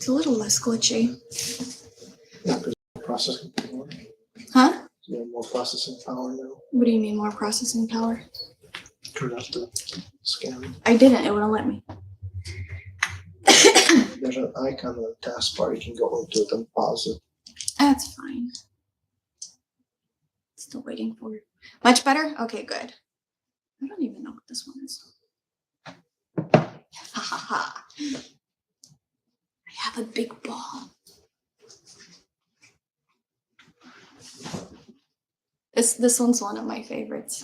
It's a little less glitchy. Processing power. Huh? You have more processing power now. What do you mean more processing power? Turn off the scan. I didn't. It wouldn't let me. There's an icon on the taskbar. You can go into it and pause it. That's fine. Still waiting for it. Much better? Okay, good. I don't even know what this one is. Ha ha ha. I have a big ball. This one's one of my favorites.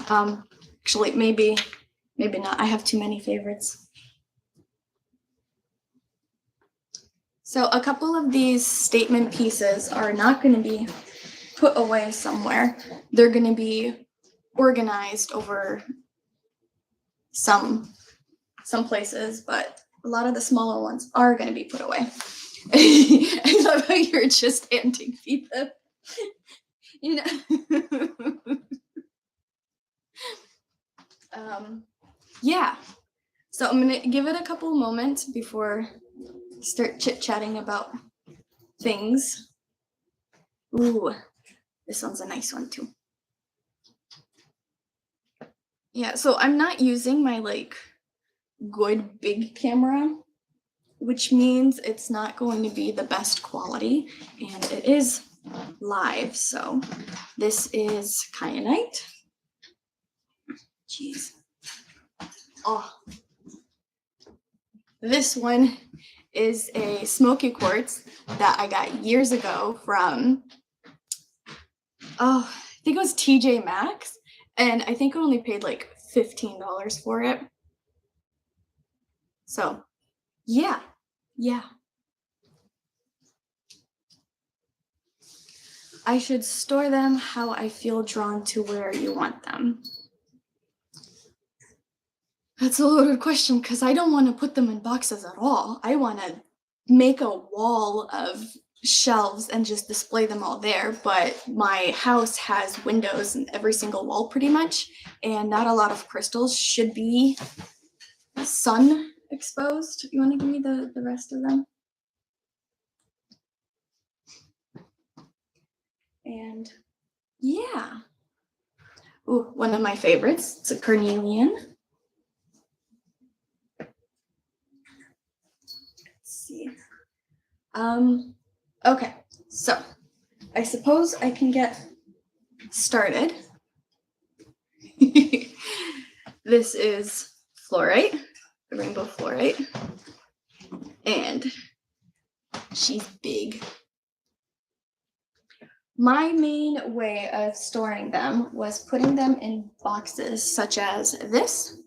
Actually, maybe not. I have too many favorites. So a couple of these statement pieces are not going to be put away somewhere. They're going to be organized over some places, but a lot of the smaller ones are going to be put away. I love how you're just handing me them. You know. Yeah. So I'm gonna give it a couple moments before I start chit-chatting about things. Ooh, this one's a nice one too. Yeah, so I'm not using my good big camera, which means it's not going to be the best quality, and it is live, so this is kyanite. Jeez. Oh. This one is a smoky quartz that I got years ago from, I think it was TJ Maxx, and I think I only paid like $15 for it. So, yeah. I should store them how I feel drawn to where you want them. That's a loaded question because I don't want to put them in boxes at all. I want to make a wall of shelves and just display them all there, but my house has windows in every single wall pretty much, and not a lot of crystals should be sun exposed. You want to give me the rest of them? And yeah. Ooh, one of my favorites. It's a carnelian. See. Okay, so I suppose I can get started. This is fluorite, the rainbow fluorite, and she's big. My main way of storing them was putting them in boxes such as this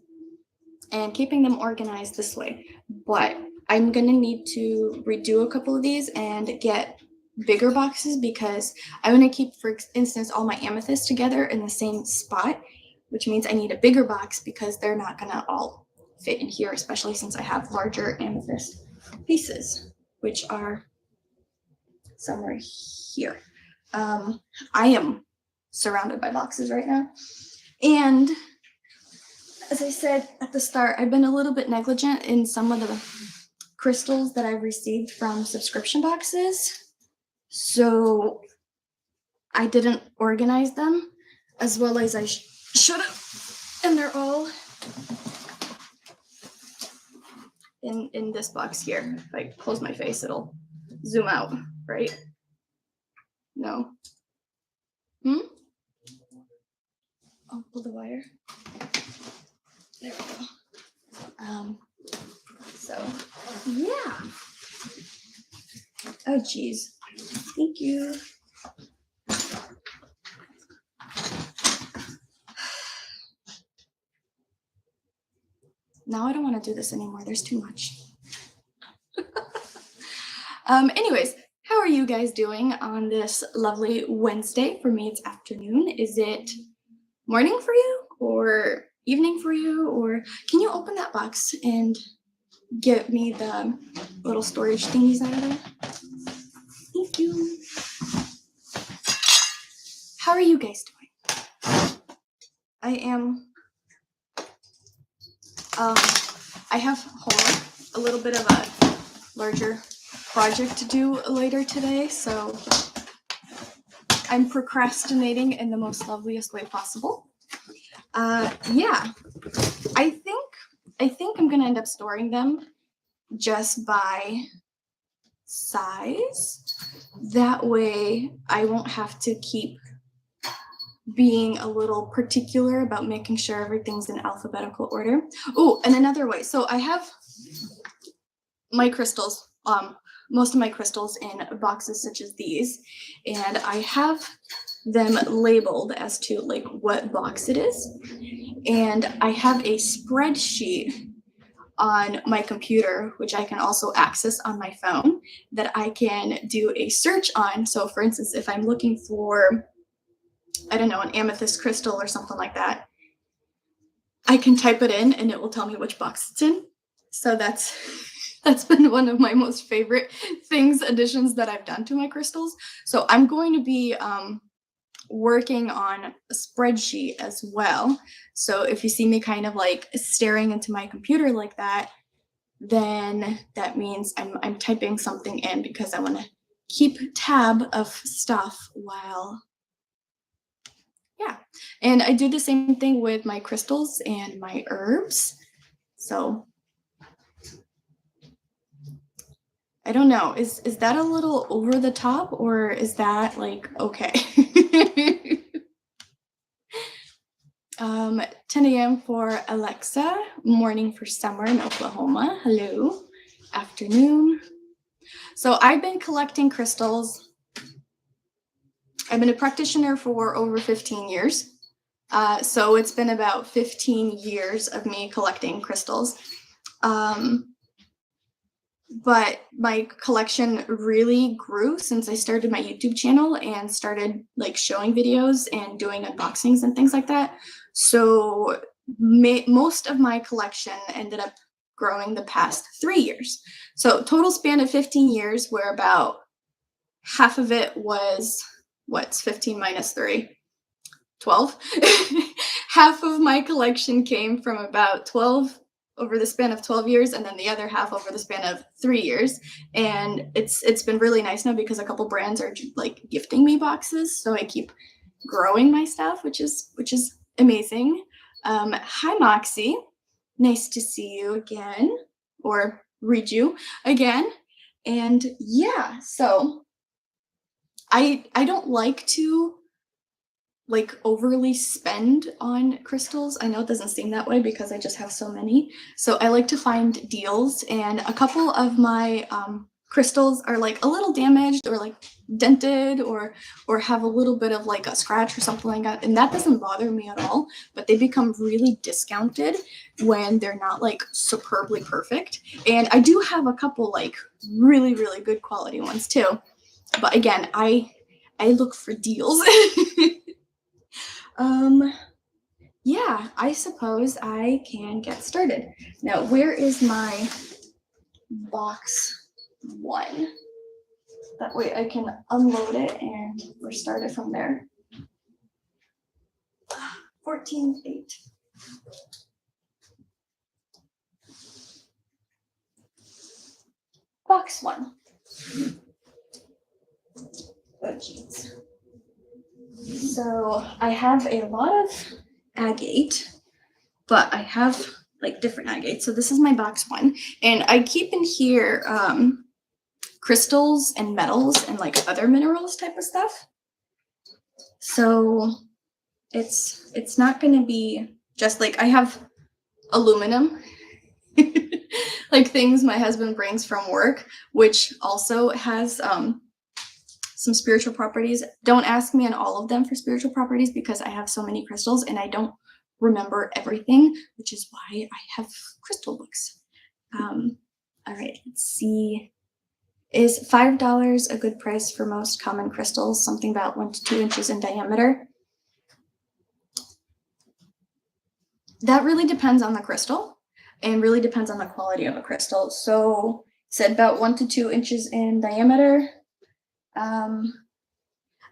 and keeping them organized this way, but I'm gonna need to redo a couple of these and get bigger boxes because I want to keep, for instance, all my amethysts together in the same spot, which means I need a bigger box because they're not gonna all fit in here, especially since I have larger amethyst pieces, which are somewhere here. I am surrounded by boxes right now, and as I said at the start, I've been a little bit negligent in some of the crystals that I've received from subscription boxes, so I didn't organize them as well as I should have, and they're all in this box here. If I close my face, it'll zoom out, right? No. Oh, pull the wire. There we go. So, yeah. Oh, geez. Thank you. Now I don't want to do this anymore. There's too much. Anyways, how are you guys doing on this lovely Wednesday? For me, it's afternoon. Is it morning for you or evening for you? Or can you open that box and get me the little storage thingies out of there? Thank you. How are you guys doing? I am, I have a little bit of a larger project to do later today, so I'm procrastinating in the most loveliest way possible. Yeah, I think I'm gonna end up storing them just by size. That way I won't have to keep being a little particular about making sure everything's in alphabetical order. Oh, and another way. So I have my crystals, most of my crystals in boxes such as these, and I have them labeled as to like what box it is. And I have a spreadsheet on my computer, which I can also access on my phone, that I can do a search on. So for instance, if I'm looking for, I don't know, an amethyst crystal or something like that, I can type it in and it will tell me which box it's in. So that's been one of my most favorite additions that I've done to my crystals. So I'm going to be working on a spreadsheet as well. So if you see me kind of like staring into my computer like that, then that means I'm typing something in because I want to keep tab of stuff while, yeah. And I do the same thing with my crystals and my herbs. So I don't know, is that a little over the top, or is that like okay? 10 a.m. for Alexa, morning for Summer in Oklahoma. Hello, afternoon. So I've been collecting crystals. I've been a practitioner for over 15 years. So it's been about 15 years of me collecting crystals. But my collection really grew since I started my YouTube channel and started like showing videos and doing unboxings and things like that. So most of my collection ended up growing the past 3 years. So total span of 15 years, where about half of it was, what's 15 minus 3? 12. Half of my collection came from about 12 over the span of 12 years, and then the other half over the span of 3 years. And it's been really nice now because a couple brands are like gifting me boxes, so I keep growing my stuff, which is amazing. Hi Moxie, nice to see you again, or read you again. And yeah, so I don't like to like overly spend on crystals. I know it doesn't seem that way because I just have so many. So I like to find deals, and a couple of my crystals are like a little damaged or like dented or have a little bit of like a scratch or something like that, and that doesn't bother me at all. But they become really discounted when they're not like superbly perfect. And I do have a couple like really good quality ones too. But again, I look for deals. Yeah, I suppose I can get started. Now, where is my box 1? That way I can unload it and we're started from there. 14:8. Box 1. Oh, geez. So I have a lot of agate, but I have like different agates. So this is my box 1, and I keep in here crystals and metals and like other minerals type of stuff. So it's not going to be just like I have aluminum, like things my husband brings from work, which also has some spiritual properties. Don't ask me on all of them for spiritual properties because I have so many crystals and I don't remember everything, which is why I have crystal books. All right, let's see. Is $5 a good price for most common crystals? Something about 1 to 2 inches in diameter. That really depends on the crystal and really depends on the quality of a crystal. So said about 1 to 2 inches in diameter.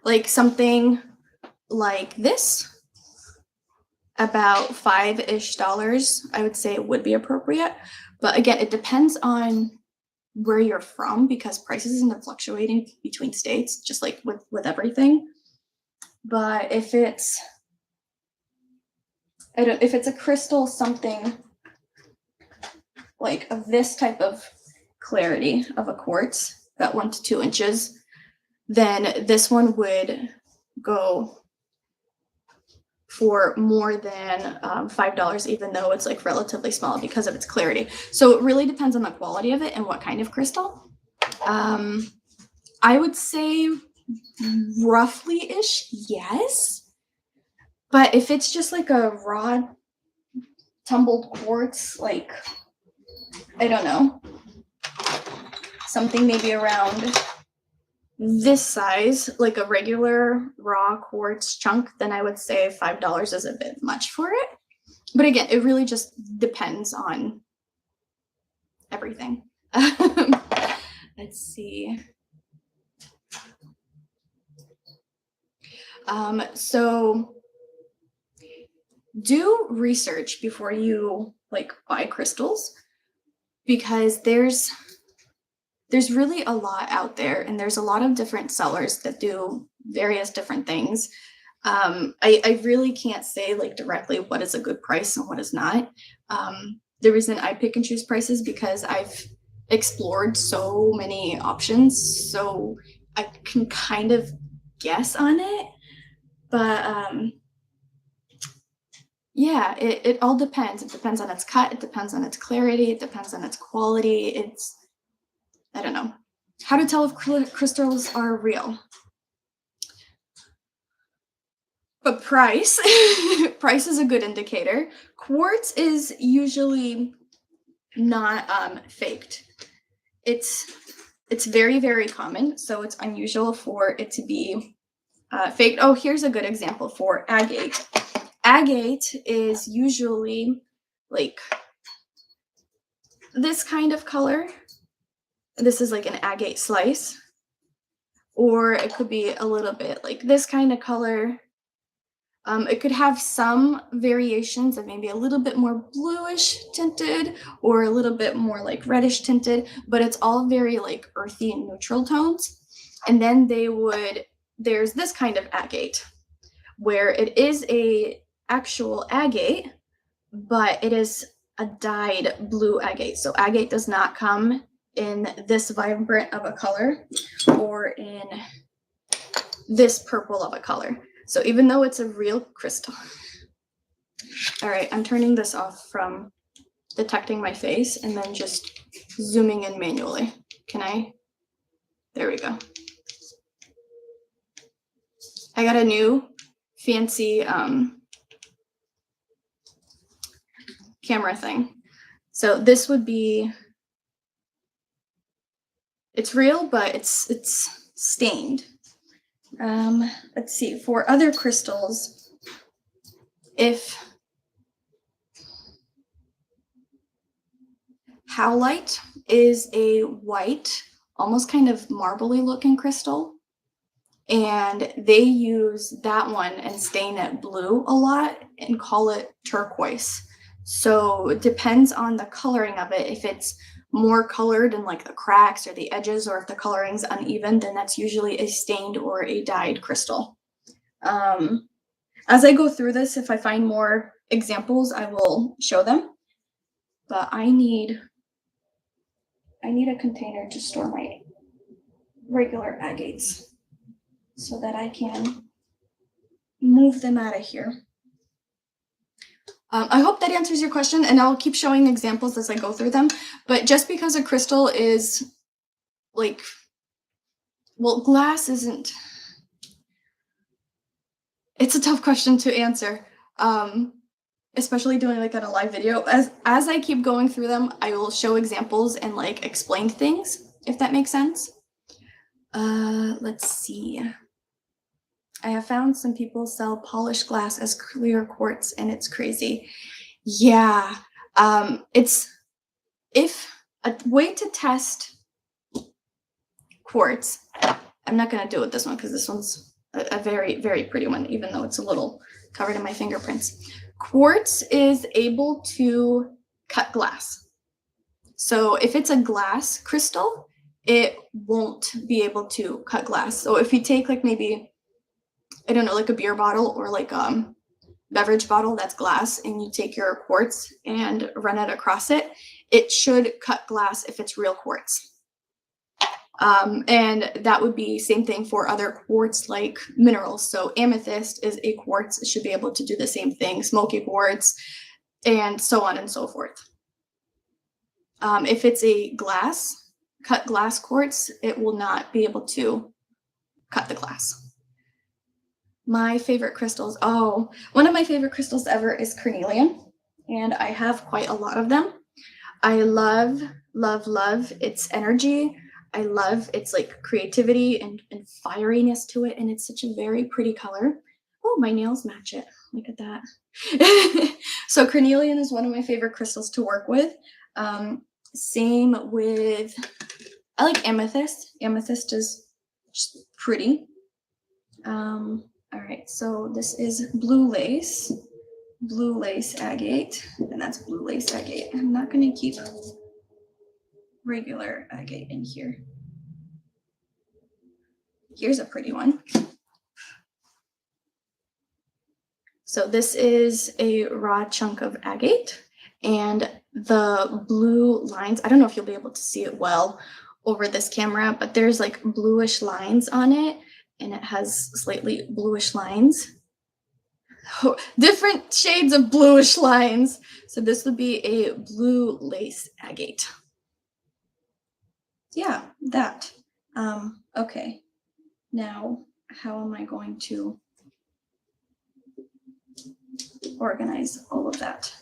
Like something like this, about $5-ish, I would say it would be appropriate. But again, it depends on where you're from, because prices end up fluctuating between states, just like with everything. But if it's a crystal something like of this type of clarity of a quartz, about 1 to 2 inches, then this one would go for more than $5, even though it's like relatively small because of its clarity. So it really depends on the quality of it and what kind of crystal. I would say roughly-ish, yes. But if it's just like a raw tumbled quartz, like, I don't know, something maybe around this size, like a regular raw quartz chunk, then I would say $5 is a bit much for it. But again, it really just depends on everything. Let's see. So do research before you like buy crystals, because there's really a lot out there, and there's a lot of different sellers that do various different things. I really can't say like directly what is a good price and what is not. The reason I pick and choose prices because I've explored so many options, so I can kind of guess on it. But yeah, it all depends. It depends on its cut, it depends on its clarity, it depends on its quality. I don't know. How to tell if crystals are real. But price, price is a good indicator. Quartz is usually not faked. It's very, very common, so it's unusual for it to be faked. Oh, here's a good example for agate. Agate is usually like this kind of color. This is like an agate slice. Or it could be a little bit like this kind of color. It could have some variations of maybe a little bit more bluish tinted or a little bit more like reddish tinted, but it's all very like earthy and neutral tones. And then there's this kind of agate where it is a actual agate, but it is a dyed blue agate. So agate does not come in this vibrant of a color or in this purple of a color. So even though it's a real crystal. All right, I'm turning this off from detecting my face and then just zooming in manually. Can I? There we go. I got a new fancy camera thing. So this would be, it's real, but it's stained. Let's see, for other crystals, if howlite is a white, almost kind of marbly looking crystal, and they use that one and stain it blue a lot and call it turquoise. So it depends on the coloring of it. If it's more colored in like the cracks or the edges, or if the coloring's uneven, then that's usually a stained or a dyed crystal. As I go through this, if I find more examples, I will show them. But I need a container to store my regular agates so that I can move them out of here. I hope that answers your question, and I'll keep showing examples as I go through them. But just because a crystal is like, well, glass isn't, it's a tough question to answer, especially doing like on a live video. As I keep going through them, I will show examples and like explain things, if that makes sense. Let's see. I have found some people sell polished glass as clear quartz, and it's crazy. Yeah, it's, if a way to test quartz, I'm not gonna do it with this one because this one's a very, very pretty one, even though it's a little covered in my fingerprints. Quartz is able to cut glass. So if it's a glass crystal, it won't be able to cut glass. So if you take like maybe, I don't know, like a beer bottle or like beverage bottle that's glass, and you take your quartz and run it across it, it should cut glass if it's real quartz. And that would be same thing for other quartz-like minerals. So amethyst is a quartz. It should be able to do the same thing, smoky quartz, and so on and so forth. If it's a cut glass quartz, it will not be able to cut the glass. My favorite crystals, one of my favorite crystals ever is carnelian, and I have quite a lot of them. I love, love, love its energy. I love its like creativity and fieriness to it, and it's such a very pretty color. Oh, my nails match it. Look at that. So carnelian is one of my favorite crystals to work with. Same with, I like amethyst. Amethyst is just pretty. All right, so this is blue lace agate, and that's blue lace agate. I'm not going to keep regular agate in here. Here's a pretty one. So this is a raw chunk of agate, and the blue lines, I don't know if you'll be able to see it well over this camera, but there's like bluish lines on it, and it has slightly bluish lines. Oh, different shades of bluish lines. So this would be a blue lace agate. Yeah, that. Okay. Now, how am I going to organize all of that?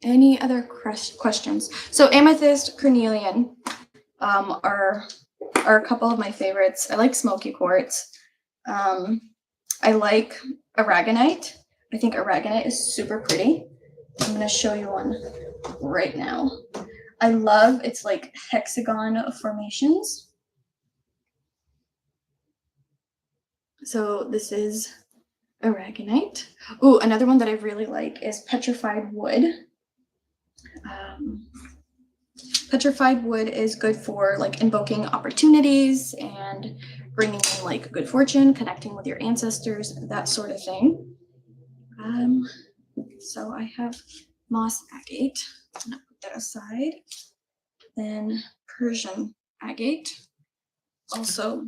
Any other questions? So amethyst, carnelian are a couple of my favorites. I like smoky quartz. I like aragonite. I think aragonite is super pretty. I'm going to show you one right now. I love its like hexagon formations. So this is aragonite. Ooh, another one that I really like is petrified wood. Petrified wood is good for like invoking opportunities and bringing in like good fortune, connecting with your ancestors, that sort of thing. So I have moss agate. I'm gonna put that aside. Then Persian agate, also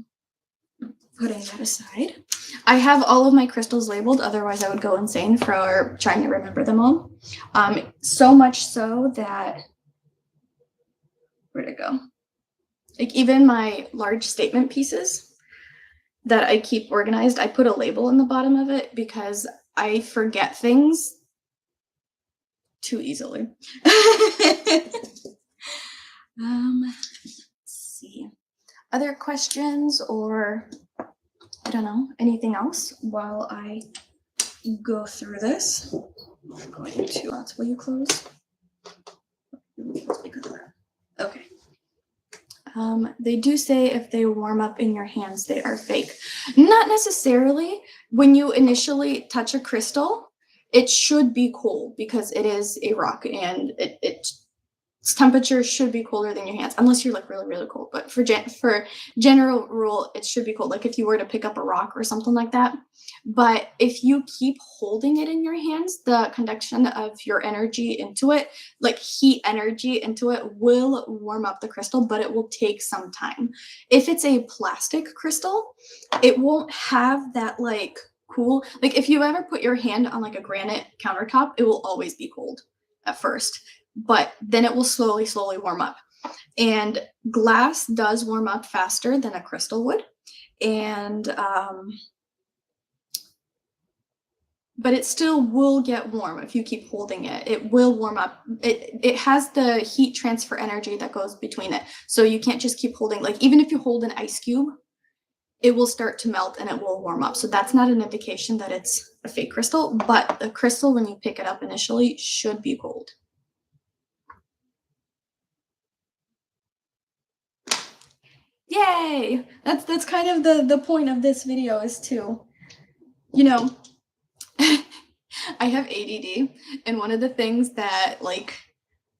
putting that aside. I have all of my crystals labeled, otherwise I would go insane for trying to remember them all. So much so that, where'd it go? Like even my large statement pieces that I keep organized, I put a label in the bottom of it because I forget things too easily. Let's see. Other questions or I don't know, anything else while I go through this? I'm going to, will you close? Because of that. Okay. They do say if they warm up in your hands, they are fake. Not necessarily. When you initially touch a crystal, it should be cold because it is a rock and its temperature should be colder than your hands, unless you're like really, really cold. But for general rule, it should be cold, like if you were to pick up a rock or something like that. But if you keep holding it in your hands, the conduction of your energy into it, like heat energy into it, will warm up the crystal, but it will take some time. If it's a plastic crystal, it won't have that like cool, like if you ever put your hand on like a granite countertop, it will always be cold at first, but then it will slowly warm up. And glass does warm up faster than a crystal would. And but it still will get warm if you keep holding it. It will warm up. It has the heat transfer energy that goes between it. So you can't just keep holding, like even if you hold an ice cube, it will start to melt and it will warm up. So that's not an indication that it's a fake crystal, but the crystal, when you pick it up initially, should be cold. Yay! That's kind of the point of this video, is to, you know, I have ADD, and one of the things that like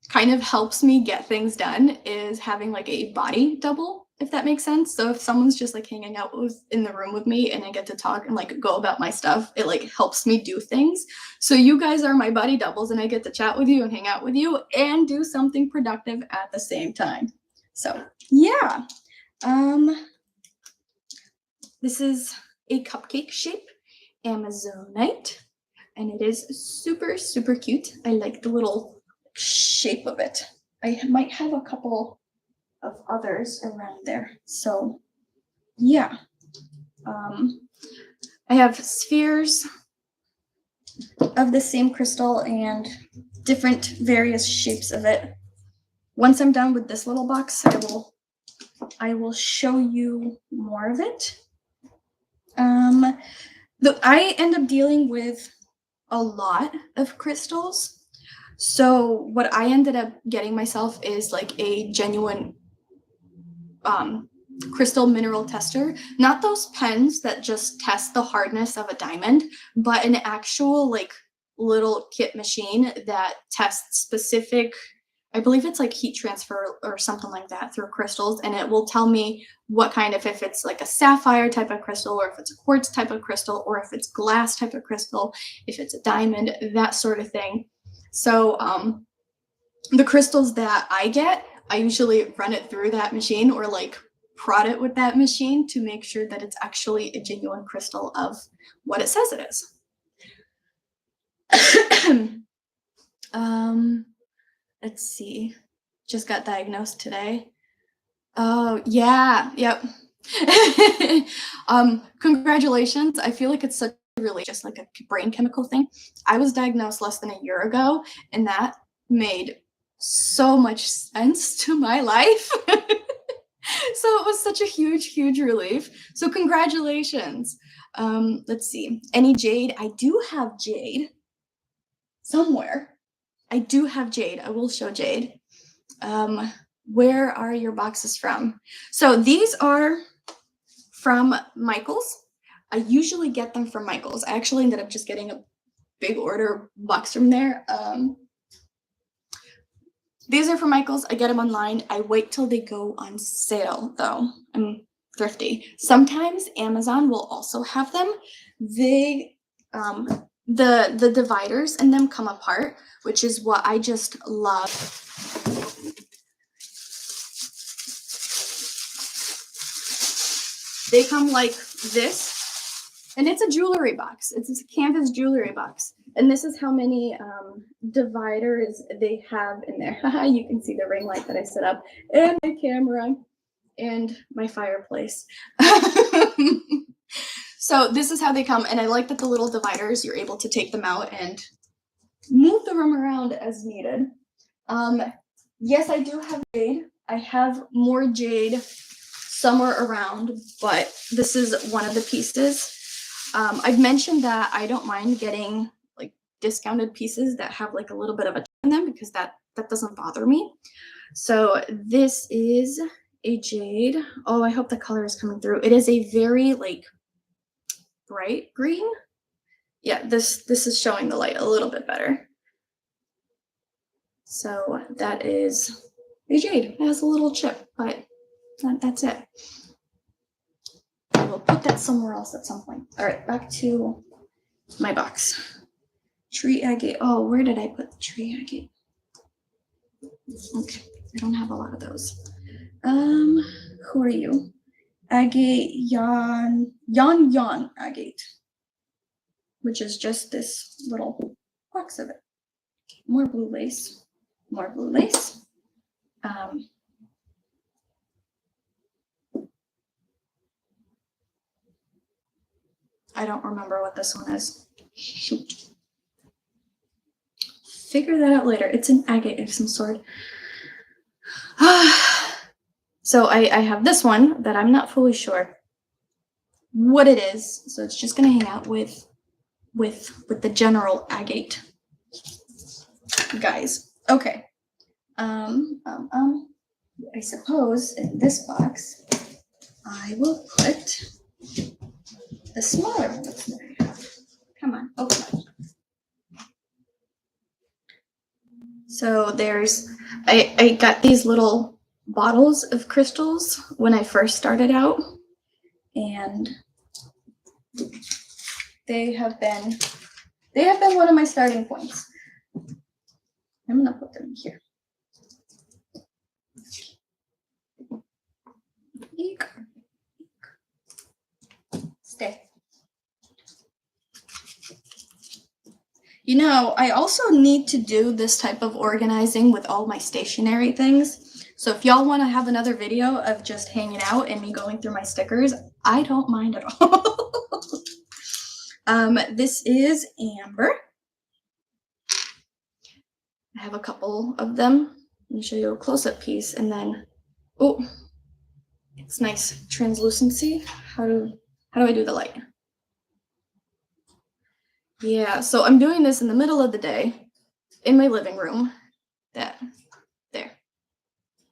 kind of helps me get things done is having like a body double, if that makes sense. So if someone's just like hanging out in the room with me and I get to talk and like go about my stuff, it like helps me do things. So you guys are my body doubles and I get to chat with you and hang out with you and do something productive at the same time. So yeah. This is a cupcake shape, Amazonite, and it is super, super cute. I like the little shape of it. I might have a couple of others around there. So yeah. I have spheres of the same crystal and different various shapes of it. Once I'm done with this little box, I will show you more of it. I end up dealing with a lot of crystals. So what I ended up getting myself is like a genuine crystal mineral tester, not those pens that just test the hardness of a diamond, but an actual like little kit machine that tests specific, I believe it's like heat transfer or something like that through crystals, and it will tell me what kind of, if it's like a sapphire type of crystal, or if it's a quartz type of crystal, or if it's glass type of crystal, if it's a diamond, that sort of thing. So the crystals that I get, I usually run it through that machine or like prod it with that machine to make sure that it's actually a genuine crystal of what it says it is. Let's see. Just got diagnosed today. Oh, yeah. Yep. Congratulations. I feel like it's such really just like a brain chemical thing. I was diagnosed less than a year ago, and that made so much sense to my life. So it was such a huge, huge relief. So congratulations. Let's see. Any jade? I do have jade somewhere. I do have jade. I will show jade. Where are your boxes from? So these are from Michael's. I usually get them from Michael's. I actually ended up just getting a big order box from there. These are from Michael's. I get them online. I wait till they go on sale, though. I'm thrifty. Sometimes Amazon will also have them. They, the dividers in them come apart, which is what I just love. They come like this, and it's a jewelry box. It's a canvas jewelry box. And this is how many dividers they have in there. You can see the ring light that I set up, and my camera, and my fireplace. So this is how they come, and I like that the little dividers, you're able to take them out and move the room around as needed. Yes, I do have jade. I have more jade somewhere around, but this is one of the pieces. I've mentioned that I don't mind getting like discounted pieces that have like a little bit of a in them, because that doesn't bother me. So this is a jade. Oh, I hope the color is coming through. It is a very like bright green. Yeah, this is showing the light a little bit better. So that is a jade. It has a little chip, but that's it. I will put that somewhere else at some point. All right, back to my box. Tree agate. Oh, where did I put the tree agate? Okay, I don't have a lot of those. Who are you? Agate yon agate, which is just this little box of it. More blue lace. More blue lace. I don't remember what this one is. Shoot. Figure that out later. It's an agate of some sort. So I have this one that I'm not fully sure what it is. So it's just gonna hang out with the general agate guys. Okay. I suppose in this box I will put the smaller ones that I have. Come on, open up. So I got these little bottles of crystals when I first started out, and they have been one of my starting points. I'm gonna put them here. Eek. Stay. You know, I also need to do this type of organizing with all my stationery things. So if y'all want to have another video of just hanging out and me going through my stickers, I don't mind at all. This is amber. I have a couple of them. Let me show you a close-up piece, and then, oh, it's nice translucency. How do I do the light? Yeah, so I'm doing this in the middle of the day in my living room. That there,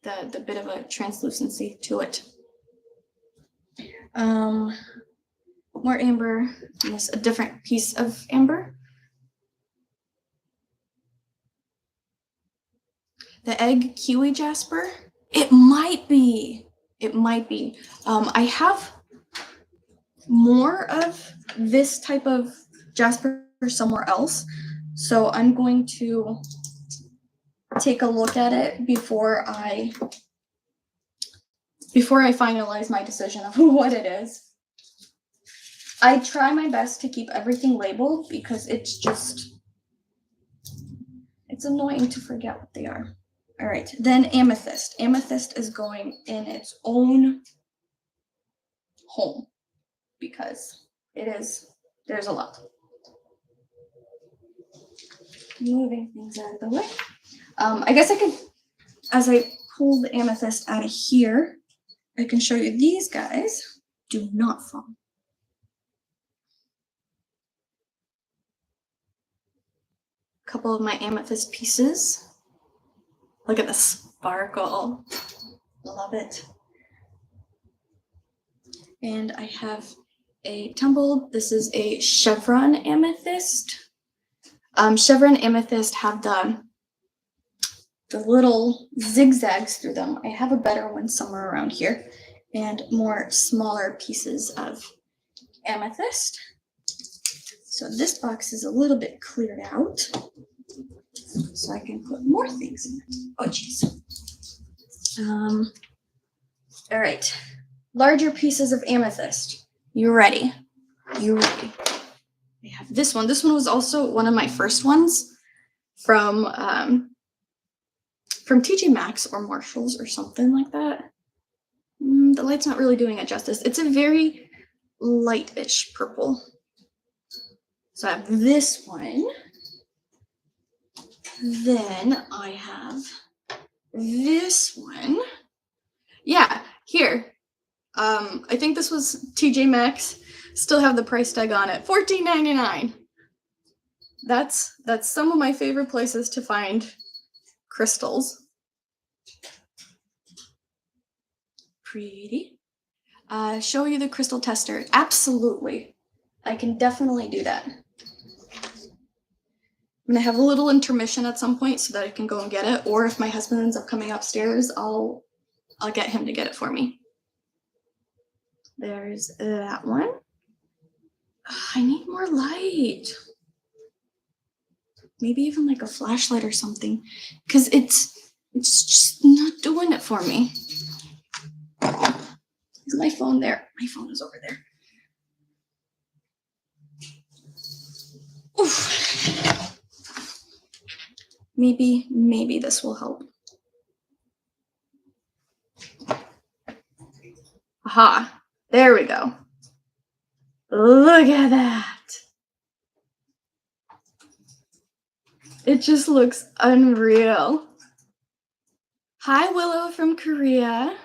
the bit of a translucency to it. More amber. Yes, a different piece of amber. The egg kiwi jasper. It might be. It might be. I have more of this type of jasper somewhere else, so I'm going to take a look at it before I finalize my decision of what it is. I try my best to keep everything labeled because it's annoying to forget what they are. All right, then amethyst. Amethyst is going in its own home because there's a lot. Moving things out of the way. I guess I could, as I pull the amethyst out of here, I can show you these guys do not fall. A couple of my amethyst pieces. Look at the sparkle. Love it. And I have a tumbled, this is a chevron amethyst. Chevron amethyst have the little zigzags through them. I have a better one somewhere around here, and more smaller pieces of amethyst. So this box is a little bit cleared out, so I can put more things in it. Oh, geez. All right, larger pieces of amethyst. You ready? You ready? I have this one. This one was also one of my first ones from TJ Maxx or Marshalls or something like that. The light's not really doing it justice. It's a very lightish purple. So I have this one. Then I have this one. Yeah, here. I think this was TJ Maxx. Still have the price tag on it. $14.99. That's some of my favorite places to find crystals. Pretty. Show you the crystal tester. Absolutely. I can definitely do that. I'm gonna have a little intermission at some point so that I can go and get it, or if my husband ends up coming upstairs, I'll get him to get it for me. There's that one. I need more light. Maybe even like a flashlight or something, because it's just not doing it for me. Is my phone there? My phone is over there. Oof. Maybe this will help. Aha, there we go. Look at that. It just looks unreal. Hi, Willow from Korea.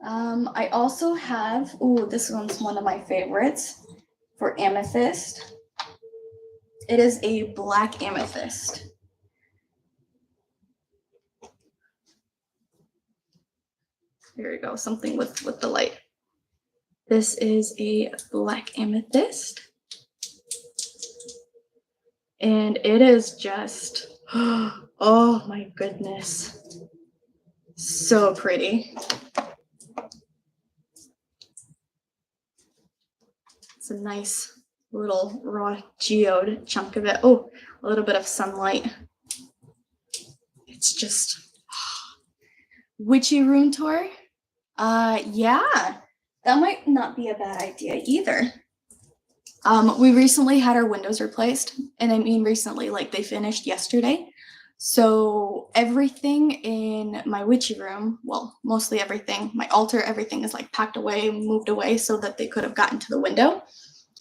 I also have, this one's one of my favorites for amethyst. It is a black amethyst. There we go, something with the light. This is a black amethyst. And it is just, oh my goodness, so pretty. It's a nice little raw geode chunk of it. Oh, a little bit of sunlight. It's just witchy room tour. Yeah, that might not be a bad idea either. We recently had our windows replaced, and I mean recently, like they finished yesterday. So everything in my witchy room, well, mostly everything, my altar, everything is like packed away, moved away so that they could have gotten to the window.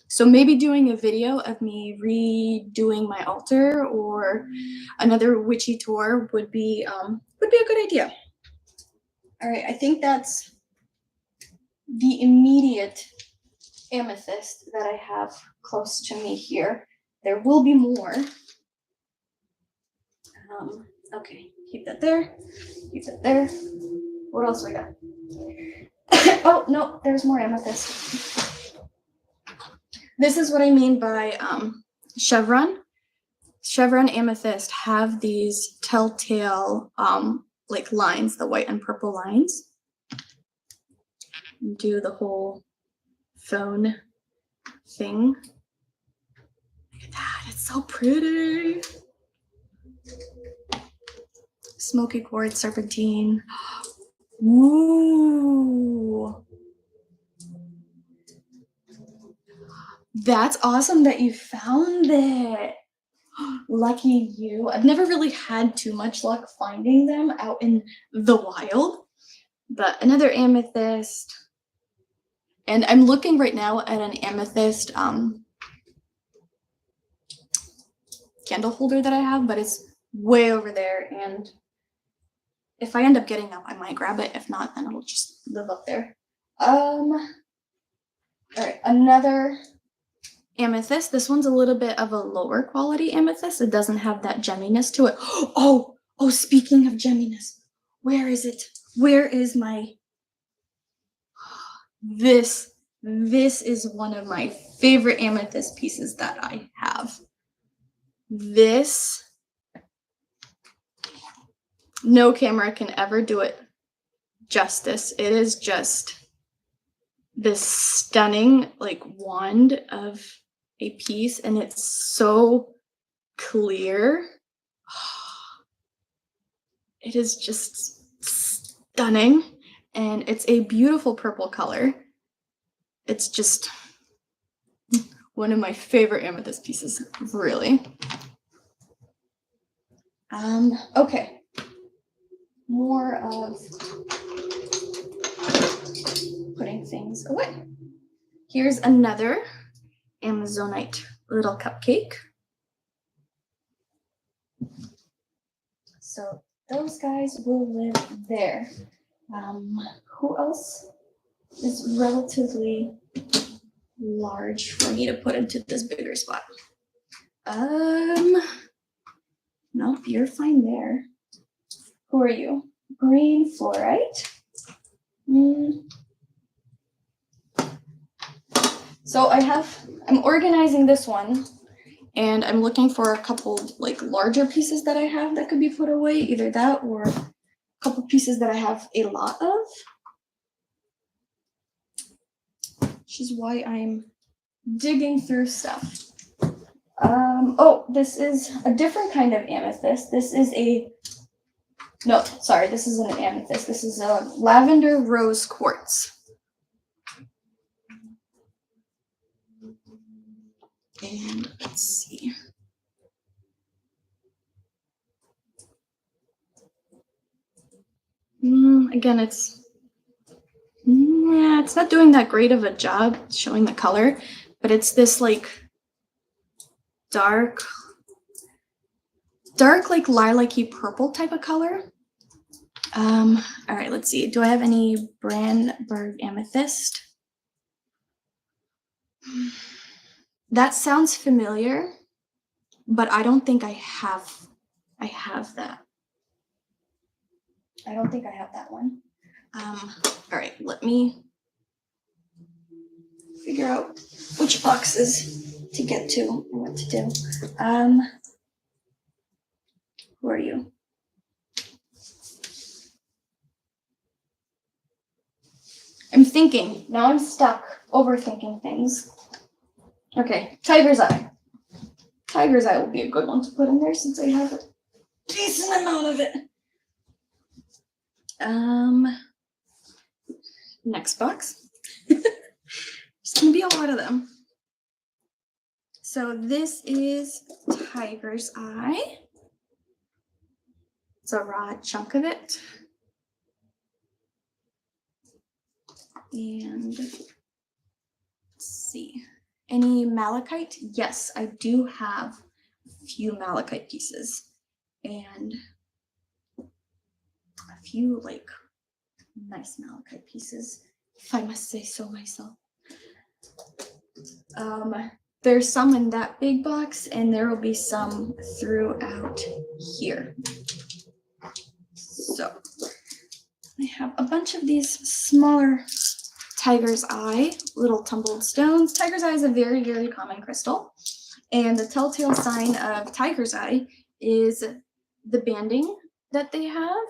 So maybe doing a video of me redoing my altar or another witchy tour would be a good idea. All right, I think that's the immediate amethyst that I have close to me here. There will be more. Okay, keep that there. Keep that there. What else we got? Oh no, there's more amethyst. This is what I mean by chevron. Chevron amethyst have these telltale like lines, the white and purple lines. Do the whole phone thing. Look at that, it's so pretty. Smoky quartz serpentine. Ooh. That's awesome that you found it. Lucky you. I've never really had too much luck finding them out in the wild. But another amethyst. And I'm looking right now at an amethyst candle holder that I have, but it's way over there. And if I end up getting them, I might grab it. If not, then it'll just live up there. All right, another amethyst. This one's a little bit of a lower quality amethyst. It doesn't have that gemminess to it. Oh, speaking of gemminess, where is it? Where is my... This is one of my favorite amethyst pieces that I have. This, no camera can ever do it justice. It is just this stunning like wand of a piece, and it's so clear. It is just stunning, and it's a beautiful purple color. It's just one of my favorite amethyst pieces, really. Okay, more of putting things away. Here's another Amazonite little cupcake. So those guys will live there. Who else is relatively large for me to put into this bigger spot? Nope, you're fine there. Who are you? Green fluorite. So I'm organizing this one, and I'm looking for a couple like larger pieces that I have that could be put away, either that or a couple pieces that I have a lot of, which is why I'm digging through stuff. This is a different kind of amethyst. This isn't an amethyst. This is a lavender rose quartz. And let's see. Again, it's not doing that great of a job showing the color, but it's this like dark like lilac-y purple type of color. All right, let's see. Do I have any Brandenburg amethyst? That sounds familiar, but I don't think I have that. I don't think I have that one. All right, let me figure out which boxes to get to or what to do. Who are you? I'm thinking. Now I'm stuck overthinking things. Okay, tiger's eye. Tiger's eye will be a good one to put in there since I have a decent amount of it. Next box. There's gonna be a lot of them. So this is tiger's eye. It's a raw chunk of it. And let's see. Any malachite? Yes, I do have a few malachite pieces and a few like nice malachite pieces, if I must say so myself. There's some in that big box and there will be some throughout here. So I have a bunch of these smaller tiger's eye, little tumbled stones. Tiger's eye is a very, very common crystal. And the telltale sign of tiger's eye is the banding that they have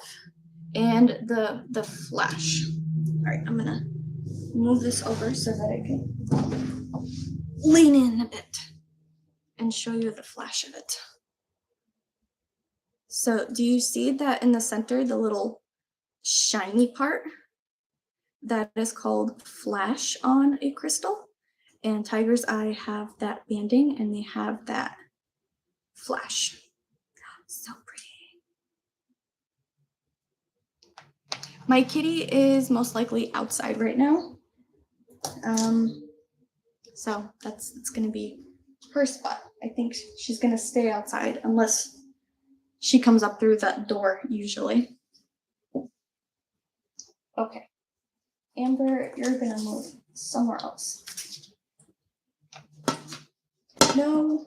and the flash. All right, I'm gonna move this over so that I can lean in a bit and show you the flash of it. So do you see that in the center, the little shiny part? That is called flash on a crystal. And tiger's eye have that banding and they have that flash. So pretty. My kitty is most likely outside right now. So that's gonna be her spot. I think she's gonna stay outside unless she comes up through that door usually. Okay. Amber, you're gonna move somewhere else. No.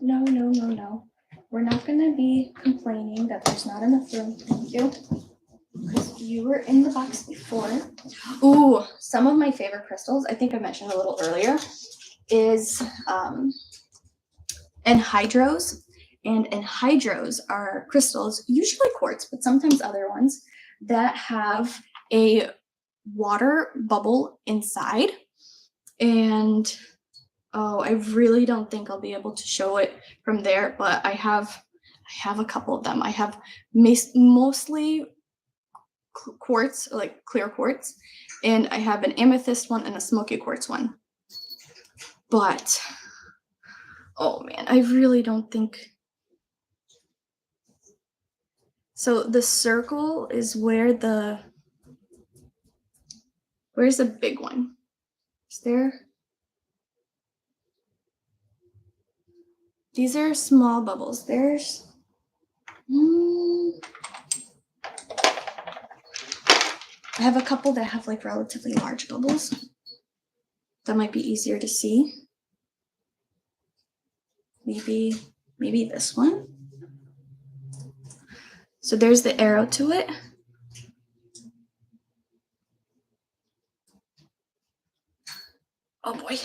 We're not gonna be complaining that there's not enough room. Thank you. Because you were in the box before. Ooh, some of my favorite crystals, I think I mentioned a little earlier, is anhydrous. And anhydrous are crystals, usually quartz, but sometimes other ones, that have a water bubble inside. And I really don't think I'll be able to show it from there, but I have a couple of them. I have mostly quartz, like clear quartz, and I have an amethyst one and a smoky quartz one. But oh man, I really don't think. So the circle is where's the big one? Is there? These are small bubbles. There's I have a couple that have like relatively large bubbles. That might be easier to see. Maybe this one. So there's the arrow to it. Oh boy.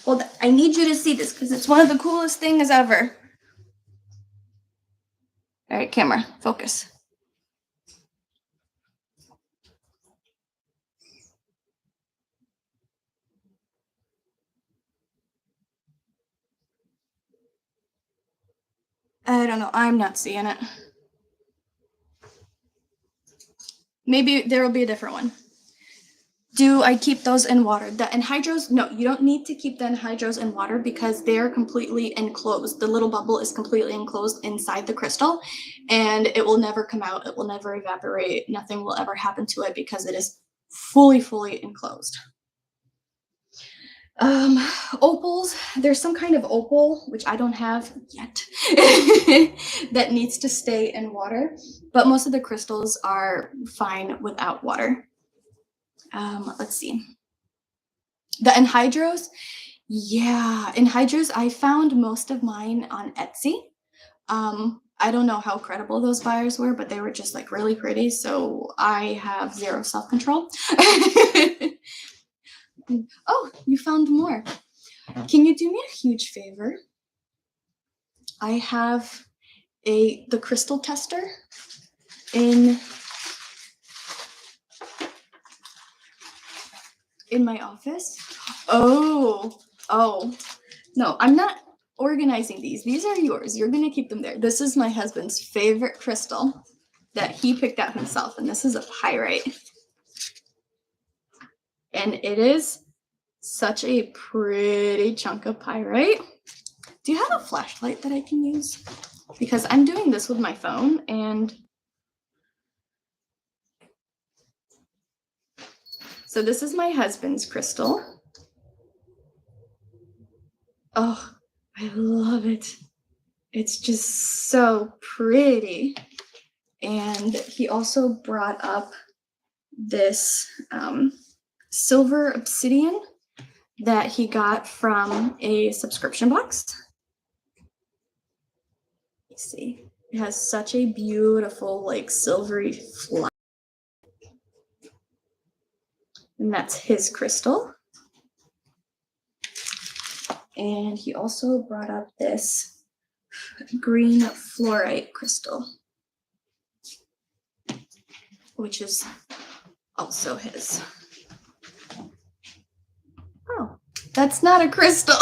Well, I need you to see this because it's one of the coolest things ever. All right, camera, focus. I don't know. I'm not seeing it. Maybe there will be a different one. Do I keep those in water? The anhydrous, no, you don't need to keep the anhydrous in water because they're completely enclosed. The little bubble is completely enclosed inside the crystal and it will never come out. It will never evaporate. Nothing will ever happen to it because it is fully enclosed. Opals, there's some kind of opal, which I don't have yet, that needs to stay in water, but most of the crystals are fine without water. Let's see. The anhydrous, yeah, anhydrous, I found most of mine on Etsy. I don't know how credible those buyers were, but they were just like really pretty, so I have zero self-control. Oh, you found more. Can you do me a huge favor? I have the crystal tester in my office. Oh, no, I'm not organizing these. These are yours. You're gonna keep them there. This is my husband's favorite crystal that he picked out himself, and this is a pyrite. And it is such a pretty chunk of pyrite. Do you have a flashlight that I can use? Because I'm doing this with my phone, and so this is my husband's crystal. Oh, I love it. It's just so pretty. And he also brought up this silver obsidian that he got from a subscription box. You see, it has such a beautiful, like, silvery flat. And that's his crystal. And he also brought up this green fluorite crystal, which is also his. Oh, that's not a crystal.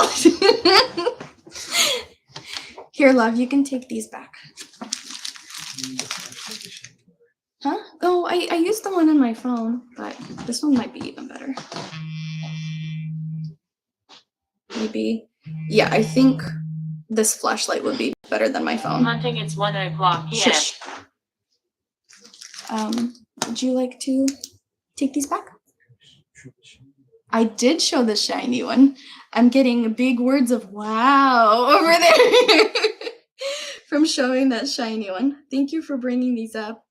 Here, love, you can take these back. Huh? Oh, I used the one on my phone, but this one might be even better. Maybe. Yeah, I think this flashlight would be better than my phone. I think it's 1 o'clock p.m. Shush. Would you like to take these back? I did show the shiny one. I'm getting big words of wow over there from showing that shiny one. Thank you for bringing these up.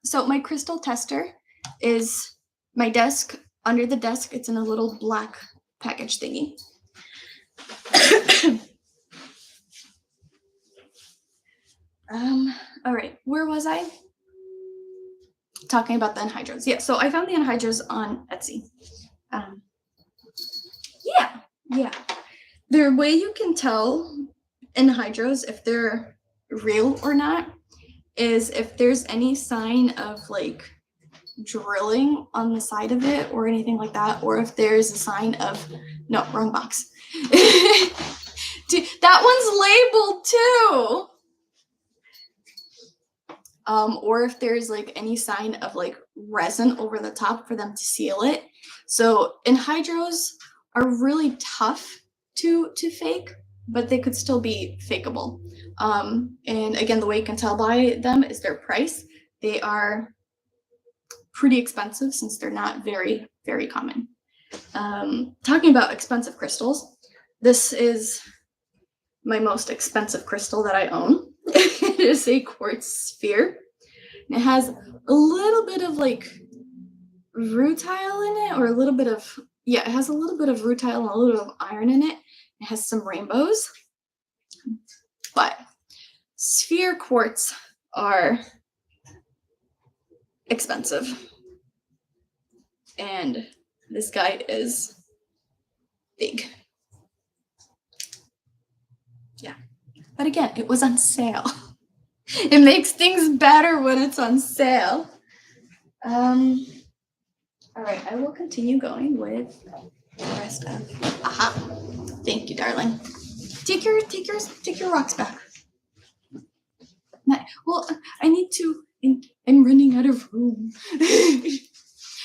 So my crystal tester is my desk. Under the desk, it's in a little black package thingy. All right, where was I? Talking about the anhydrous. Yeah, so I found the anhydrous on Etsy. Yeah. The way you can tell anhydrous if they're real or not is if there's any sign of like drilling on the side of it or anything like that, or if there's a sign of, no, wrong box. That one's labeled too. Or if there's like any sign of like resin over the top for them to seal it. So anhydrous are really tough to fake, but they could still be fakeable. And again, the way you can tell by them is their price. They are pretty expensive since they're not very, very common. Talking about expensive crystals, this is my most expensive crystal that I own. It is a quartz sphere. And it has a little bit of like rutile in it, or a little bit of, yeah, it has a little bit of rutile and a little bit of iron in it. It has some rainbows. But sphere quartz are expensive. And this guy is big. Yeah. But again, it was on sale. It makes things better when it's on sale. All right, I will continue going with the rest of. Aha! Thank you, darling. Take your rocks back. Well, I need to. I'm running out of room.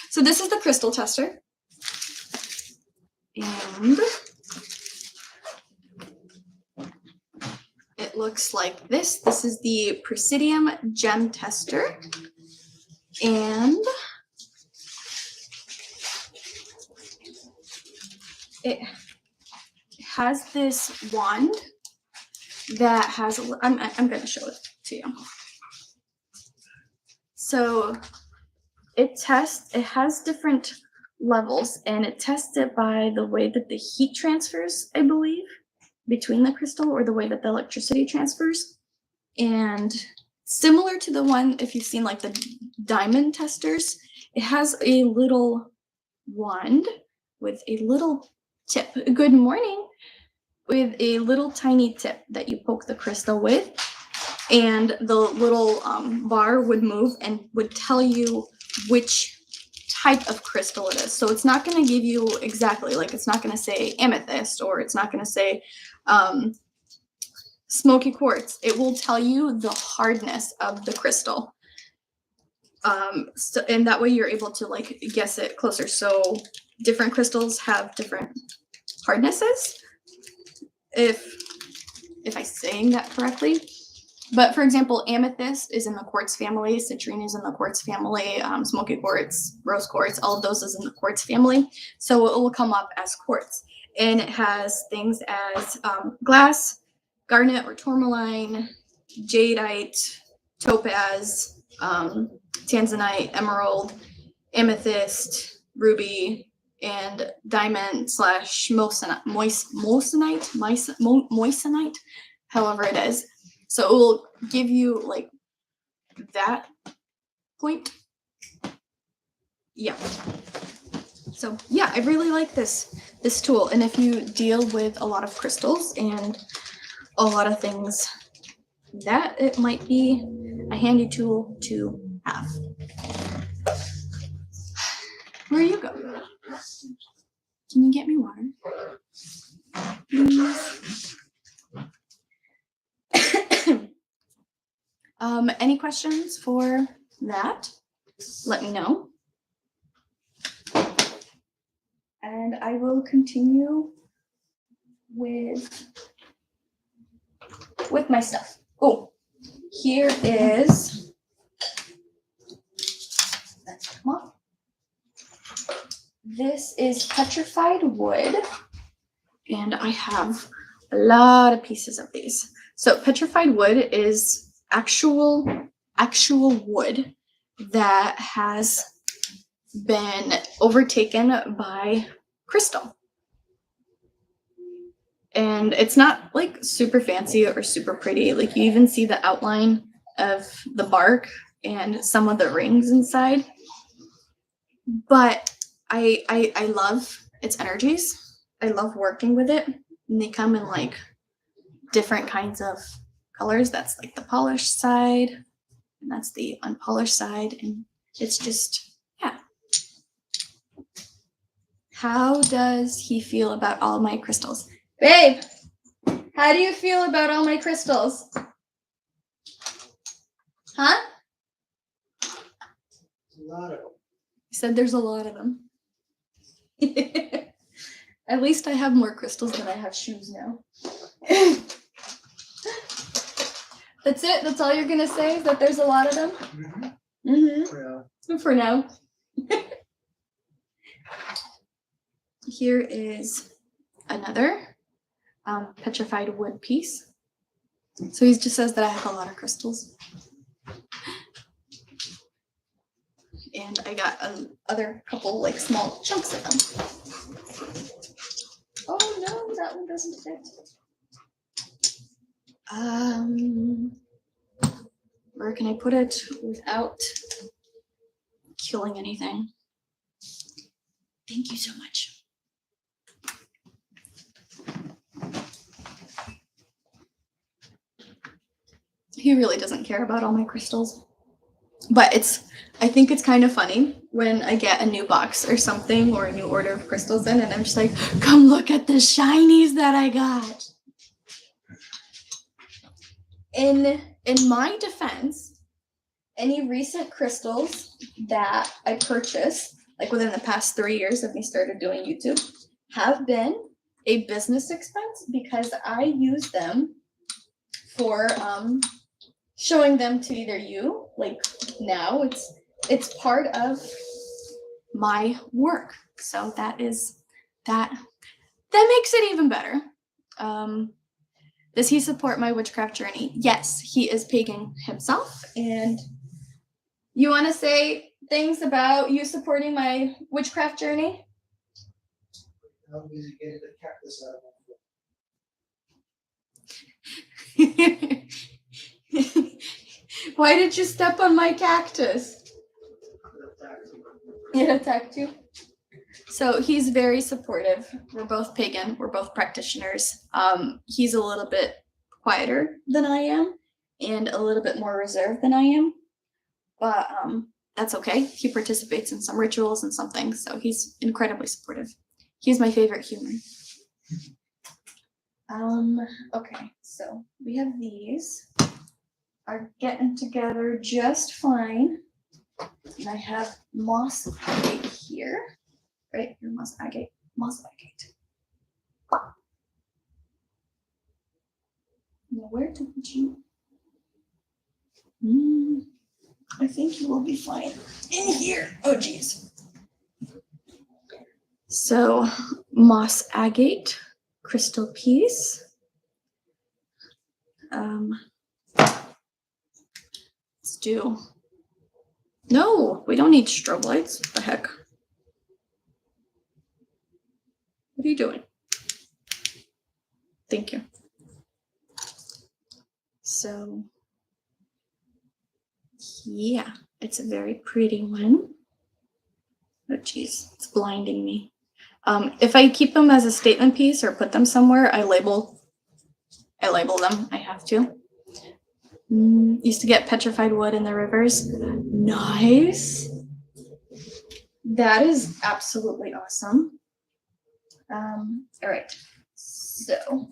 So this is the crystal tester, and it looks like this. This is the Presidium Gem Tester, and it has this wand that has. I'm going to show it to you. So it has different levels, and it tests it by the way that the heat transfers, I believe, between the crystal, or the way that the electricity transfers. And similar to the one, if you've seen like the diamond testers, it has a little wand with a little tip. Good morning. With a little tiny tip that you poke the crystal with, and the little bar would move and would tell you which type of crystal it is. So it's not going to give you exactly, like it's not going to say amethyst, or it's not going to say smoky quartz. It will tell you the hardness of the crystal. And that way you're able to like guess it closer. So different crystals have different hardnesses, if I'm saying that correctly. But for example, amethyst is in the quartz family, citrine is in the quartz family, smoky quartz, rose quartz, all of those is in the quartz family. So it will come up as quartz. And it has things as glass, garnet or tourmaline, jadeite, topaz, tanzanite, emerald, amethyst, ruby, and diamond / moissanite, however it is. So it will give you like that point. Yeah. So yeah, I really like this tool. And if you deal with a lot of crystals and a lot of things, that it might be a handy tool to have. Where you go? Can you get me water? Please. Any questions for that? Let me know. And I will continue with my stuff. Oh, here is, come on. This is petrified wood, and I have a lot of pieces of these. So petrified wood is actual wood that has been overtaken by crystal. And it's not like super fancy or super pretty. Like you even see the outline of the bark and some of the rings inside. But I love its energies. I love working with it. And they come in like different kinds of colors. That's like the polished side, and that's the unpolished side. And it's just, yeah. How does he feel about all my crystals? Babe, how do you feel about all my crystals? Huh? A lot of them. He said there's a lot of them. At least I have more crystals than I have shoes now. That's it? That's all you're gonna say? Is that there's a lot of them? Mm-hmm. Mm-hmm. For now. Here is another petrified wood piece. So he just says that I have a lot of crystals. And I got other couple like small chunks of them. Oh no, that one doesn't fit. Where can I put it without killing anything? Thank you so much. He really doesn't care about all my crystals. But I think it's kind of funny when I get a new box or something, or a new order of crystals in, and I'm just like, come look at the shinies that I got. In my defense, any recent crystals that I purchased, like within the past 3 years of me started doing YouTube, have been a business expense because I use them for showing them to either you, like now it's part of my work. So that makes it even better. Does he support my witchcraft journey? Yes, he is pagan himself. And you want to say things about you supporting my witchcraft journey? How easy getting the cactus out of my foot? Why did you step on my cactus? It attacked you. So he's very supportive. We're both pagan. We're both practitioners. He's a little bit quieter than I am and a little bit more reserved than I am. But that's okay. He participates in some rituals and some things, so he's incredibly supportive. He's my favorite human. Okay, so we have these. Are getting together just fine. And I have moss agate here. Right? Your moss agate. Moss agate. Now where did you? I think you will be fine in here. Oh geez. So moss agate, crystal piece. Let's do. No, we don't need strobe lights. What the heck? What are you doing? Thank you. So, yeah, it's a very pretty one. Oh, geez, it's blinding me. If I keep them as a statement piece or put them somewhere, I label them. I have to. Used to get petrified wood in the rivers. Nice. That is absolutely awesome. All right. So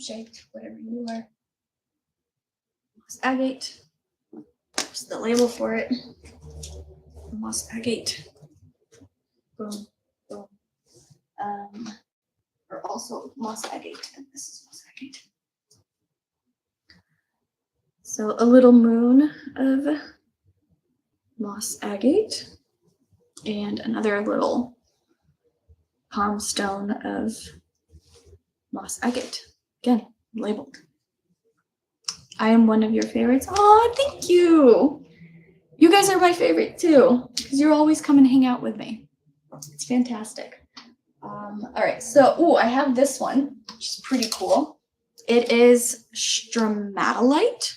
shaped, whatever you are. Moss agate. There's the label for it. Moss agate. Boom, boom. Or also moss agate, and this is moss agate. So a little moon of moss agate and another little palm stone of moss agate. Again, labeled. I am one of your favorites. Oh, thank you. You guys are my favorite too, because you always come and hang out with me. It's fantastic. All right, so I have this one, which is pretty cool. It is stromatolite.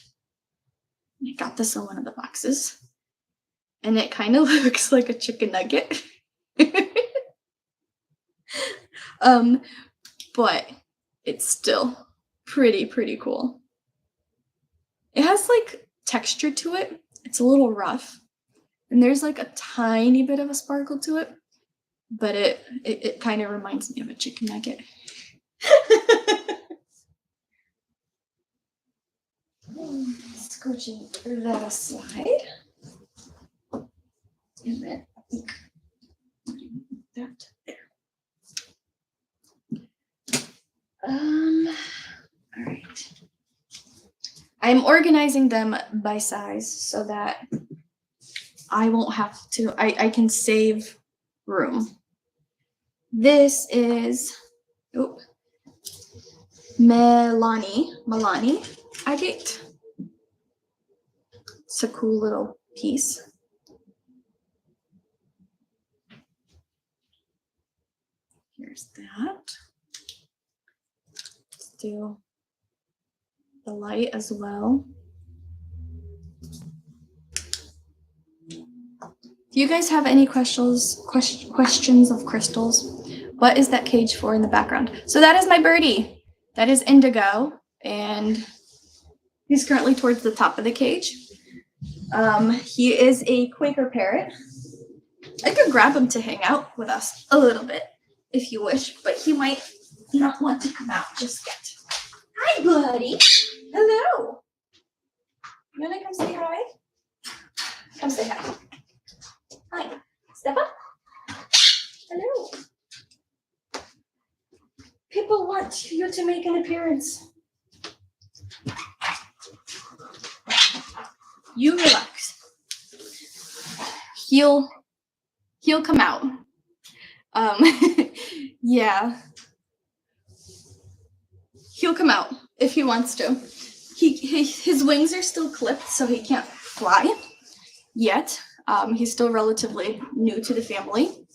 I got this in one of the boxes, and it kind of looks like a chicken nugget. But it's still pretty cool. It has like texture to it. It's a little rough, and there's like a tiny bit of a sparkle to it, but it kind of reminds me of a chicken nugget. Scooching that aside, and then I think that there. All right. I'm organizing them by size so that I won't have to. I can save room. This is Milani agate. It's a cool little piece. Here's that. Let's do the light as well. Do you guys have any questions of crystals? What is that cage for in the background? So that is my birdie. That is Indigo, and he's currently towards the top of the cage. He is a Quaker parrot. I could grab him to hang out with us a little bit if you wish, but he might not want to come out just yet. Hi, buddy. Hello. You want to come say hi? Come say hi. Hi. Step up. Hello. People want you to make an appearance. You relax. He'll come out. Yeah. He'll come out if he wants to. His wings are still clipped, so he can't fly yet. He's still relatively new to the family.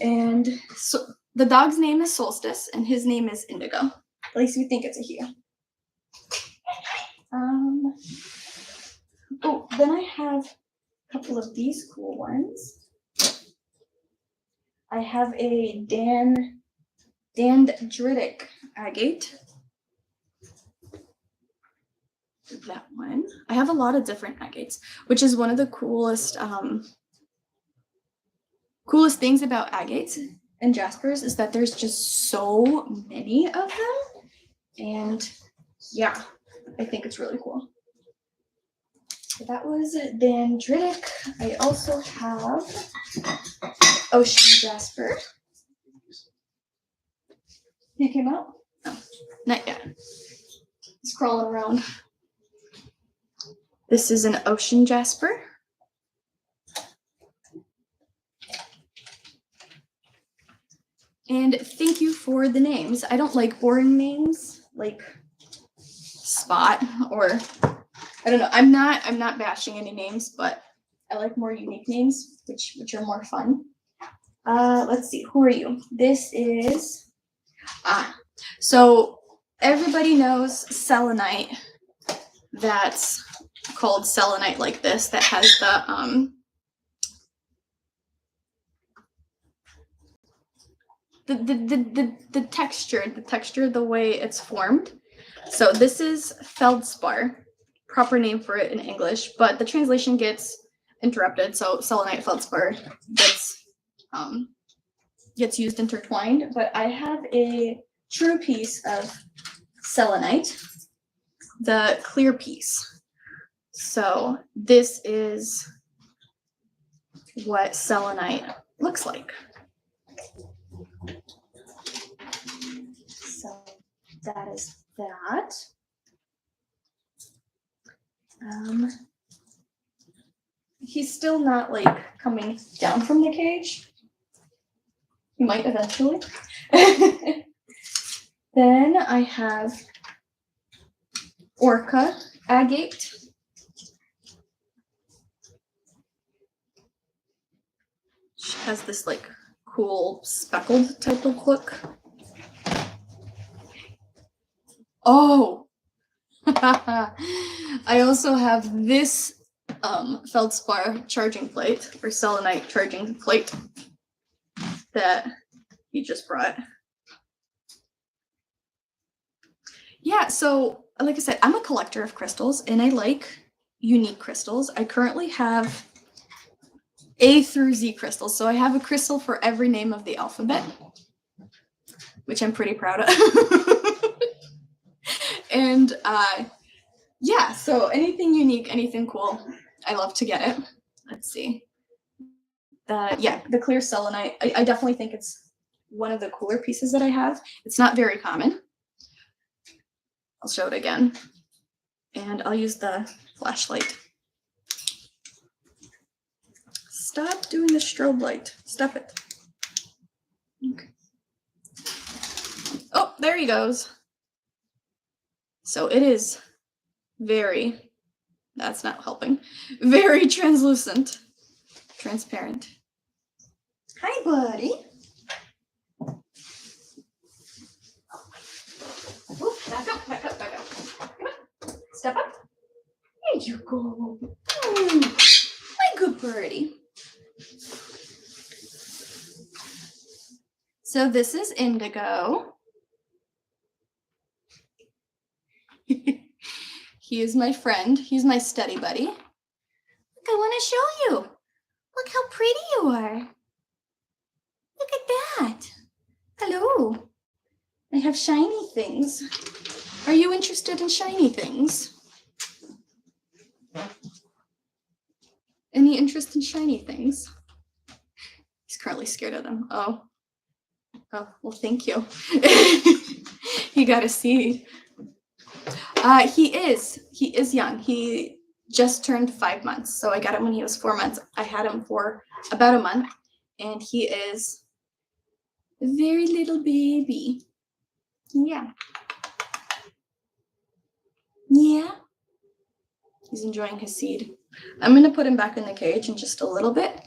And so the dog's name is Solstice, and his name is Indigo. At least we think it's a he. Then I have couple of these cool ones. I have a dendritic agate. That one. I have a lot of different agates, which is one of the coolest things about agates and jaspers is that there's just so many of them. And yeah, I think it's really cool. So that was dendritic. I also have ocean jasper. He came out? No, not yet. He's crawling around. This is an ocean jasper. And thank you for the names. I don't like boring names like Spot or I don't know. I'm not bashing any names, but I like more unique names, which are more fun. Let's see. Who are you? This is so everybody knows selenite. That's called selenite like this. That has the texture, the way it's formed. So this is feldspar, proper name for it in English, but the translation gets interrupted. So selenite feldspar gets used intertwined. But I have a true piece of selenite, the clear piece. So this is what selenite looks like. So that is that. He's still not like coming down from the cage. He might eventually. Then I have orca agate. She has this like cool speckled type of look. Oh, I also have this feldspar charging plate or selenite charging plate that he just brought. Yeah, so like I said, I'm a collector of crystals and I like unique crystals. I currently have A through Z crystals. So I have a crystal for every name of the alphabet, which I'm pretty proud of. And yeah, so anything unique, anything cool, I love to get it. Let's see. Yeah, the clear selenite, I definitely think it's one of the cooler pieces that I have. It's not very common. I'll show it again. And I'll use the flashlight. Stop doing the strobe light. Stop it. Okay. Oh, there he goes. So it is very, that's not helping, very translucent, transparent. Hi, buddy. Oh, back up, back up, back up. Come on, step up. There you go. My good birdie. So this is Indigo. He is my friend. He's my study buddy. Look, I want to show you. Look how pretty you are. Look at that. Hello. I have shiny things. Are you interested in shiny things? Any interest in shiny things? He's currently scared of them. Oh, well, thank you. You got to see. He is young. He just turned 5 months. So I got him when he was 4 months. I had him for about a month, and he is a very little baby. Yeah. Yeah. He's enjoying his seed. I'm going to put him back in the cage in just a little bit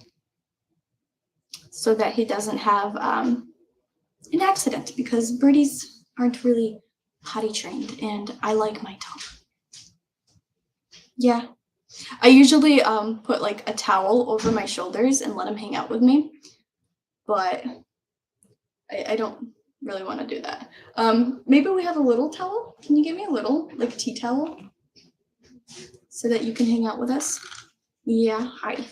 so that he doesn't have an accident, because birdies aren't really potty trained and I like my dog. Yeah, I usually put like a towel over my shoulders and let him hang out with me, but I don't really want to do that. Maybe we have a little towel. Can you give me a little like tea towel so that you can hang out with us? Yeah, hi.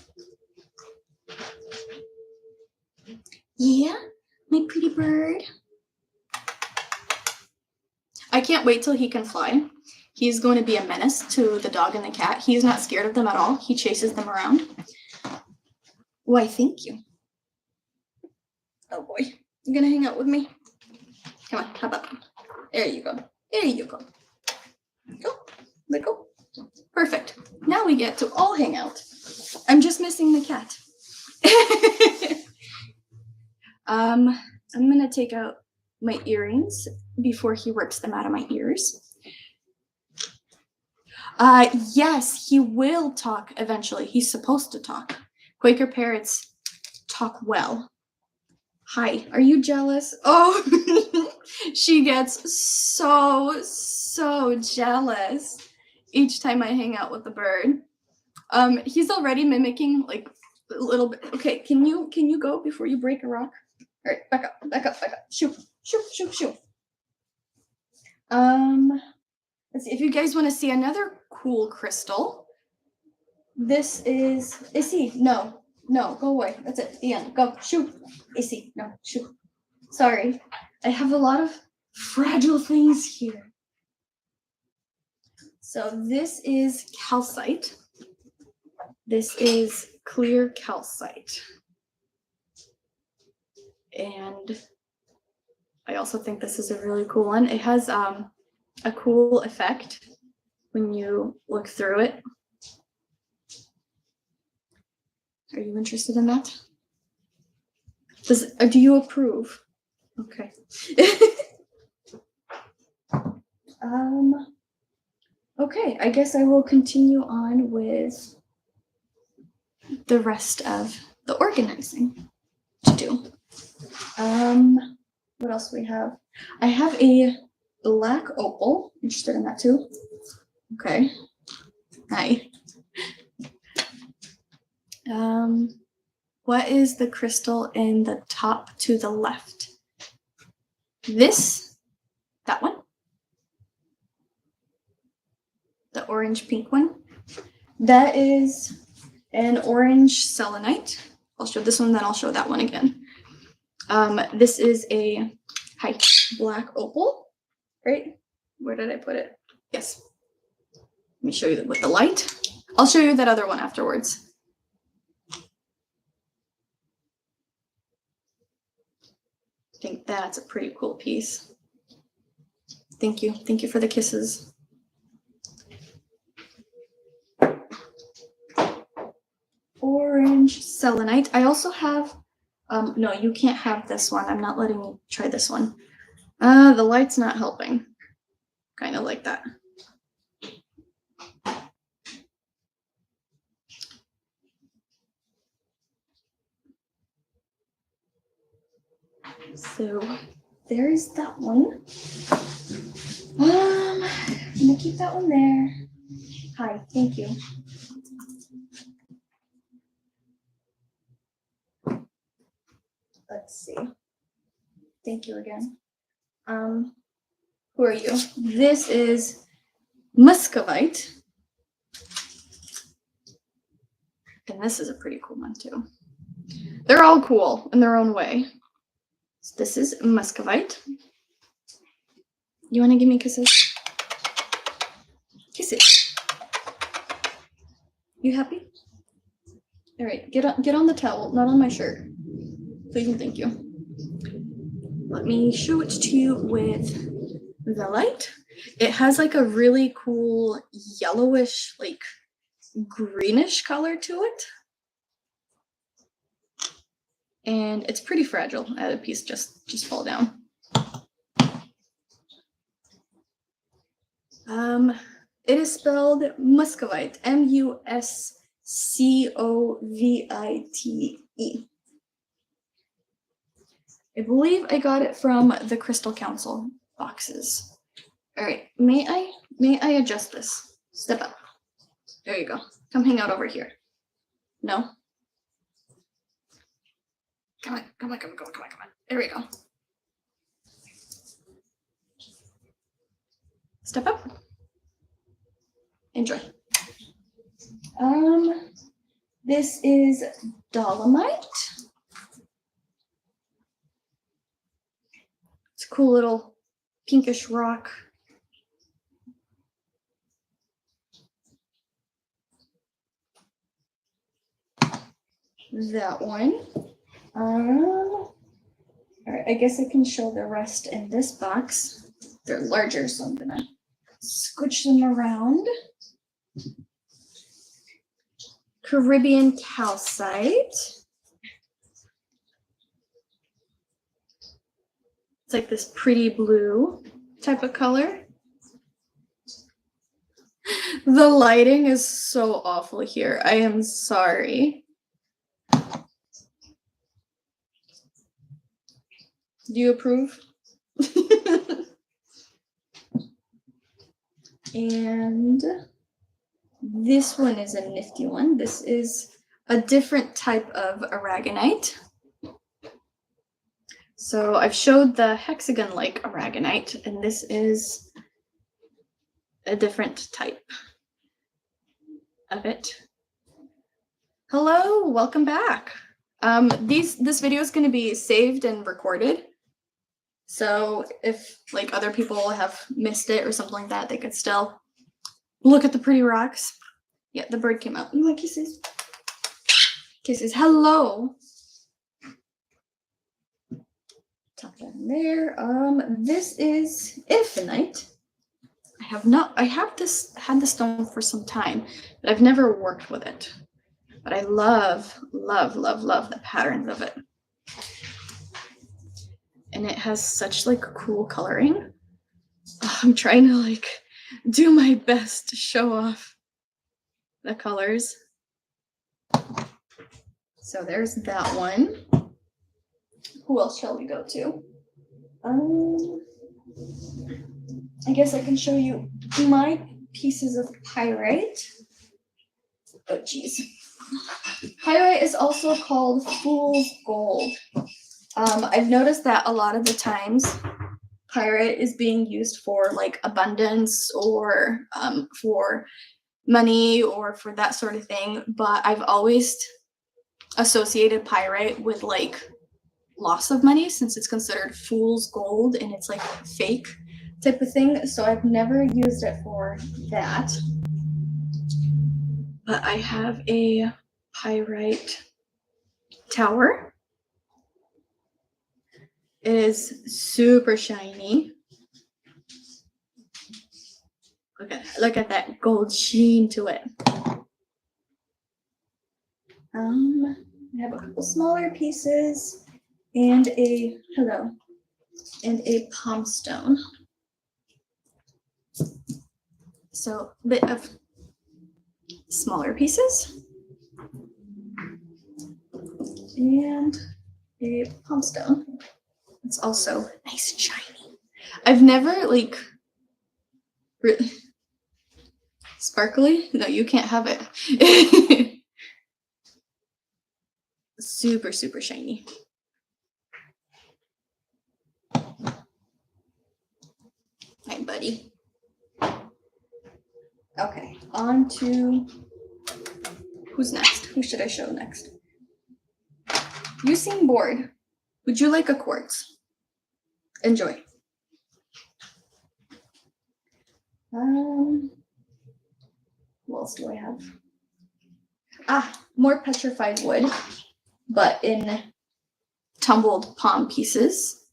Yeah, my pretty bird. I can't wait till he can fly. He's going to be a menace to the dog and the cat. He's not scared of them at all. He chases them around. Why, thank you. Oh boy, you gonna hang out with me? Come on, how about that? There you go. There you go. Go, let go. Perfect. Now we get to all hang out. I'm just missing the cat. I'm gonna take out my earrings before he rips them out of my ears. Yes, he will talk eventually. He's supposed to talk. Quaker parrots talk well. Hi, are you jealous? Oh, she gets so jealous each time I hang out with the bird. He's already mimicking like a little bit. Okay, can you go before you break a rock? All right, back up. Shoot. Let's see if you guys want to see another cool crystal. This is he? No, go away. That's it. The end. Go shoot. Issy, no, shoot. Sorry, I have a lot of fragile things here. So this is calcite. This is clear calcite. And I also think this is a really cool one. It has a cool effect when you look through it. Are you interested in that? Do you approve? Okay. Okay, I guess I will continue on with the rest of the organizing to do. What else do we have? I have a black opal. Interested in that too? Okay. Hi. What is the crystal in the top to the left? That one? The orange pink one? That is an orange selenite. I'll show this one, then I'll show that one again. This is a black opal, right? Where did I put it? Yes. Let me show you with the light. I'll show you that other one afterwards. I think that's a pretty cool piece. Thank you. Thank you for the kisses. Orange selenite. I also have, no, you can't have this one. I'm not letting you try this one. The light's not helping. Kind of like that. So there's that one. I'm gonna keep that one there. Hi, thank you. Let's see. Thank you again. Who are you? This is muscovite. And this is a pretty cool one too. They're all cool in their own way. So this is muscovite. You want to give me kisses? Kisses. You happy? All right, get on the towel, not on my shirt. Please and thank you. Let me show it to you with the light. It has like a really cool yellowish, like greenish color to it. And it's pretty fragile. I had a piece just fall down. It is spelled muscovite, M-U-S-C-O-V-I-T-E. I believe I got it from the Crystal Council boxes. All right, may I adjust this? Step up. There you go. Come hang out over here. No? Come on, come on, come on, come on, come on, come on. There we go. Step up. Enjoy. This is dolomite. It's a cool little pinkish rock. That one. All right, I guess I can show the rest in this box. They're larger, so I'm gonna scooch them around. Caribbean calcite. It's like this pretty blue type of color. The lighting is so awful here. I am sorry. Do you approve? And this one is a nifty one. This is a different type of aragonite. So I've showed the hexagon-like aragonite, and this is a different type of it. Hello, welcome back. This video is going to be saved and recorded. So if like other people have missed it or something like that, they could still look at the pretty rocks. Yeah, the bird came out. You want kisses? Kisses. Hello. Tuck that in there. This is infinite. I have had this stone for some time, but I've never worked with it. But I love, love, love, love the patterns of it. And it has such like cool coloring. Oh, I'm trying to like do my best to show off the colors. So there's that one. Who else shall we go to? I guess I can show you my pieces of pyrite. Oh geez. Pyrite is also called fool's gold. I've noticed that a lot of the times pyrite is being used for like abundance or for money or for that sort of thing, but I've always associated pyrite with like loss of money since it's considered fool's gold and it's like fake type of thing. So I've never used it for that. But I have a pyrite tower. It is super shiny. Look at that gold sheen to it. I have a couple smaller pieces and a palm stone. So a bit of smaller pieces and a palm stone. It's also nice and shiny. I've never like really sparkly. No, you can't have it. Super, super shiny. Hi, buddy. Okay, on to who's next? Who should I show next? You seem bored. Would you like a quartz? Enjoy. What else do I have? More petrified wood, but in tumbled palm pieces.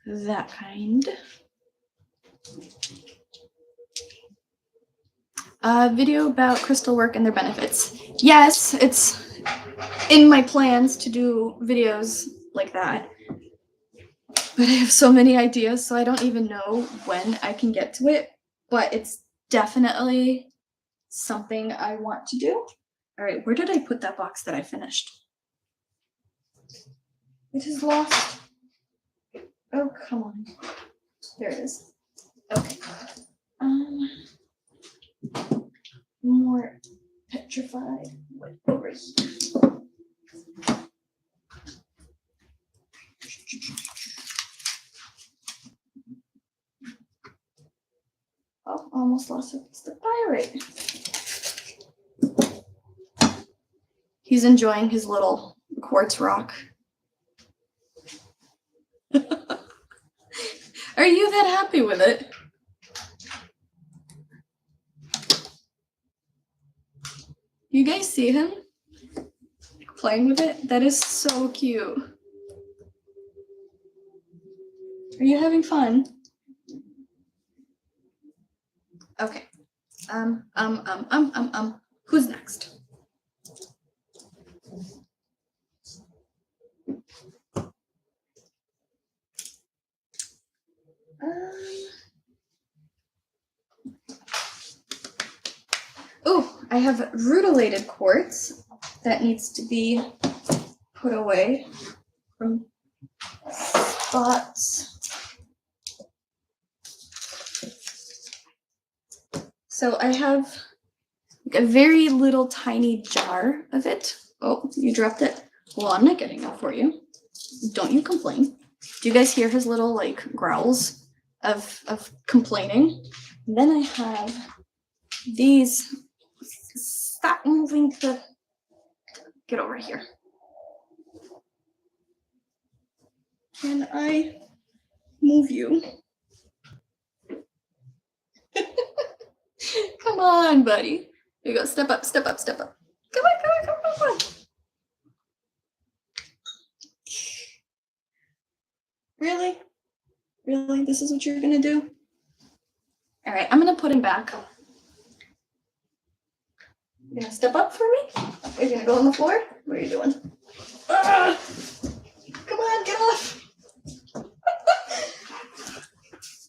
That kind. Video about crystal work and their benefits. Yes, it's in my plans to do videos like that. But I have so many ideas, so I don't even know when I can get to it. But it's definitely something I want to do. All right, where did I put that box that I finished? It is lost. Oh, come on. There it is. Okay. More petrified wood over here. Oh, almost lost the pirate. He's enjoying his little quartz rock. Are you that happy with it? You guys see him playing with it? That is so cute. Are you having fun? Okay. Who's next? Oh, I have rutilated quartz that needs to be put away from spots. So I have a very little tiny jar of it. Oh, you dropped it. Well, I'm not getting it for you. Don't you complain. Do you guys hear his little like growls of complaining? And then I have these. Stop moving the. Get over here. Can I move you? Come on, buddy. Here you go. Step up, step up, step up. Come on, come on, come on, come on. Really? Really? This is what you're gonna do? All right, I'm gonna put him back. You're gonna step up for me? Are you gonna go on the floor? What are you doing? Ah! Come on, get off. All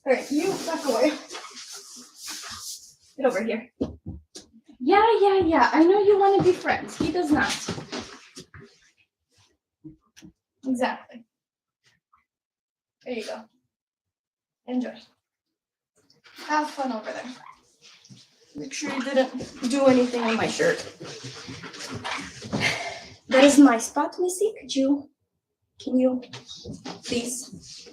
right, you back away. Get over here. Yeah. I know you want to be friends. He does not. Exactly. There you go. Enjoy. Have fun over there. Make sure you didn't do anything on my shirt. That is my spot, Missy. Can you please?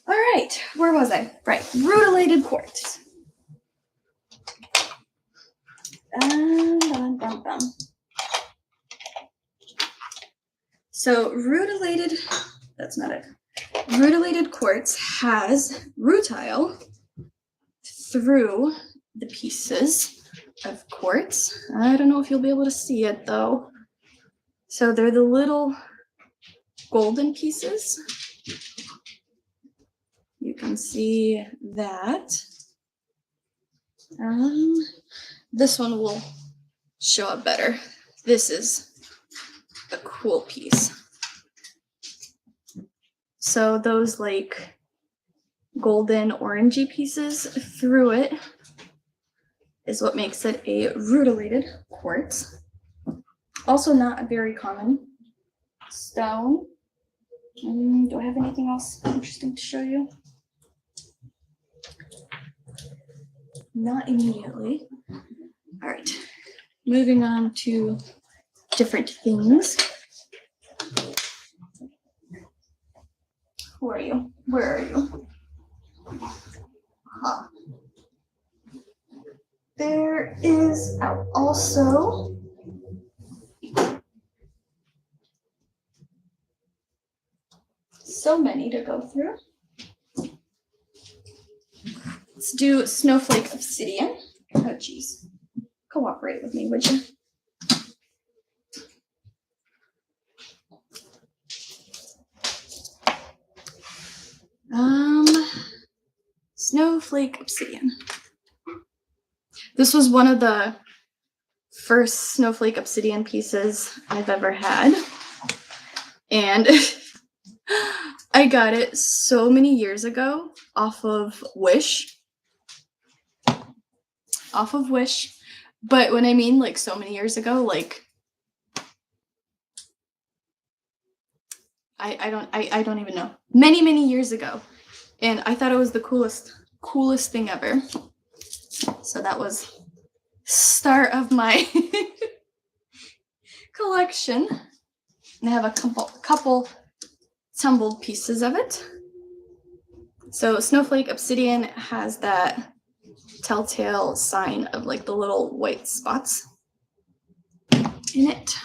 All right, where was I? Right, rutilated quartz. So rutilated, that's not it. Rutilated quartz has rutile through the pieces of quartz. I don't know if you'll be able to see it though. So they're the little golden pieces. You can see that. This one will show up better. This is a cool piece. So those like golden orangey pieces through it is what makes it a rutilated quartz. Also not a very common stone. Do I have anything else interesting to show you? Not immediately. All right, moving on to different things. Who are you? Where are you? Huh. There is also so many to go through. Let's do snowflake obsidian. Oh, geez. Cooperate with me, would you? Snowflake obsidian. This was one of the first snowflake obsidian pieces I've ever had. And I got it so many years ago off of Wish. But when I mean like so many years ago, like I don't even know. Many years ago. And I thought it was the coolest thing ever. So that was start of my collection. And I have a couple tumbled pieces of it. So Snowflake Obsidian has that telltale sign of like the little white spots in it.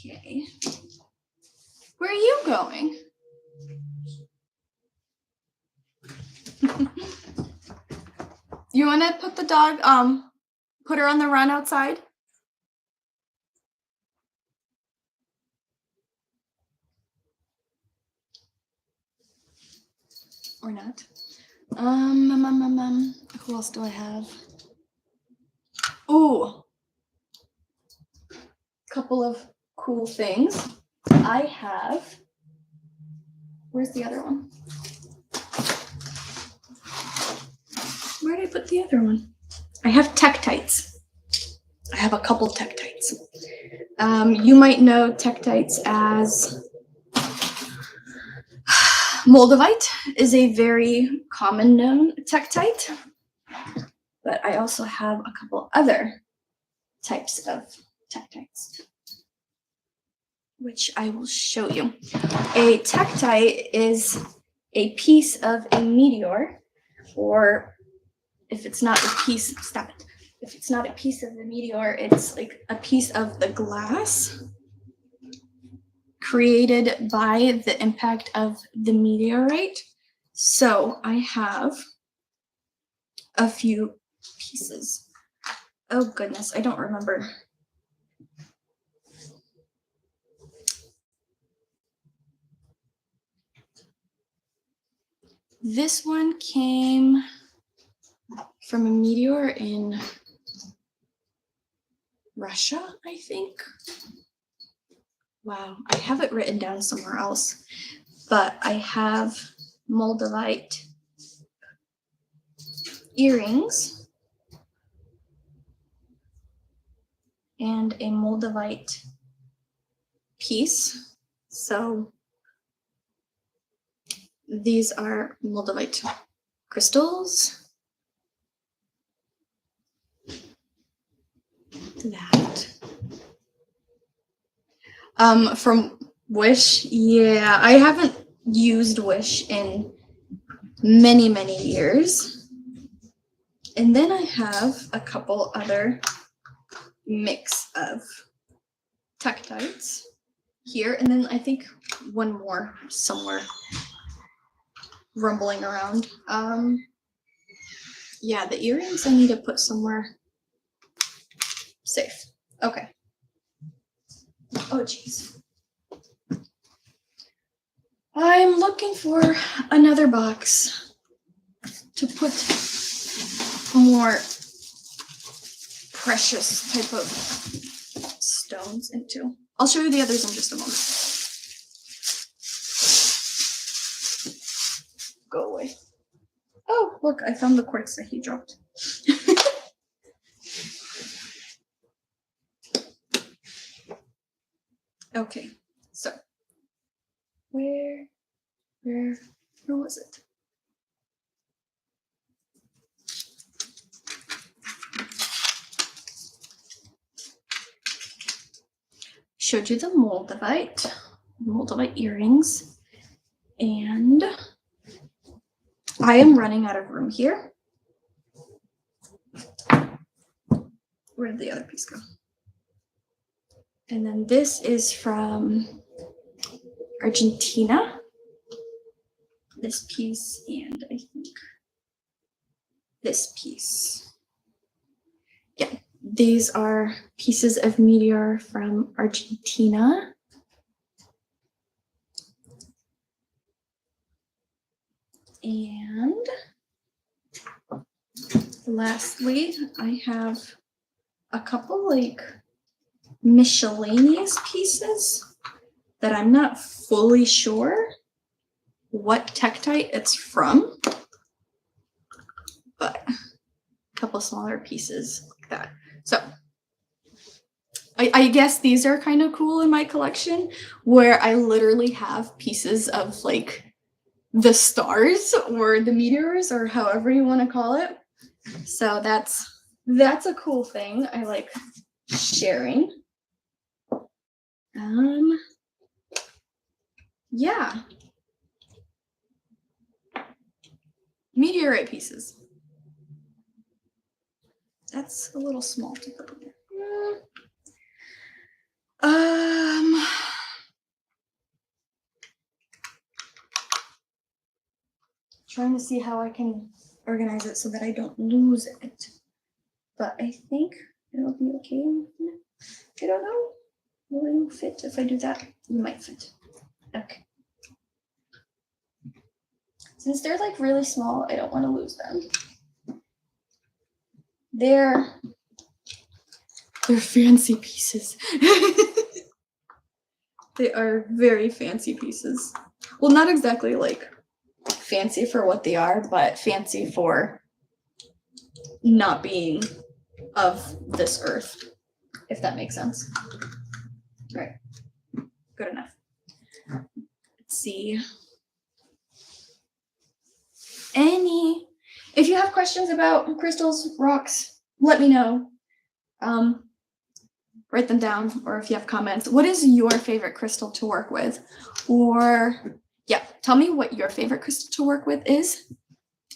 Okay. Where are you going? You want to put the dog, put her on the run outside? Or not? Who else do I have? Ooh. Couple of cool things. I have, where's the other one? Where did I put the other one? I have Tektites. I have a couple Tektites. You might know Tektites as Moldavite is a very common known Tektite, but I also have a couple other types of Tektites, which I will show you. A Tektite is a piece of a meteor, or if it's not a piece, stop it. If it's not a piece of the meteor, it's like a piece of the glass created by the impact of the meteorite. So I have a few pieces. Oh goodness, I don't remember. This one came from a meteor in Russia, I think. Wow, I have it written down somewhere else, but I have Moldavite earrings and a Moldavite piece. So these are Moldavite crystals. That. From Wish, yeah, I haven't used Wish in many years. And then I have a couple other mix of Tektites here, and then I think one more somewhere rumbling around. Yeah, the earrings I need to put somewhere safe. Okay. Oh, geez. I'm looking for another box to put more precious type of stones into. I'll show you the others in just a moment. Go away. Oh, look, I found the quartz that he dropped. Okay, so where was it? Showed you the Moldavite earrings, and I am running out of room here. Where did the other piece go? And then this is from Argentina. This piece, and I think this piece. Yeah, these are pieces of meteor from Argentina. And lastly, I have a couple like miscellaneous pieces that I'm not fully sure what Tektite it's from, but a couple smaller pieces like that. So I guess these are kind of cool in my collection, where I literally have pieces of like the stars or the meteors or however you want to call it. So that's a cool thing. I like sharing. Yeah. Meteorite pieces. That's a little small to put in there. Trying to see how I can organize it so that I don't lose it. But I think it'll be okay. I don't know. Will you fit if I do that? You might fit. Okay. Since they're like really small, I don't want to lose them. They're fancy pieces. They are very fancy pieces. Well, not exactly like fancy for what they are, but fancy for not being of this earth, if that makes sense. All right, good enough. Let's see. If you have questions about crystals, rocks, let me know. Write them down, or if you have comments. What is your favorite crystal to work with? Or yeah, tell me what your favorite crystal to work with is,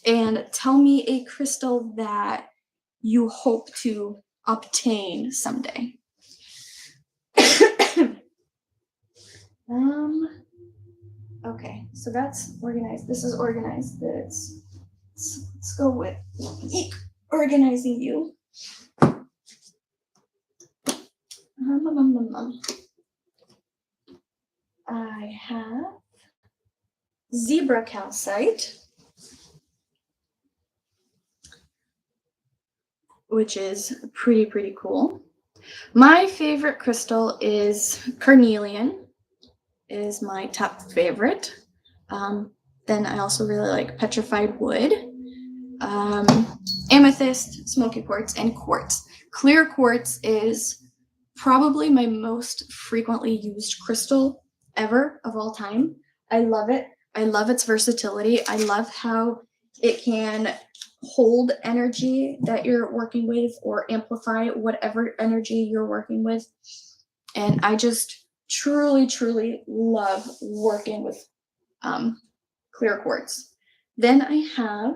and tell me a crystal that you hope to obtain someday. Okay, so that's organized. This is organized. Let's go with organizing you. I have zebra calcite, which is pretty cool. My favorite crystal is carnelian, is my top favorite. Then I also really like petrified wood, amethyst, smoky quartz, and quartz. Clear quartz is probably my most frequently used crystal ever of all time. I love it. I love its versatility. I love how it can hold energy that you're working with or amplify whatever energy you're working with. And I just truly love working with clear quartz. Then I have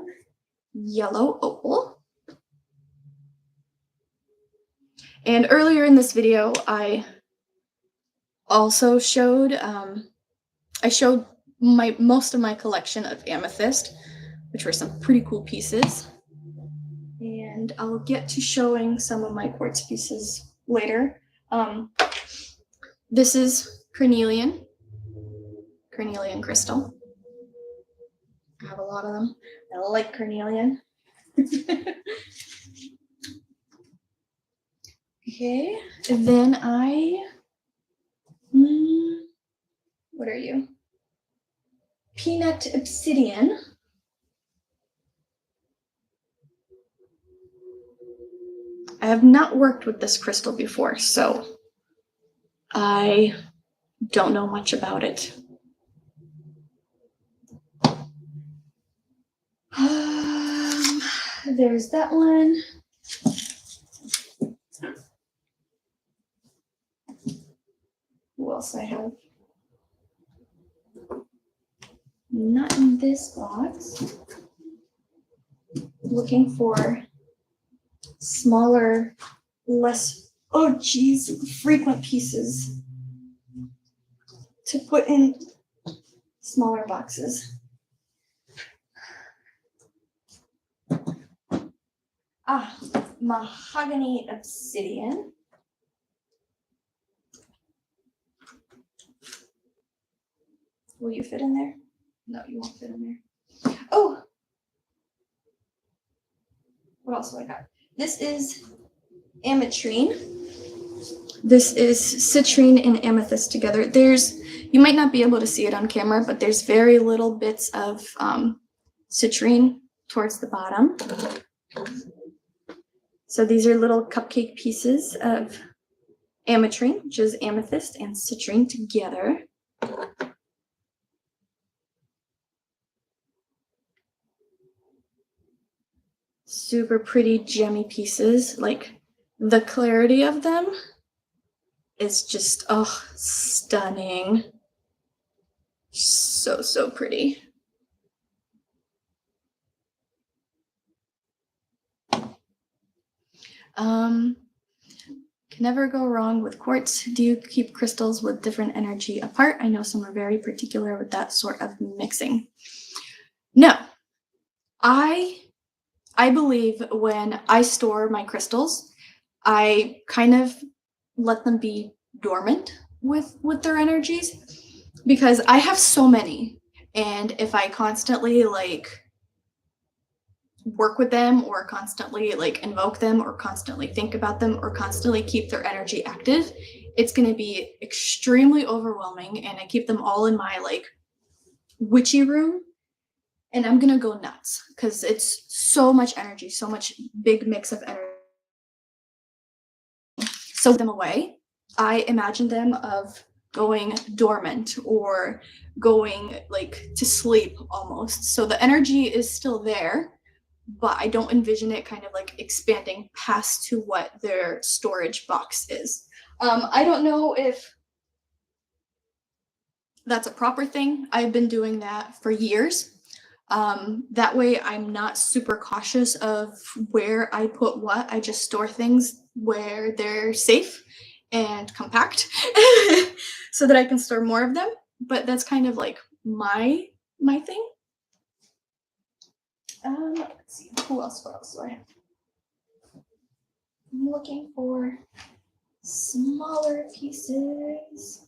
yellow opal. And earlier in this video, I also showed most of my collection of amethyst, which were some pretty cool pieces. And I'll get to showing some of my quartz pieces later. This is carnelian crystal. I have a lot of them. I like carnelian. Okay, and then what are you? Peanut obsidian. I have not worked with this crystal before, so I don't know much about it. There's that one. Who else I have? Not in this box. Looking for smaller, less, frequent pieces to put in smaller boxes. Mahogany obsidian. Will you fit in there? No, you won't fit in there. Oh! What else do I got? This is ametrine. This is citrine and amethyst together. You might not be able to see it on camera, but there's very little bits of citrine towards the bottom. So these are little cupcake pieces of ametrine, which is amethyst and citrine together. Super pretty gemmy pieces. Like, the clarity of them is just, oh, stunning. So, so pretty. Can never go wrong with quartz. Do you keep crystals with different energy apart? I know some are very particular with that sort of mixing. No. I believe when I store my crystals, I kind of let them be dormant with their energies, because I have so many, and if I constantly like work with them or constantly like invoke them or constantly think about them or constantly keep their energy active, it's going to be extremely overwhelming, and I keep them all in my like witchy room, and I'm going to go nuts because it's so much energy, so much big mix of energy. So them away, I imagine them of going dormant or going like to sleep almost. So the energy is still there, but I don't envision it kind of like expanding past to what their storage box is. I don't know if that's a proper thing. I've been doing that for years. That way I'm not super cautious of where I put what. I just store things where they're safe and compact so that I can store more of them. But that's kind of like my thing. Let's see, what else do I have? I'm looking for smaller pieces.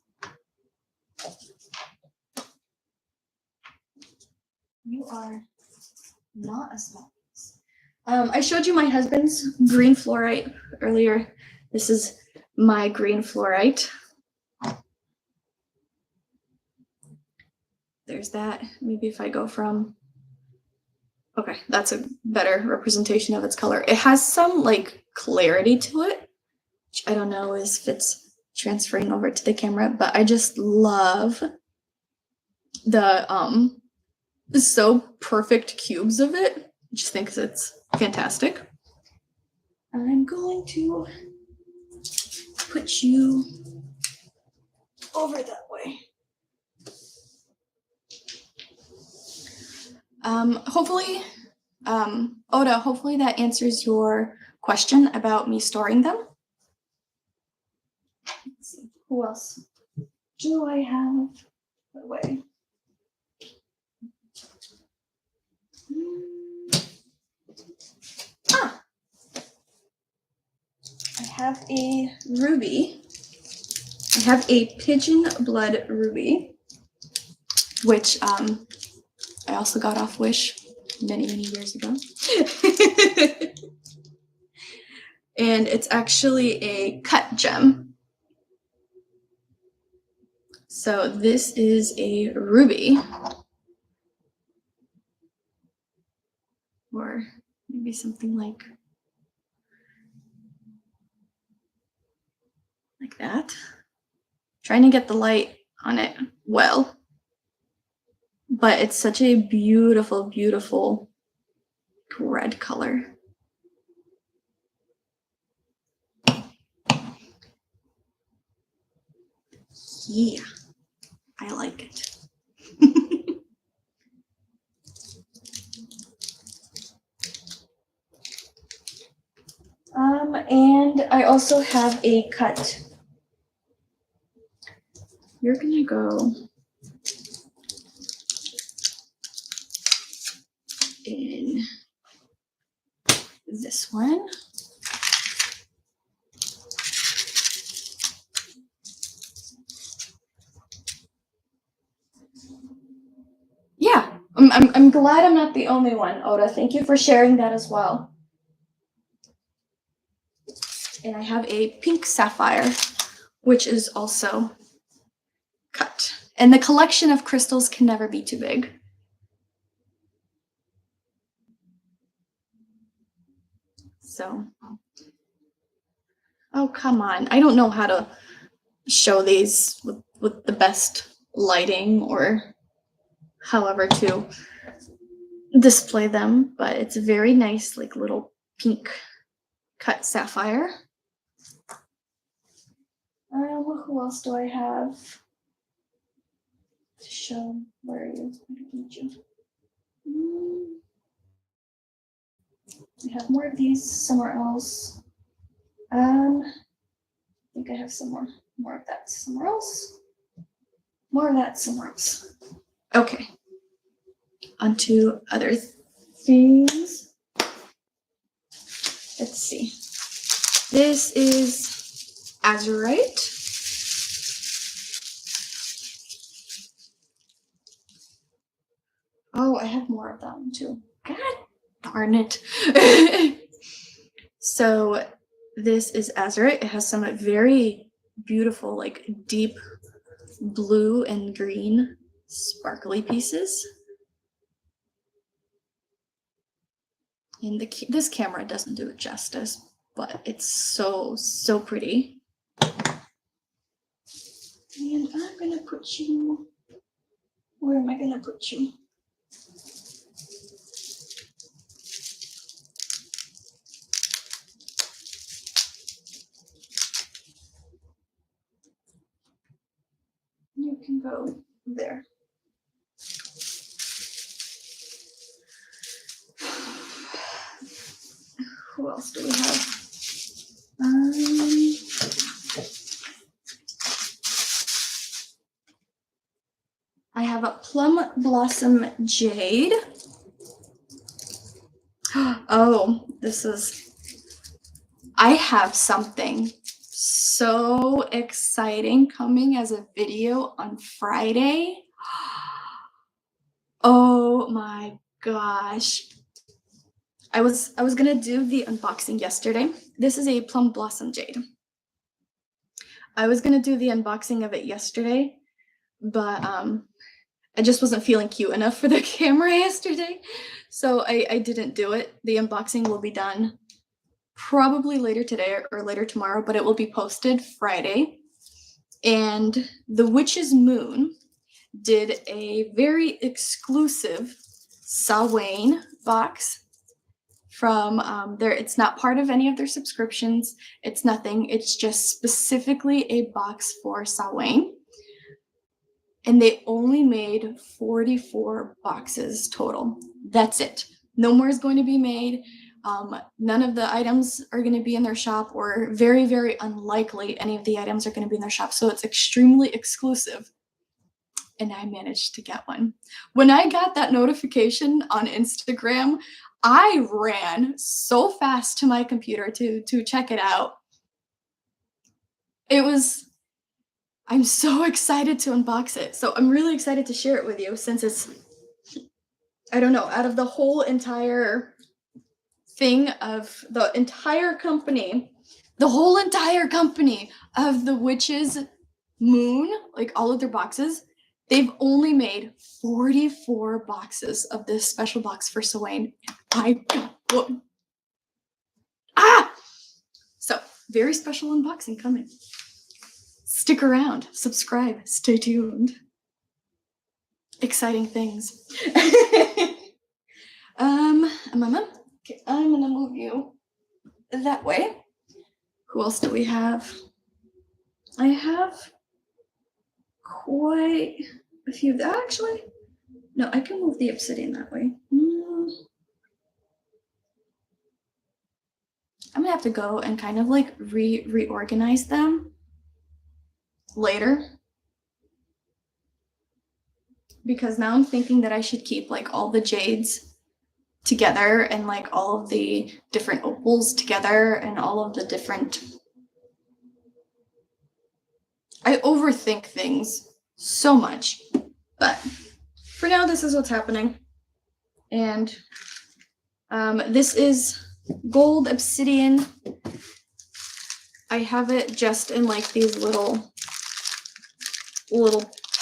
You are not a small piece. I showed you my husband's green fluorite earlier. This is my green fluorite. There's that. Maybe if I go from, okay, that's a better representation of its color. It has some like clarity to it, which I don't know if it's transferring over to the camera, but I just love the so perfect cubes of it. I just think it's fantastic. I'm going to put you over that way. Hopefully, Oda, hopefully that answers your question about me storing them. Let's see, who else do I have away? I have a ruby. I have a pigeon blood ruby, which I also got off Wish many years ago. And it's actually a cut gem. So this is a ruby, or maybe something like that. Trying to get the light on it well, but it's such a beautiful, beautiful red color. Yeah, I like it. And I also have a cut. You're gonna go in this one. Yeah, I'm glad I'm not the only one, Oda. Thank you for sharing that as well. And I have a pink sapphire, which is also cut. And the collection of crystals can never be too big. So Oh, come on. I don't know how to show these with the best lighting or however to display them, but it's a very nice, like, little pink cut sapphire. Who else do I have to show? Where are you? I don't need you. I have more of these somewhere else. I think I have some more of that somewhere else. More of that somewhere else. Okay. On to other things. Let's see. This is azurite. Oh, I have more of them too. God darn it. So this is azurite. It has some very beautiful, like deep blue and green sparkly pieces. And this camera doesn't do it justice, but it's so pretty. And I'm gonna put you, where am I gonna put you? You can go there. Who else do we have? I have a plum blossom jade. Oh, I have something so exciting coming as a video on Friday. Oh my gosh. I was gonna do the unboxing yesterday. This is a plum blossom jade. I was gonna do the unboxing of it yesterday, but I just wasn't feeling cute enough for the camera yesterday, so I didn't do it. The unboxing will be done probably later today or later tomorrow, but it will be posted Friday. And the Witch's Moon did a very exclusive Samhain box from it's not part of any of their subscriptions. It's nothing. It's just specifically a box for Samhain. And they only made 44 boxes total. That's it. No more is going to be made. None of the items are going to be in their shop, or very, very unlikely any of the items are going to be in their shop. So it's extremely exclusive. And I managed to get one. When I got that notification on Instagram, I ran so fast to my computer to check it out. I'm so excited to unbox it. So I'm really excited to share it with you, since it's, I don't know, out of the whole entire thing of the entire company, the whole entire company of the Witch's Moon, like all of their boxes, they've only made 44 boxes of this special box for Samhain. I got one. So very special unboxing coming. Stick around, subscribe, stay tuned. Exciting things. Okay, I'm gonna move you that way. Who else do we have? I have quite a few. Actually, no, I can move the obsidian that way. I'm gonna have to go and kind of like reorganize them later, because now I'm thinking that I should keep like all the jades together and like all of the different opals together and all of the different. I overthink things so much, but for now this is what's happening. And this is gold obsidian. I have it just in like these little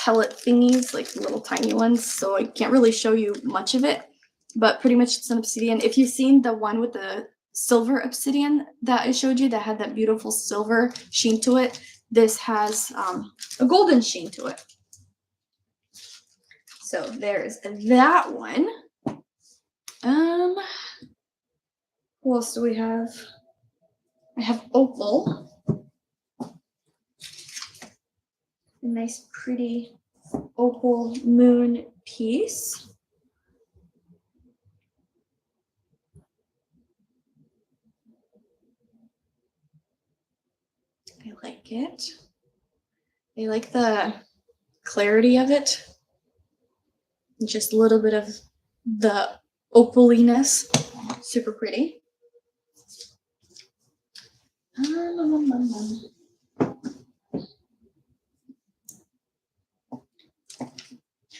pellet thingies, like little tiny ones, so I can't really show you much of it, but pretty much it's an obsidian. If you've seen the one with the silver obsidian that I showed you that had that beautiful silver sheen to it. This has a golden sheen to it. So there's that one. Who else do we have? I have opal. A nice pretty opal moon piece. I like it. I like the clarity of it. Just a little bit of the opaliness. Super pretty.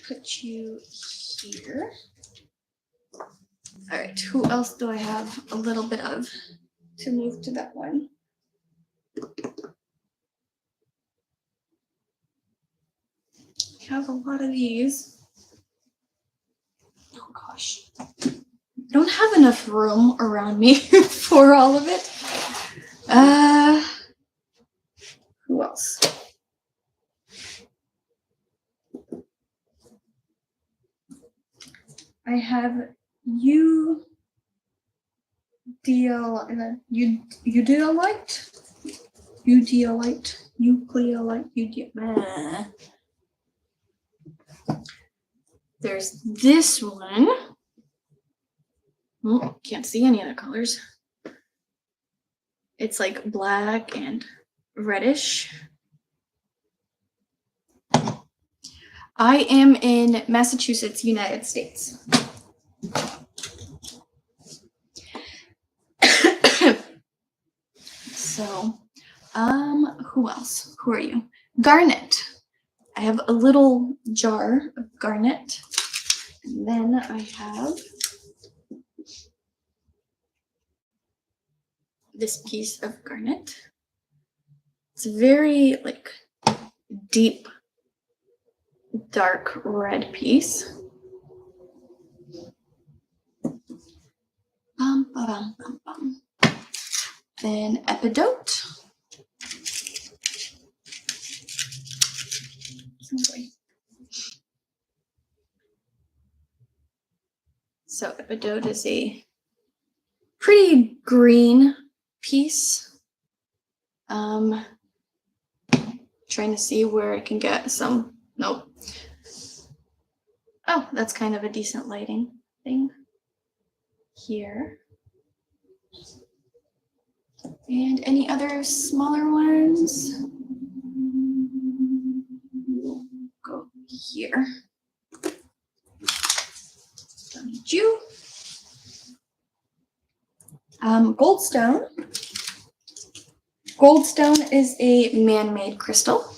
Put you here. All right, who else do I have a little bit of to move to that one? I have a lot of these. Oh gosh. I don't have enough room around me for all of it. Who else? I have eudialyte, eucleolite. There's this one. Oh, can't see any of the colors. It's like black and reddish. I am in Massachusetts, United States. So, who else? Who are you? Garnet. I have a little jar of garnet. And then I have this piece of garnet. It's very like deep, dark red piece. Then epidote. So epidote is a pretty green piece. Trying to see where I can get some. Nope. Oh, that's kind of a decent lighting thing here. And any other smaller ones? We'll go here. Don't need you. Goldstone. Goldstone is a man-made crystal.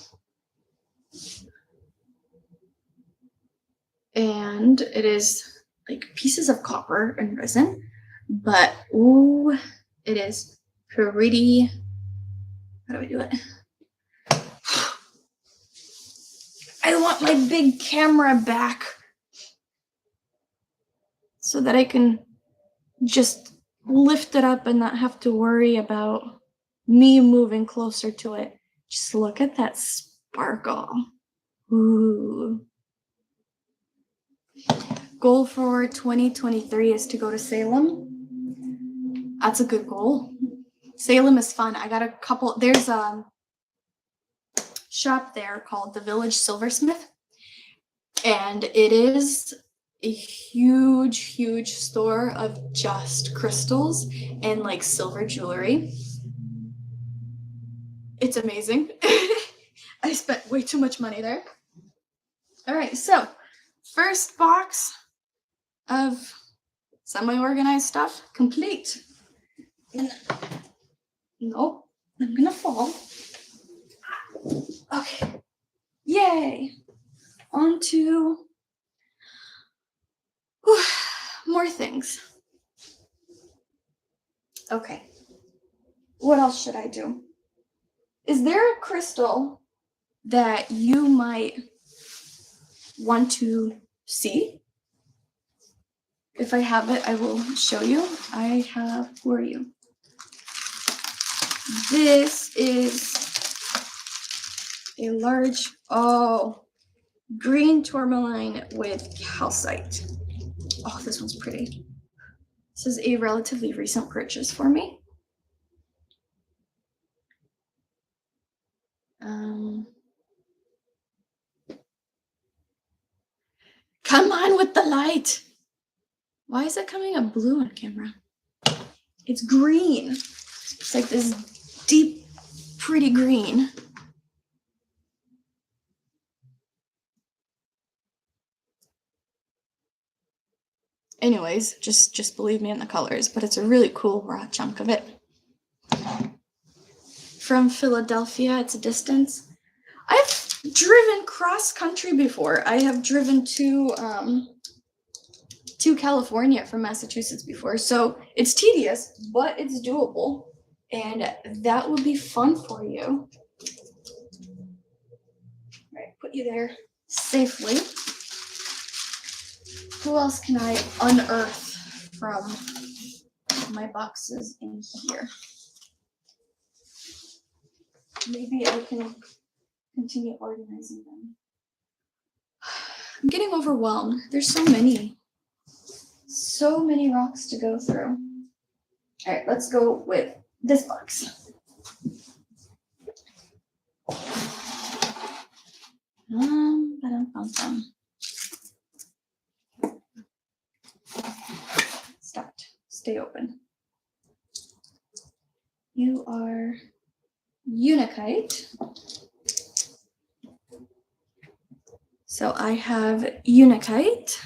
And it is like pieces of copper and resin, but ooh, it is pretty. How do I do it? I want my big camera back so that I can just lift it up and not have to worry about me moving closer to it. Just look at that sparkle. Ooh. Goal for 2023 is to go to Salem. That's a good goal. Salem is fun. I got a couple. There's a shop there called the Village Silversmith, and it is a huge store of just crystals and like silver jewelry. It's amazing. I spent way too much money there. All right, so first box of semi-organized stuff complete. And nope, I'm gonna fall. Okay, yay. On to more things. Okay, what else should I do? Is there a crystal that you might want to see? If I have it, I will show you. I have, who are you? This is a large, green tourmaline with calcite. Oh, this one's pretty. This is a relatively recent purchase for me. Come on with the light. Why is it coming up blue on camera? It's green. It's like this deep, pretty green. Anyways, just believe me in the colors, but it's a really cool raw chunk of it. From Philadelphia, it's a distance. I've driven cross country before. I have driven to California from Massachusetts before, so it's tedious, but it's doable, and that will be fun for you. All right, put you there safely. Who else can I unearth from my boxes in here? Maybe I can continue organizing them. I'm getting overwhelmed. There's so many rocks to go through. All right, let's go with this box. Start. Stay open. You are Unikite. So I have Unikite.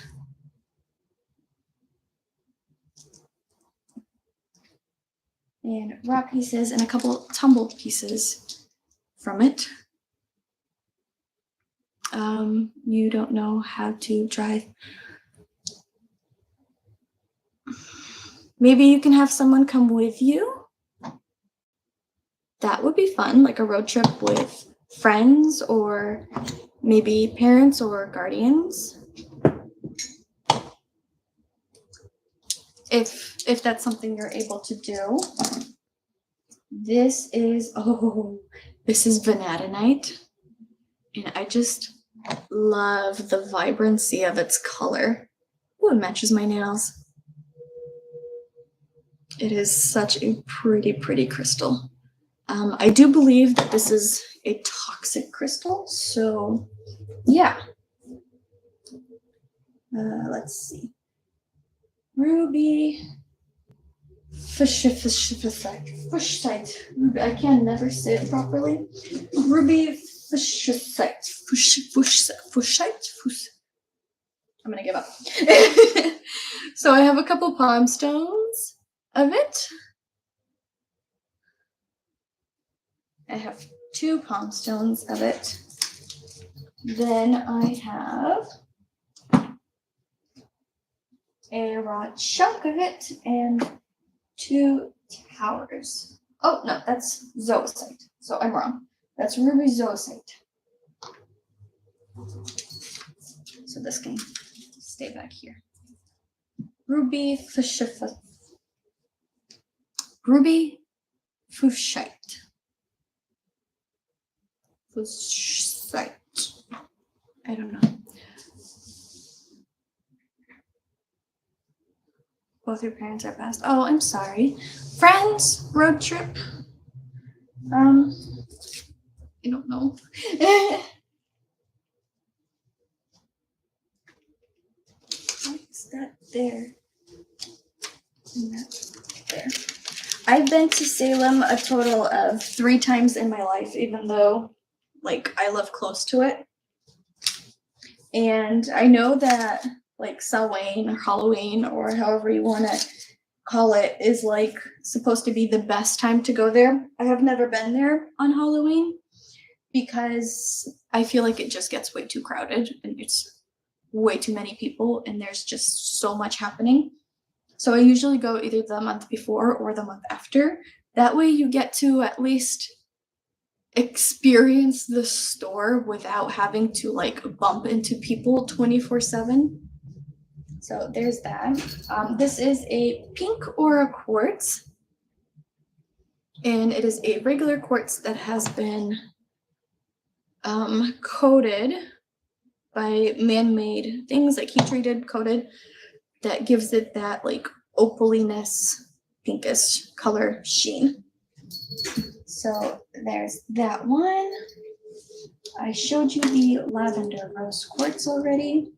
And rock pieces and a couple tumbled pieces from it. You don't know how to drive. Maybe you can have someone come with you. That would be fun, like a road trip with friends or maybe parents or guardians. If that's something you're able to do. This is vanadinite. And I just love the vibrancy of its color. Oh, it matches my nails. It is such a pretty crystal. I do believe that this is a toxic crystal, so yeah. Let's see. Ruby fushite. I can never say it properly. Ruby fushite. I'm gonna give up. So I have a couple palm stones of it. I have 2 palm stones of it. Then I have a raw chunk of it and 2 towers. Oh, no, that's zoisite. So I'm wrong. That's ruby zoisite. So this can stay back here. Ruby fushite. Ruby fushite. Fushite. I don't know. Both your parents are passed. Oh, I'm sorry. Friends, road trip. I don't know. What's that there? And that there. I've been to Salem a total of 3 times in my life, even though, like, I live close to it. And I know that, like, Samhain or Halloween or however you want to call it is, like, supposed to be the best time to go there. I have never been there on Halloween because I feel like it just gets way too crowded and it's way too many people and there's just so much happening. So I usually go either the month before or the month after. That way you get to at least experience the store without having to, like, bump into people 24/7. So there's that. This is a pink aura quartz, and it is a regular quartz that has been coated by man-made things, like heat-treated, coated, that gives it that like opaliness, pinkish color sheen. So there's that one. I showed you the lavender rose quartz already.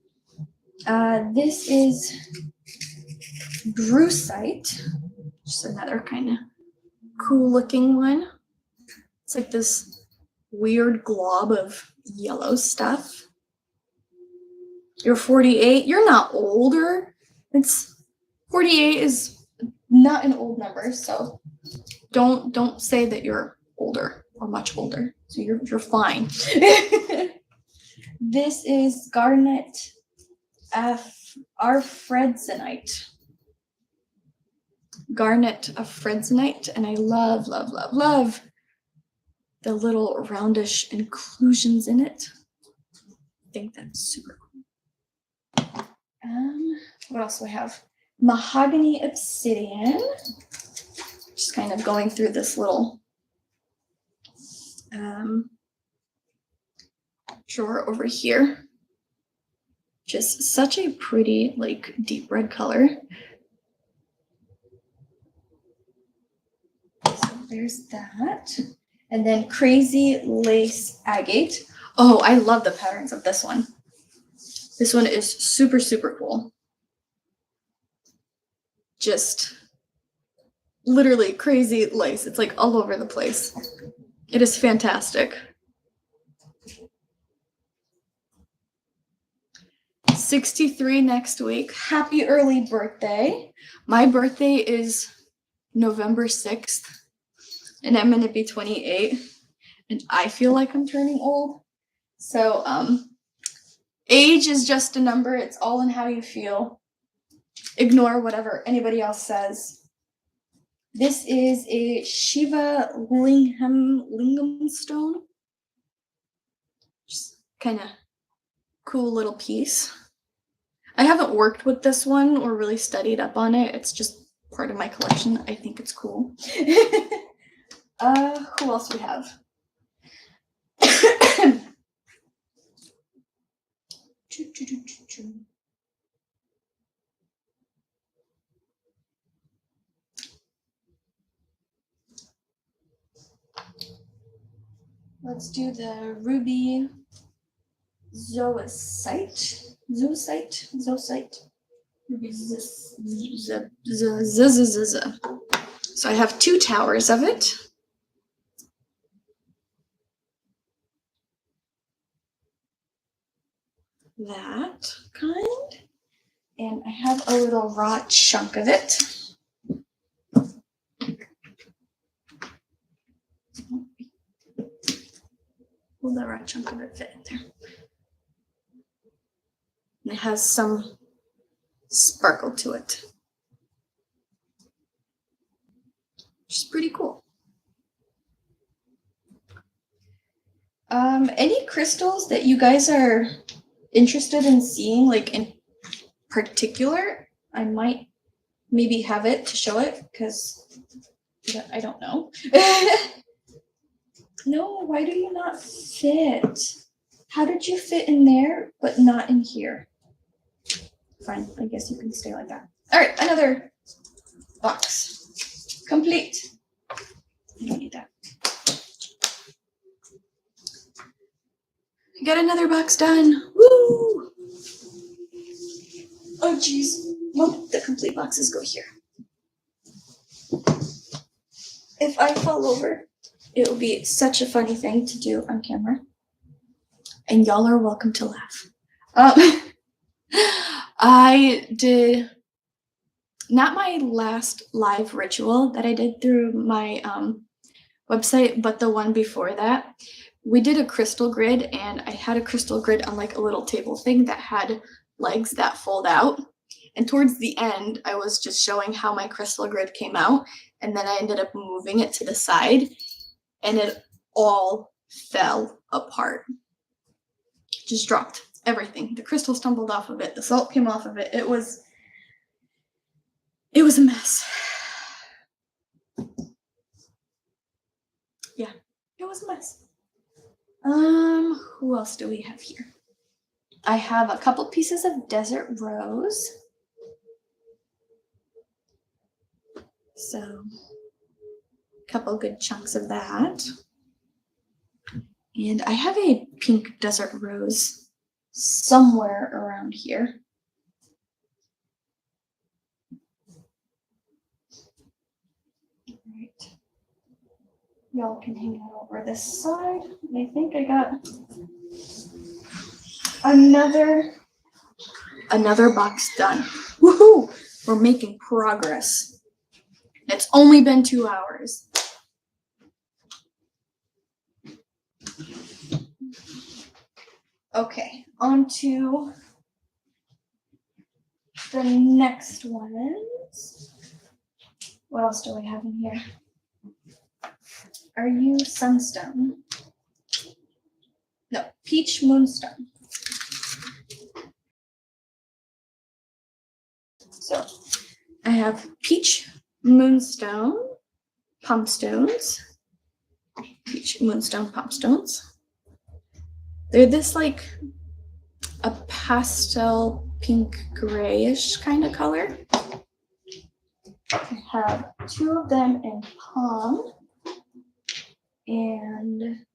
This is brucite, just another kind of cool looking one. It's like this weird glob of yellow stuff. You're 48, you're not older. It's 48 is not an old number, so don't say that you're older or much older. So you're fine. This is garnet arfredzenite. Garnet arfredzenite, and I love the little roundish inclusions in it. I think that's super cool. What else do I have? Mahogany obsidian. Just kind of going through this little drawer over here. Just such a pretty, like, deep red color. So there's that. And then crazy lace agate. Oh, I love the patterns of this one. This one is super, super cool. Just literally crazy lace. It's like all over the place. It is fantastic. 63 next week. Happy early birthday. My birthday is November 6th, and I'm gonna be 28, and I feel like I'm turning old. So age is just a number. It's all in how you feel. Ignore whatever anybody else says. This is a Shiva lingam stone. Just kind of cool little piece. I haven't worked with this one or really studied up on it. It's just part of my collection. I think it's cool. Who else do we have? Let's do the ruby zoisite. Ruby So I have 2 towers of it. That kind. And I have a little raw chunk of it. Will the raw chunk of it fit in there? And it has some sparkle to it. Which is pretty cool. Any crystals that you guys are interested in seeing, like in particular, I might maybe have it to show it, because I don't know. No, why do you not fit? How did you fit in there but not in here? Fine, I guess you can stay like that. All right, another box. Complete. I don't need that. Got another box done. Woo! Oh, geez. Well, the complete boxes go here. If I fall over, it will be such a funny thing to do on camera. And y'all are welcome to laugh. I did not my last live ritual that I did through my website, but the one before that. We did a crystal grid, and I had a crystal grid on like a little table thing that had legs that fold out. And towards the end, I was just showing how my crystal grid came out, and then I ended up moving it to the side, and it all fell apart. Just dropped everything. The crystals tumbled off of it. The salt came off of it. It was a mess. Yeah, it was a mess. Who else do we have here? I have a couple pieces of desert rose. So, a couple good chunks of that. And I have a pink desert rose somewhere around here. All right. Y'all can hang out over this side. I think I got another box done. Woohoo! We're making progress. It's only been 2 hours. Okay, on to the next ones. What else do we have in here? Are you sunstone? No, peach moonstone. So I have peach moonstone pump stones. Peach moonstone pump stones. They're this like a pastel pink grayish kind of color. I have 2 of them in palm and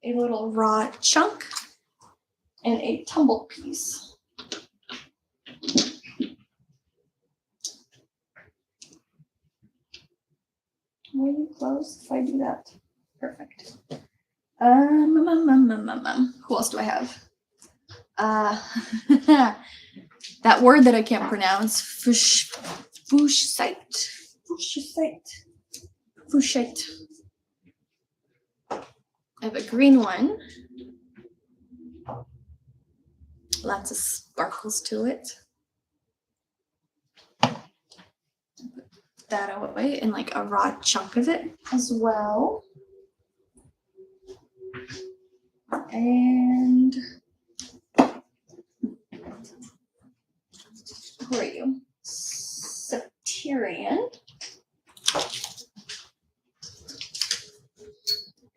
a little raw chunk and a tumbled piece. Will you close if I do that? Perfect. Who else do I have? That word that I can't pronounce. Fuchsite. I have a green one. Lots of sparkles to it. Put that away and like a raw chunk of it as well. And who are you? Septarian.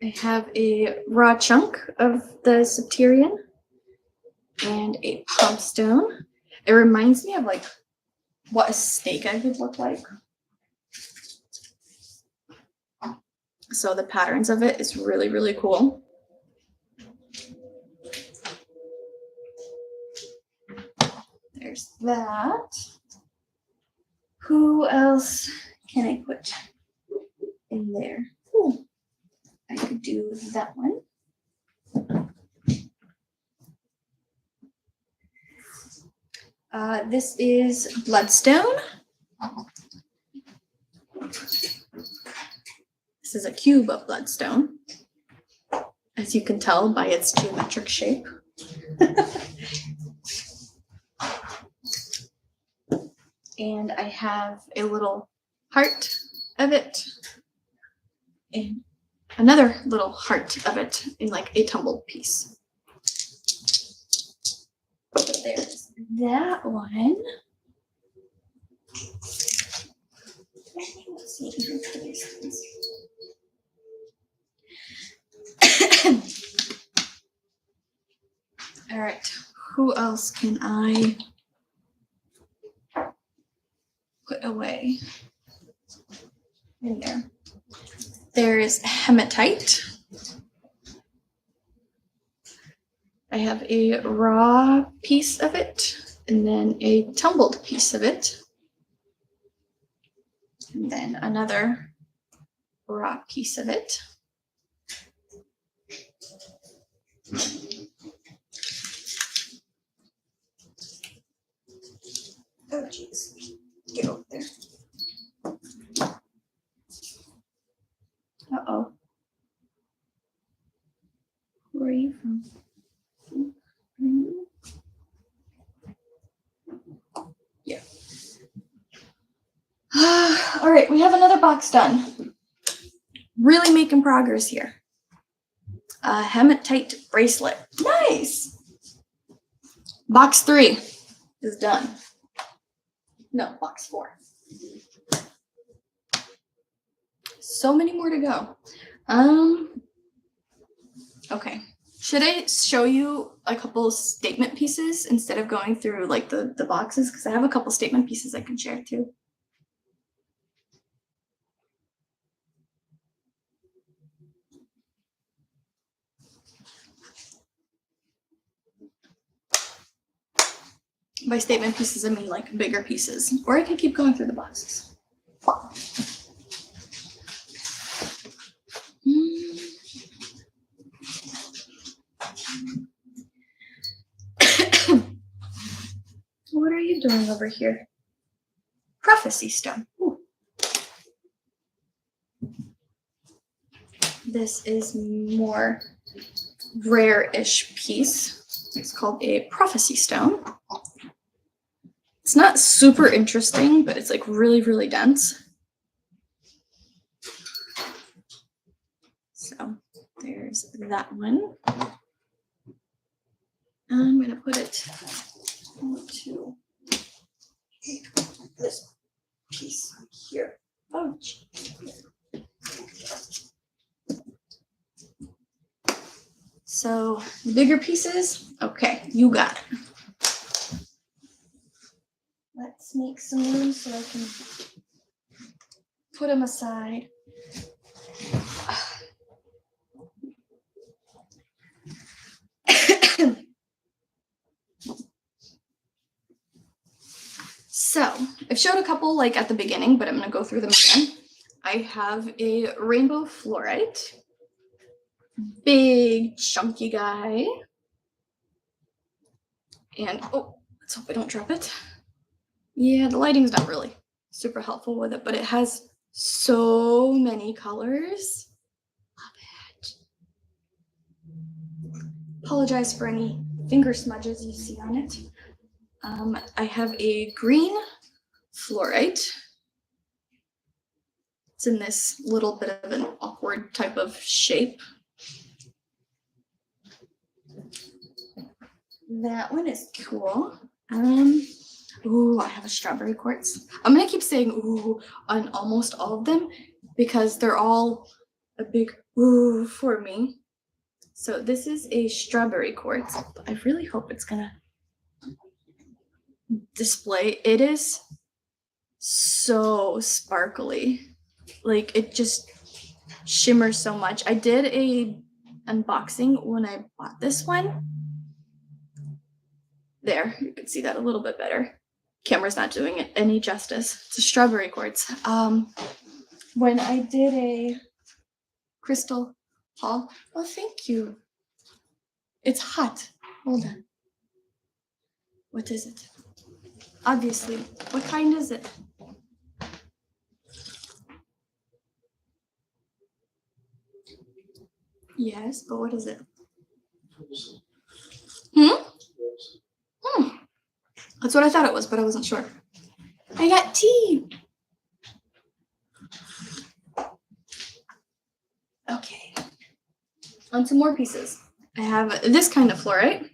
I have a raw chunk of the Septarian and a pump stone. It reminds me of like what a snake egg would look like. So the patterns of it is really, really cool. There's that. Who else can I put in there? Ooh, I could do that one. This is bloodstone. This is a cube of bloodstone, as you can tell by its geometric shape. And I have a little heart of it and another little heart of it in like a tumbled piece. So there's that one. Let's see for these things. All right, who else can I put away in there? There's hematite. I have a raw piece of it and then a tumbled piece of it. And then another raw piece of it. Oh, jeez. Get over there. Uh-oh. Where are you from? Yeah. All right, we have another box done. Really making progress here. a hematite bracelet. Nice. Box 3 is done. No, box 4. So many more to go. Okay. Should I show you a couple statement pieces instead of going through like the boxes? Because I have a couple statement pieces I can share too. By statement pieces, I mean like bigger pieces. Or I can keep going through the boxes. What are you doing over here? Prophecy stone. Ooh. This is more rare-ish piece. It's called a prophecy stone. It's not super interesting, but it's like really, really dense. So there's that one. I'm gonna put it into this piece here. Oh, geez. So the bigger pieces, okay, you got it. Let's make some room so I can put them aside. So I've showed a couple like at the beginning, but I'm gonna go through them again. I have a rainbow fluorite, big chunky guy. And oh, let's hope I don't drop it. Yeah, the lighting's not really super helpful with it, but it has so many colors. Love it. Apologize for any finger smudges you see on it. I have a green fluorite. It's in this little bit of an awkward type of shape. That one is cool. Ooh, I have a strawberry quartz. I'm gonna keep saying ooh on almost all of them because they're all a big ooh for me. So this is a strawberry quartz. I really hope it's gonna display. It is so sparkly. Like it just shimmers so much. I did a unboxing when I bought this one. There, you can see that a little bit better. Camera's not doing it any justice. It's a strawberry quartz. When I did a crystal haul, oh, thank you. It's hot. Hold on. What is it? Obviously, what kind is it? Yes, but what is it? That's what I thought it was, but I wasn't sure. I got tea. Okay. On to more pieces. I have this kind of fluorite.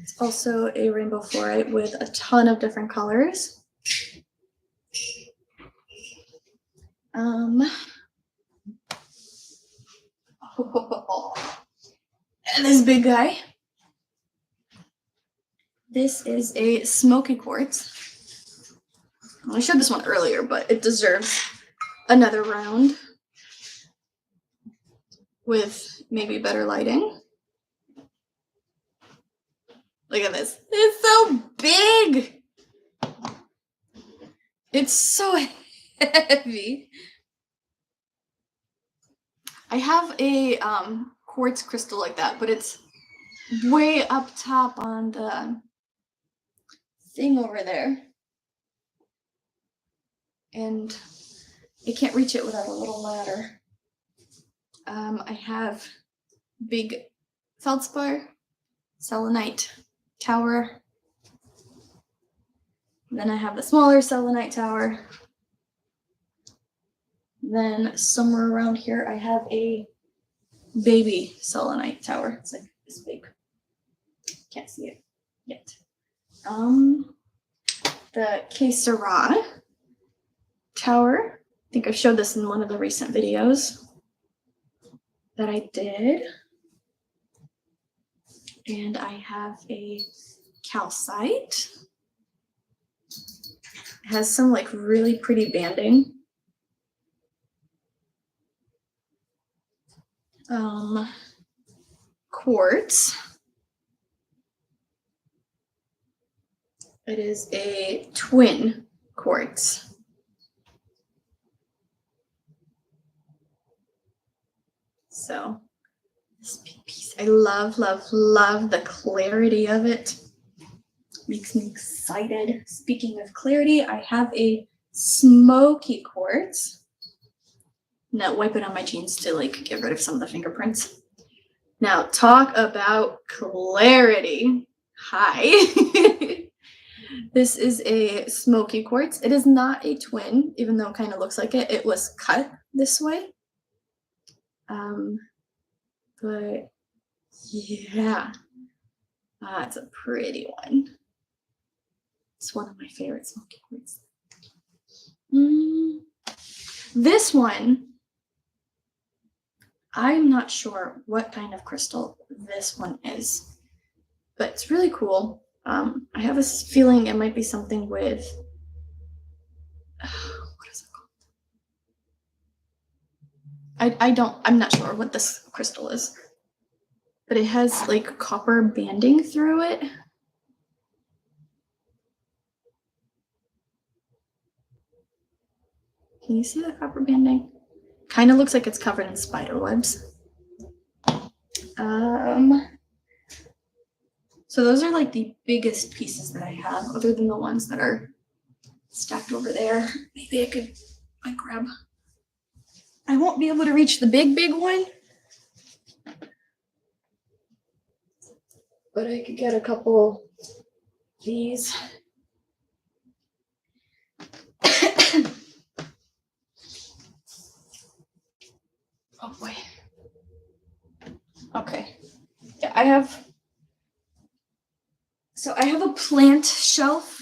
It's also a rainbow fluorite with a ton of different colors. And this big guy. This is a smoky quartz. I showed this one earlier, but it deserves another round with maybe better lighting. Look at this. It's so big. It's so heavy. I have a quartz crystal like that, but it's way up top on the thing over there. And I can't reach it without a little ladder. I have big feldspar, selenite tower. Then I have the smaller selenite tower. Then somewhere around here, I have a baby selenite tower. It's like this big. Can't see it yet. The Que Sera tower. I think I've showed this in one of the recent videos that I did. And I have a calcite. It has some like really pretty banding. Quartz. It is a twin quartz. So this big piece, I love, love, love the clarity of it. Makes me excited. Speaking of clarity, I have a smoky quartz. Now wipe it on my jeans to like get rid of some of the fingerprints. Now talk about clarity. Hi. This is a smoky quartz. It is not a twin, even though it kind of looks like it. It was cut this way. But yeah, it's a pretty one. It's one of my favorite smoky quartz. This one, I'm not sure what kind of crystal this one is, but it's really cool. I have a feeling it might be something with, what is it called? I'm not sure what this crystal is, but it has like copper banding through it. Can you see the copper banding? Kind of looks like it's covered in spider webs. So those are like the biggest pieces that I have, other than the ones that are stacked over there. Maybe I could grab. I won't be able to reach the big one, but I could get a couple of these. Oh boy. Okay. Yeah, I have a plant shelf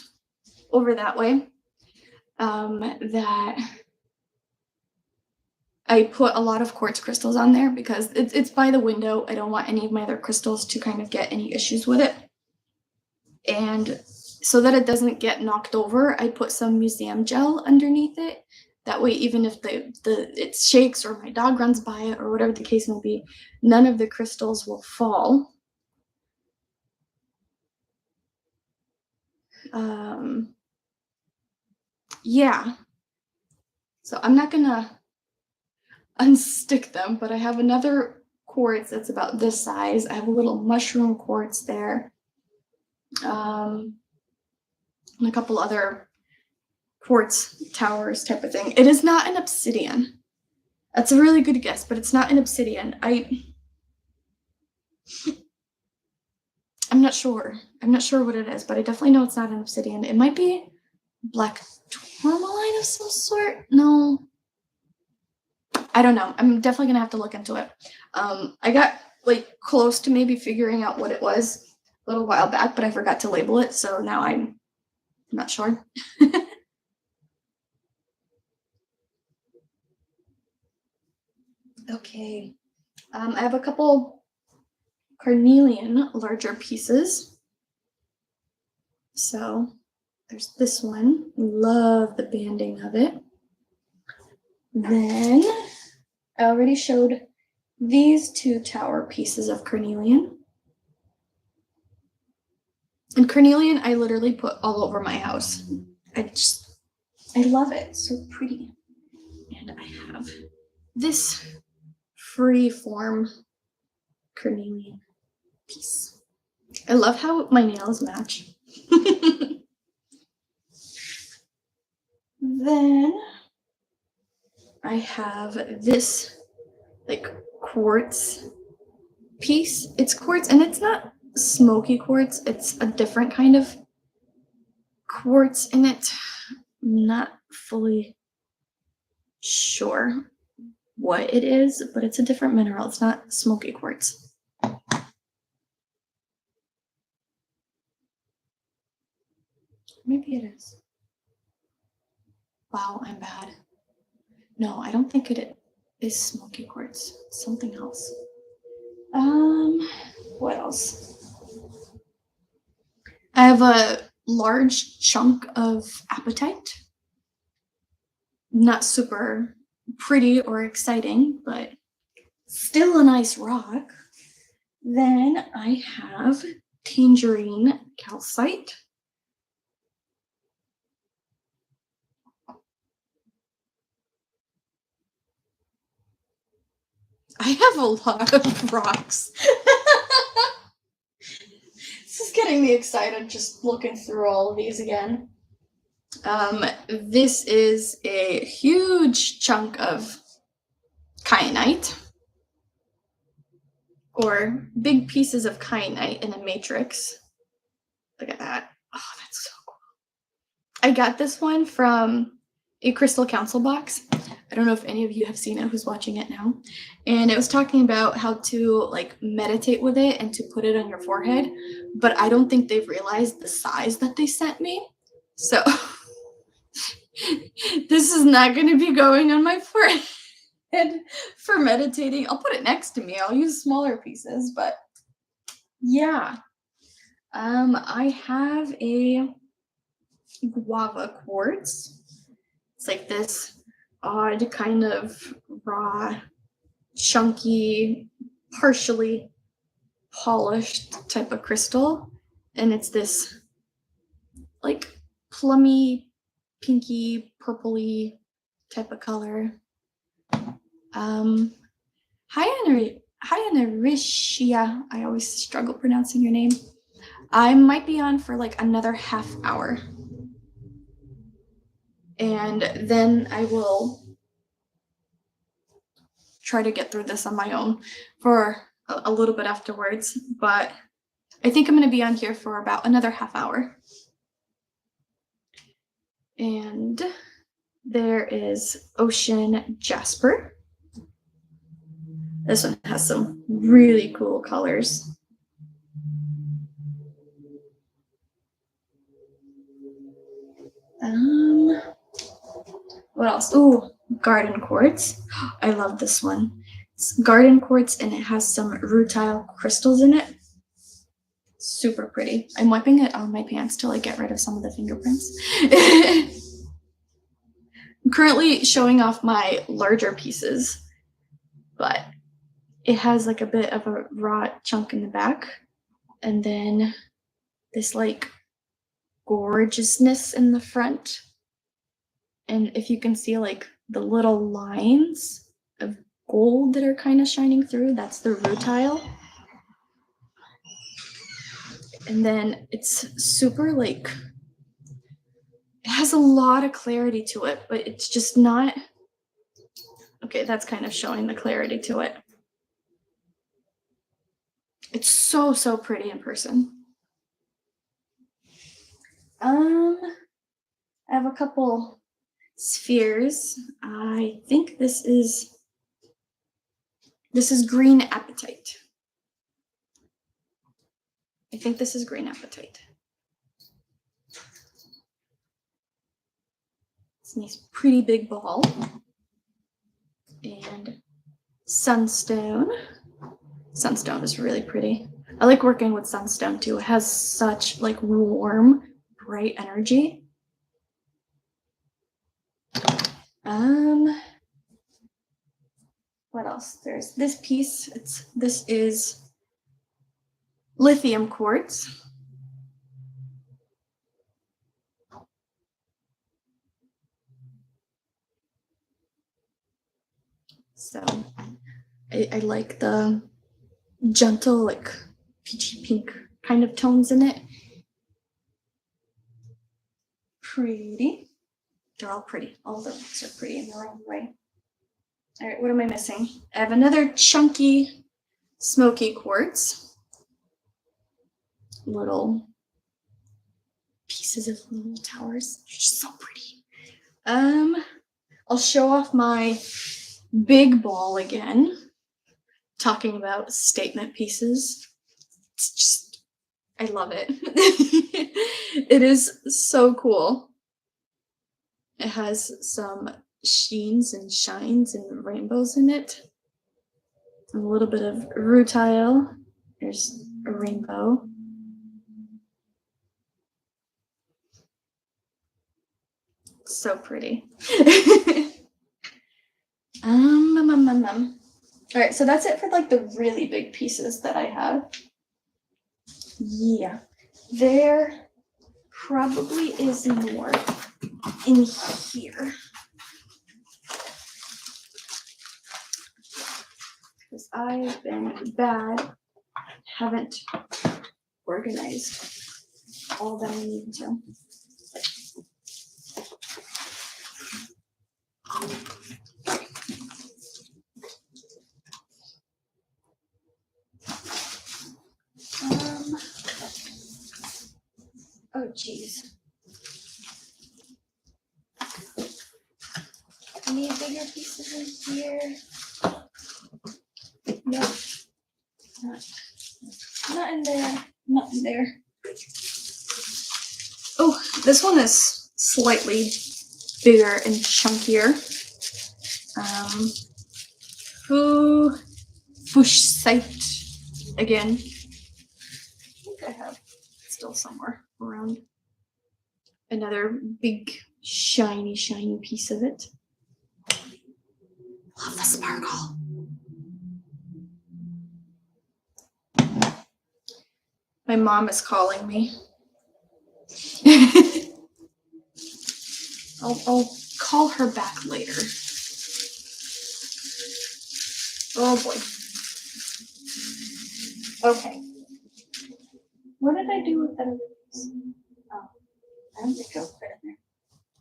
over that way that I put a lot of quartz crystals on there because it's by the window. I don't want any of my other crystals to kind of get any issues with it. And so that it doesn't get knocked over, I put some museum gel underneath it. That way, even if it shakes or my dog runs by it or whatever the case may be, none of the crystals will fall. Yeah. So I'm not gonna unstick them, but I have another quartz that's about this size. I have a little mushroom quartz there. And a couple other quartz towers type of thing. It is not an obsidian. That's a really good guess, but it's not an obsidian. I'm not sure. I'm not sure what it is, but I definitely know it's not an obsidian. It might be black tourmaline of some sort. No. I don't know. I'm definitely gonna have to look into it. I got like close to maybe figuring out what it was a little while back, but I forgot to label it, so now I'm not sure. Okay. I have a couple carnelian larger pieces. So there's this one. Love the banding of it. Then I already showed these two tower pieces of carnelian. And carnelian, I literally put all over my house. I love it. It's so pretty. And I have this free form carnelian piece. I love how my nails match. Then I have this like quartz piece. It's quartz and it's not smoky quartz. It's a different kind of quartz in it. Not fully sure what it is, but it's a different mineral. It's not smoky quartz. Maybe it is. Wow, I'm bad. No, I don't think it is smoky quartz. It's something else. What else? I have a large chunk of apatite. Not super pretty or exciting, but still a nice rock. Then I have tangerine calcite. I have a lot of rocks. This is getting me excited just looking through all of these again. This is a huge chunk of kyanite, or big pieces of kyanite in a matrix. Look at that. Oh, that's so cool. I got this one from a Crystal Council box. I don't know if any of you have seen it who's watching it now. And it was talking about how to like meditate with it and to put it on your forehead. But I don't think they've realized the size that they sent me. So this is not going to be going on my forehead for meditating. I'll put it next to me. I'll use smaller pieces, but yeah. I have a guava quartz. It's like this odd kind of raw, chunky, partially polished type of crystal. And it's this like plummy, pinky, purpley type of color. Hyanarishia, I always struggle pronouncing your name. I might be on for like another half hour. And then I will try to get through this on my own for a little bit afterwards. But I think I'm going to be on here for about another half hour. And there is Ocean Jasper. This one has some really cool colors. What else? Ooh, garden quartz. I love this one. It's garden quartz and it has some rutile crystals in it. Super pretty. I'm wiping it on my pants to like get rid of some of the fingerprints. I'm currently showing off my larger pieces, but it has like a bit of a raw chunk in the back and then this like gorgeousness in the front. And if you can see like the little lines of gold that are kind of shining through, that's the rutile. And then it's super like, it has a lot of clarity to it, but it's just not, okay, that's kind of showing the clarity to it. It's so, so pretty in person. I have a couple spheres. I think this is green apatite. I think this is green apatite. It's a nice, pretty big ball. And sunstone. Sunstone is really pretty. I like working with sunstone too. It has such like warm, bright energy. What else? There's this piece. This is lithium quartz. So I like the gentle, like peachy pink kind of tones in it. Pretty. They're all pretty. All the rocks are pretty in their own way. All right, what am I missing? I have another chunky, smoky quartz. Little pieces of little towers. They're just so pretty. I'll show off my big ball again, talking about statement pieces. It's just, I love it. It is so cool. It has some sheens and shines and rainbows in it. A little bit of rutile. There's a rainbow. So pretty. All right, so that's it for like the really big pieces that I have. Yeah, there probably is more in here. Because I've been bad, haven't organized all that I need to. Oh geez. I need bigger pieces in here. Nope. Not in there. Not in there. Oh, this one is slightly bigger and chunkier. Fuchsite again. I think I have still somewhere around another big shiny piece of it. Love the sparkle. My mom is calling me. I'll call her back later. Oh boy. Okay. What did I do with that? Oh, I don't think I'll put it in there.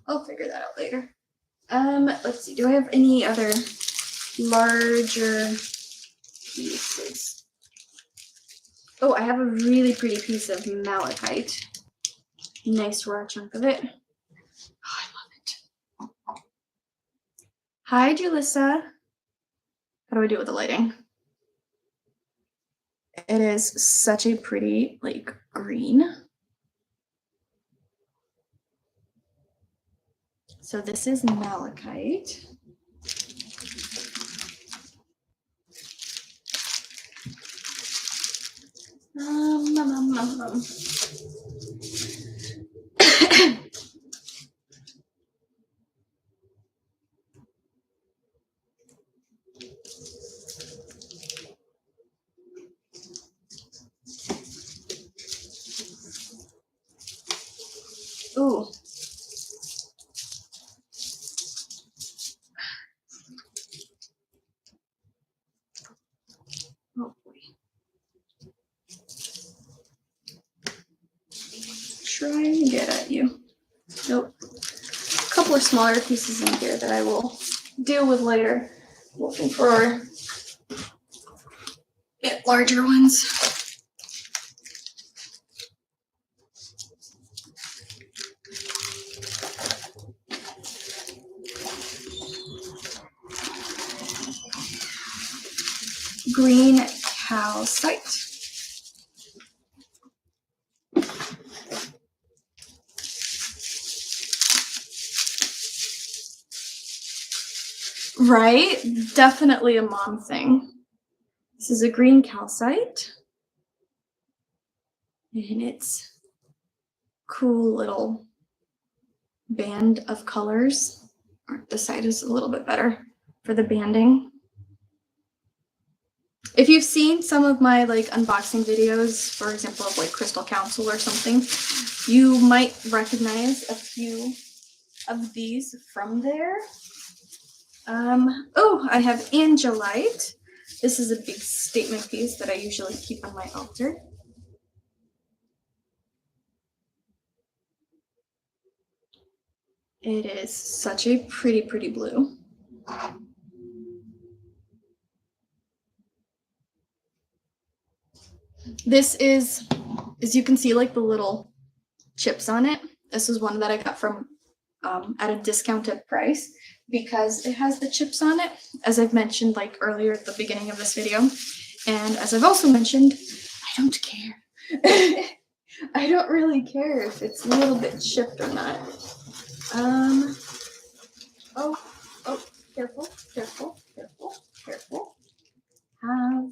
I'll figure that out later. Let's see. Do I have any other larger pieces? Oh, I have a really pretty piece of malachite. Nice raw chunk of it. Oh, I love it. Hi, Julissa. How do I do it with the lighting? It is such a pretty, like, green. So this is malachite. Ooh. Oh boy. Trying to get at you. Nope. A couple of smaller pieces in here that I will deal with later. Looking for larger ones. Green calcite. Right? Definitely a mom thing. This is a green calcite. And it's cool little band of colors. This side is a little bit better for the banding. If you've seen some of my like unboxing videos, for example, of like Crystal Council or something, you might recognize a few of these from there. Oh, I have angelite. This is a big statement piece that I usually keep on my altar. It is such a pretty, pretty blue. This is, as you can see, like the little chips on it. This is one that I got from at a discounted price. because it has the chips on it, as I've mentioned like earlier at the beginning of this video. And as I've also mentioned, I don't care. I don't really care if it's a little bit chipped or not. Oh, careful, careful, careful, careful. Have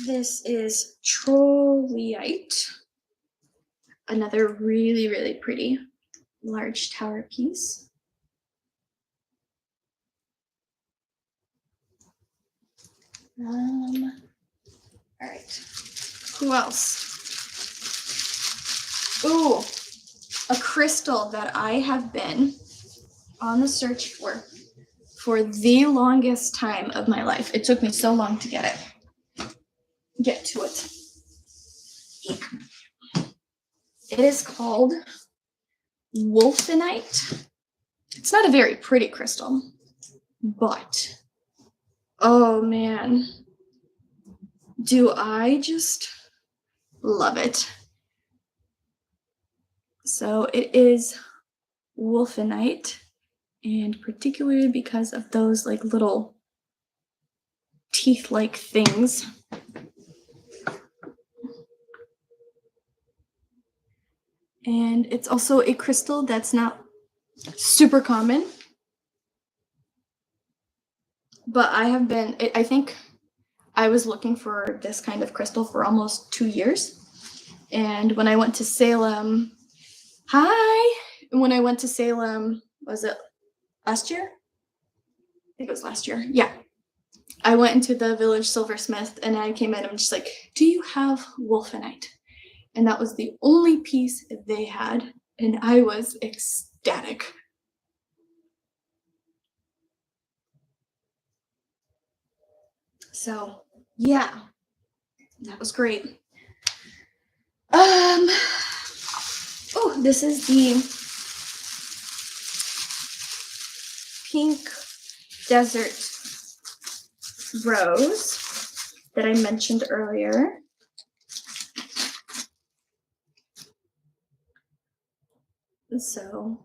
this is Trollite, another really, really pretty large tower piece. All right, who else? Ooh, a crystal that I have been on the search for the longest time of my life. It took me so long to get to it. It is called Wolfenite. It's not a very pretty crystal, but oh man, do I just love it. So it is Wolfenite, and particularly because of those like little teeth-like things. And it's also a crystal that's not super common, but I think I was looking for this kind of crystal for almost 2 years. And when I went to Salem, when I went to Salem, was it last year? I think it was last year. Yeah. I went into the Village Silversmith and I came in, I'm just like, do you have Wolfenite? And that was the only piece they had. And I was ecstatic. So yeah, that was great. Oh, this is the pink desert rose that I mentioned earlier. So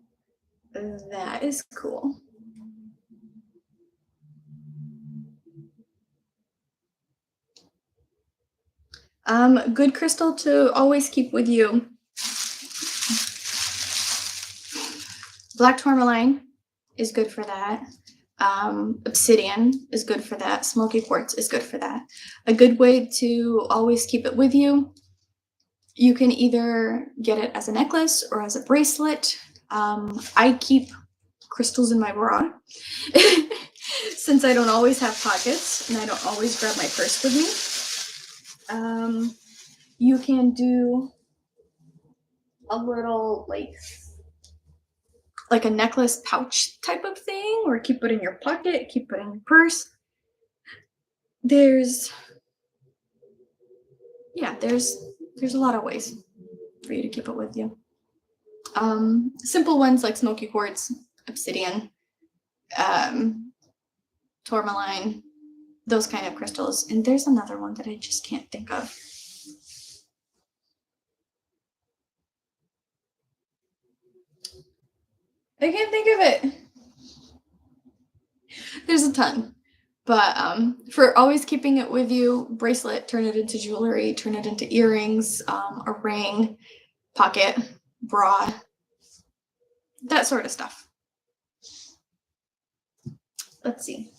that is cool. Good crystal to always keep with you. Black tourmaline is good for that. Obsidian is good for that. Smoky quartz is good for that. A good way to always keep it with you, you can either get it as a necklace or as a bracelet. I keep crystals in my bra since I don't always have pockets and I don't always grab my purse with me. You can do a little like a necklace pouch type of thing, or keep it in your pocket, keep it in your purse. There's a lot of ways for you to keep it with you. Simple ones like smoky quartz, obsidian, tourmaline, those kind of crystals. And there's another one that I just can't think of. I can't think of it. There's a ton. But for always keeping it with you, bracelet, turn it into jewelry, turn it into earrings, a ring, pocket, bra, that sort of stuff. Let's see.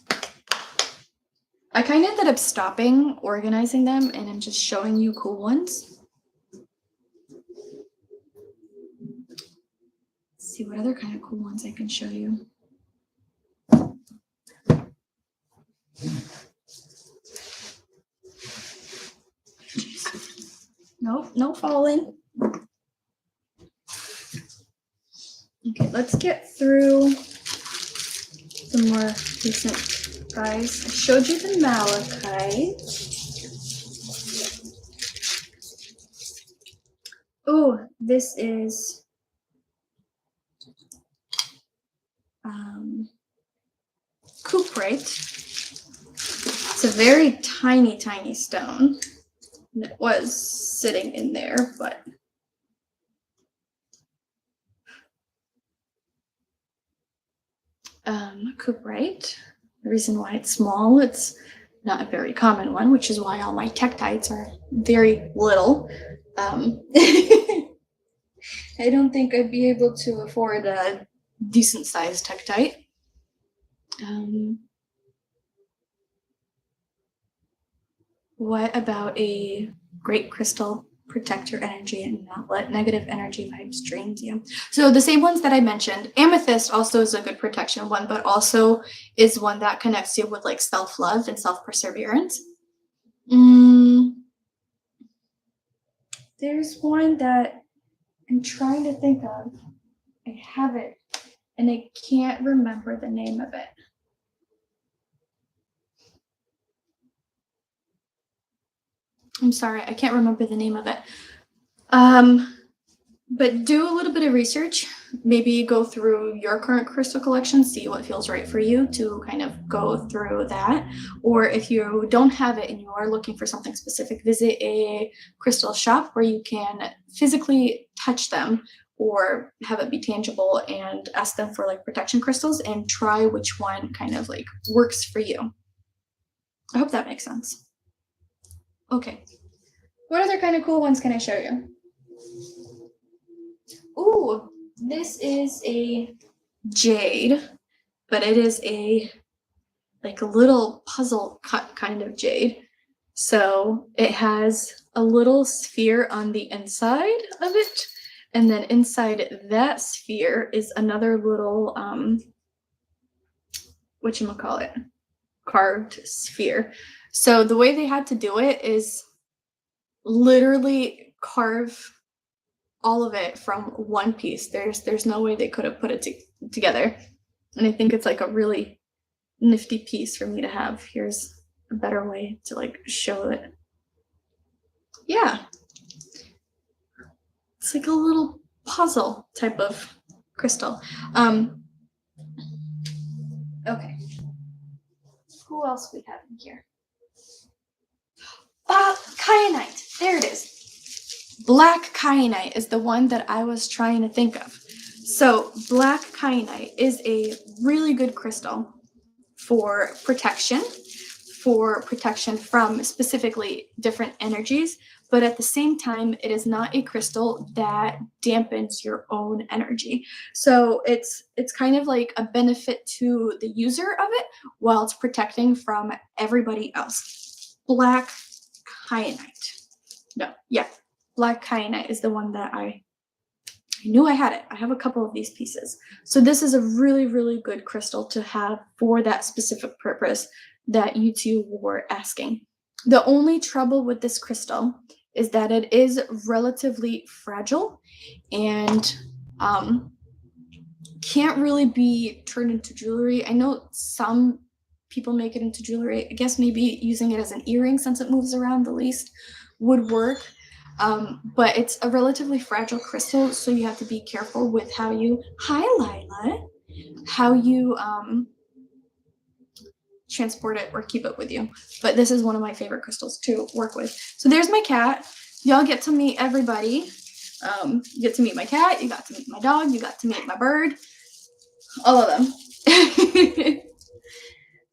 I kind of ended up stopping organizing them and I'm just showing you cool ones. Let's see what other kind of cool ones I can show you. Nope, no falling. Okay, let's get through the more recent guys. I showed you the malachite. Oh, this is cuprite. It's a very tiny, tiny stone. And it was sitting in there, but cooperite. The reason why it's small, it's not a very common one, which is why all my tektites are very little. I don't think I'd be able to afford a decent sized tektite. What about a great crystal? Protect your energy and not let negative energy vibes drain you. So the same ones that I mentioned, amethyst also is a good protection one, but also is one that connects you with like self-love and self-perseverance. There's one that I'm trying to think of. I have it and I can't remember the name of it. I'm sorry, I can't remember the name of it. But do a little bit of research. Maybe go through your current crystal collection, see what feels right for you to kind of go through that. Or if you don't have it and you are looking for something specific, visit a crystal shop where you can physically touch them or have it be tangible and ask them for like protection crystals and try which one kind of like works for you. I hope that makes sense. Okay. What other kind of cool ones can I show you? Ooh, this is a jade, but it is a like a little puzzle cut kind of jade. So it has a little sphere on the inside of it, and then inside that sphere is another little whatchamacallit, carved sphere. So the way they had to do it is literally carve all of it from one piece. There's no way they could have put it together. And I think it's like a really nifty piece for me to have. Here's a better way to like show it. Yeah. It's like a little puzzle type of crystal. Okay. Who else we have in here? Kyanite. There it is. Black kyanite is the one that I was trying to think of. So black kyanite is a really good crystal for protection from specifically different energies, but at the same time, it is not a crystal that dampens your own energy. So it's kind of like a benefit to the user of it while it's protecting from everybody else. Black kyanite. No, yeah. Black kyanite is the one that I knew I had it. I have a couple of these pieces. So this is a really, really good crystal to have for that specific purpose that you two were asking. The only trouble with this crystal is that it is relatively fragile and can't really be turned into jewelry. I know some people make it into jewelry. I guess maybe using it as an earring, since it moves around the least, would work. But it's a relatively fragile crystal, so you have to be careful with how you, hi Lila, how you transport it or keep it with you. But this is one of my favorite crystals to work with. So there's my cat. Y'all get to meet everybody. You get to meet my cat, you got to meet my dog, you got to meet my bird, all of them.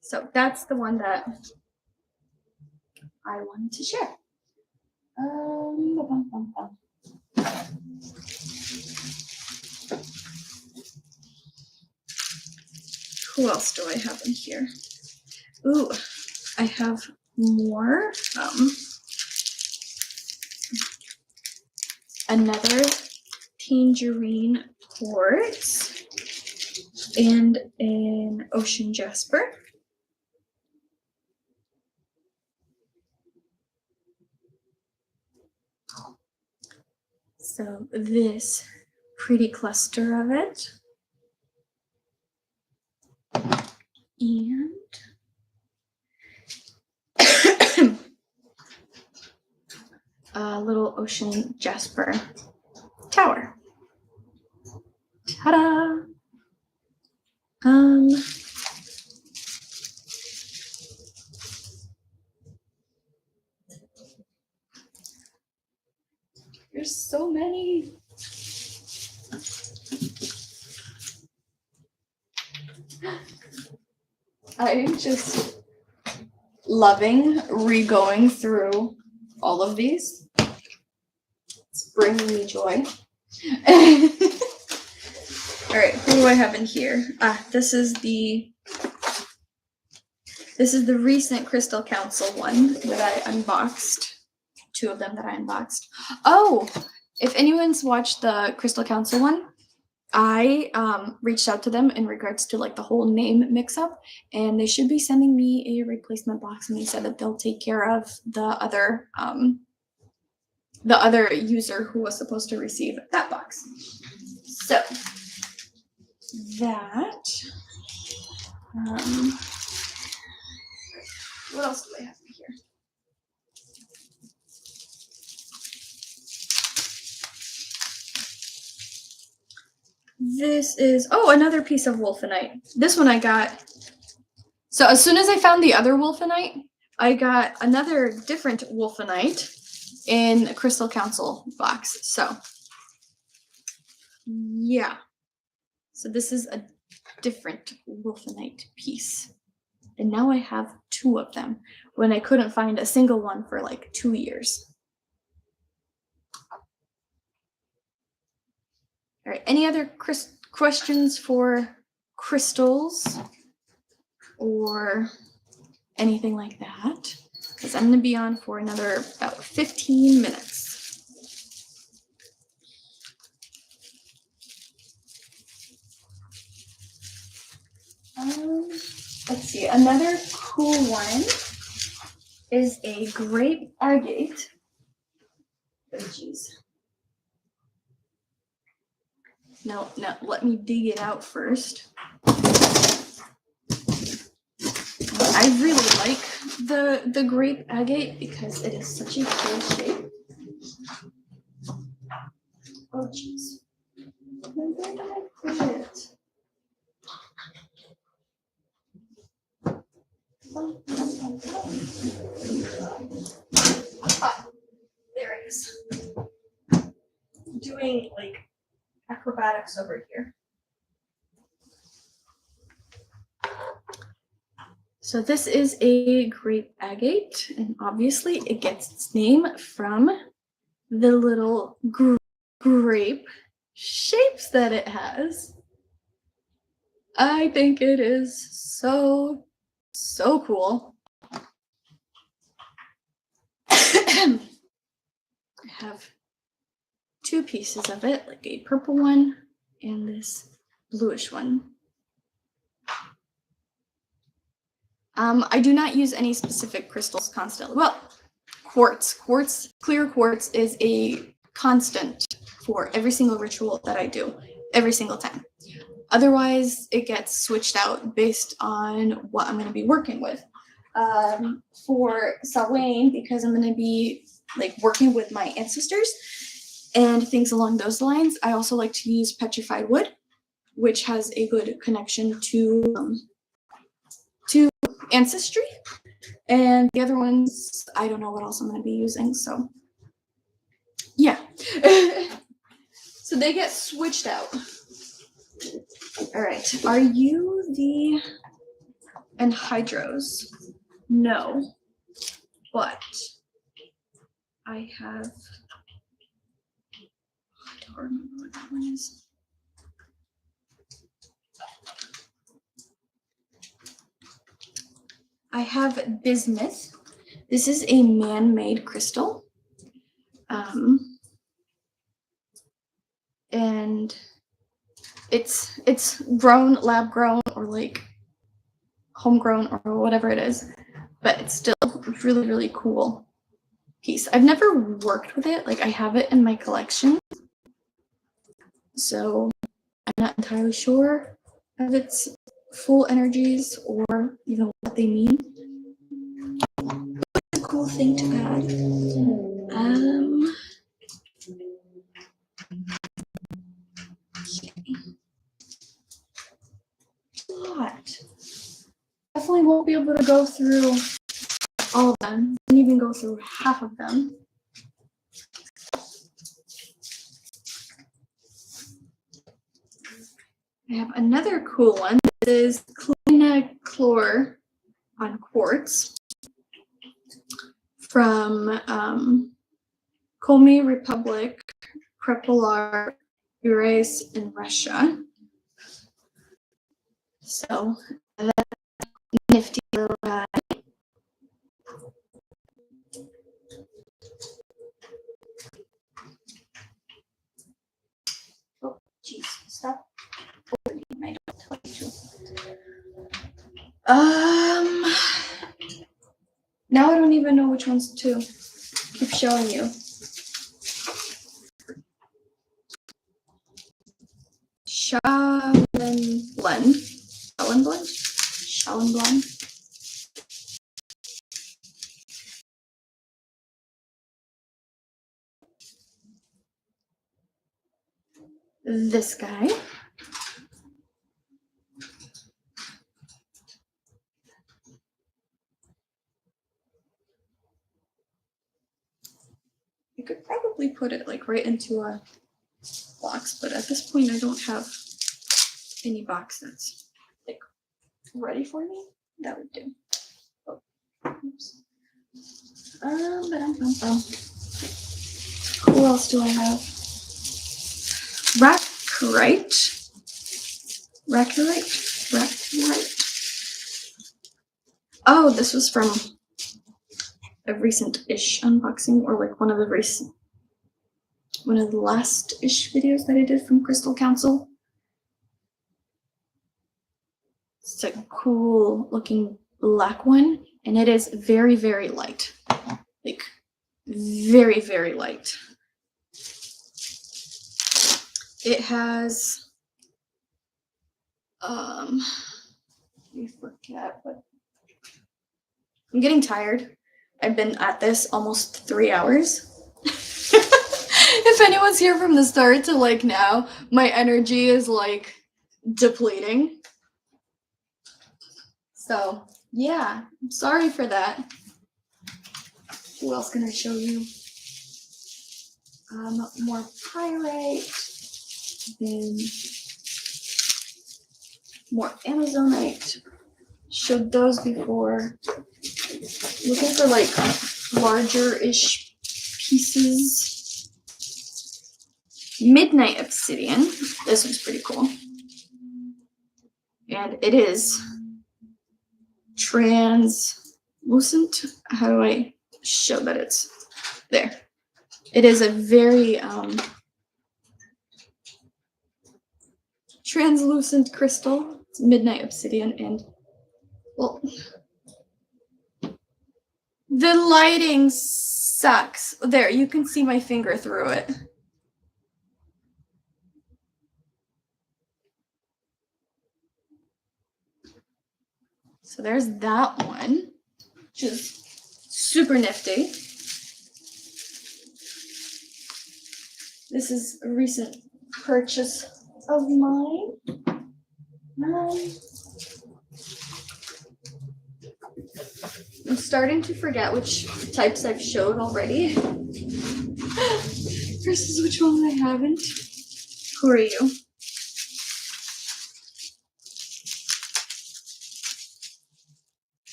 So that's the one that I wanted to share. Who else do I have in here? Ooh, I have more. Another tangerine quartz and an ocean jasper. So this pretty cluster of it. And a little ocean jasper tower. Ta-da! I'm just loving re-going through all of these. It's bringing me joy. All right, who do I have in here? This is the recent Crystal Council one that I unboxed. 2 of them that I unboxed. Oh, if anyone's watched the Crystal Council one, I reached out to them in regards to like the whole name mix-up, and they should be sending me a replacement box, and they said that they'll take care of the other user who was supposed to receive that box. So that what else do I have here? This is, another piece of wolfenite. This one I got. So as soon as I found the other wolfenite, I got another different wolfenite in a Crystal Council box. So yeah. So this is a different wolfenite piece. And now I have 2 of them when I couldn't find a single one for like 2 years. All right, any other questions for crystals or anything like that? Because I'm going to be on for another about 15 minutes. Let's see, another cool one is a grape agate. Oh, jeez. No, let me dig it out first. I really like the grape agate because it is such a cool shape. Oh, jeez. Where did I put it? There it is. Doing like acrobatics over here. So this is a grape agate, and obviously it gets its name from the little grape shapes that it has. I think it is so cool. I have 2 pieces of it, like a purple one and this bluish one. I do not use any specific crystals constantly. Well, quartz, clear quartz is a constant for every single ritual that I do, every single time. Otherwise, it gets switched out based on what I'm going to be working with. For Samhain, because I'm going to be like working with my ancestors and things along those lines, I also like to use petrified wood, which has a good connection to ancestry. And the other ones, I don't know what else I'm going to be using. So yeah. So they get switched out. All right. Are you the anhydros? No. But I have, I don't remember what that one is. I have bismuth. This is a man-made crystal. And it's grown, lab grown, or like homegrown, or whatever it is, but it's still a really, really cool piece. I've never worked with it. Like, I have it in my collection, so I'm not entirely sure of its full energies or even what they mean. It's a cool thing to add. Lot. Definitely won't be able to go through all of them. Didn't even go through half of them. I have another cool one. This is chlor on quartz from Komi Republic, Krepolar, Urals in Russia. So that's a nifty little guy. Oh, jeez, stop opening. I don't tell you to. Now I don't even know which ones to keep showing you. Shaolin Blend. Shaolin Blend? Shaolin Blend. This guy. I could probably put it like right into a box, but at this point I don't have any box that's like ready for me. That would do. Oh, oops. Who else do I have? Rackurite. Oh, this was from a recent-ish unboxing, or like one of the last-ish videos that I did from Crystal Council. It's a cool looking black one, and it is very, very light. Like, very, very light. It has, let me forget, but I'm getting tired. I've been at this almost 3 hours. If anyone's here from the start to like now, my energy is like depleting. So yeah, I'm sorry for that. Who else can I show you? More pyrite, then more Amazonite. Showed those before. Looking for like larger-ish pieces. Midnight Obsidian. This one's pretty cool. And it is translucent. How do I show that it's there? It is a very translucent crystal. It's Midnight Obsidian, and well, the lighting sucks. There, you can see my finger through it. So there's that one, which is super nifty. This is a recent purchase of mine. I'm starting to forget which types I've showed already versus which ones I haven't. Who are you?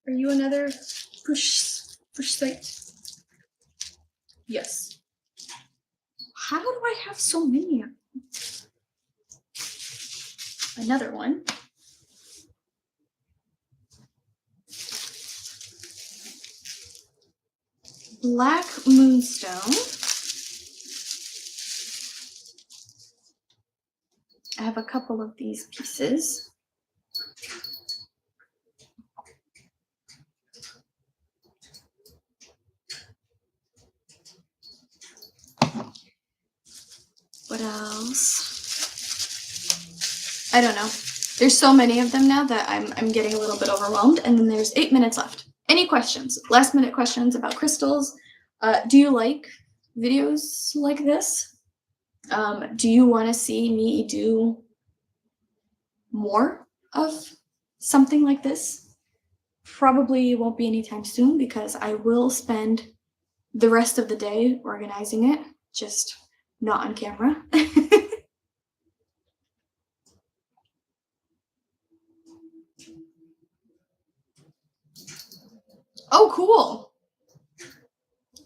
Are you another push site? Yes. How do I have so many of them? Another one. Black Moonstone. I have a couple of these pieces. What else? I don't know. There's so many of them now that I'm getting a little bit overwhelmed, and then there's 8 minutes left. Any questions? Last minute questions about crystals? Do you like videos like this? Do you want to see me do more of something like this? Probably won't be anytime soon because I will spend the rest of the day organizing it, just not on camera. cool.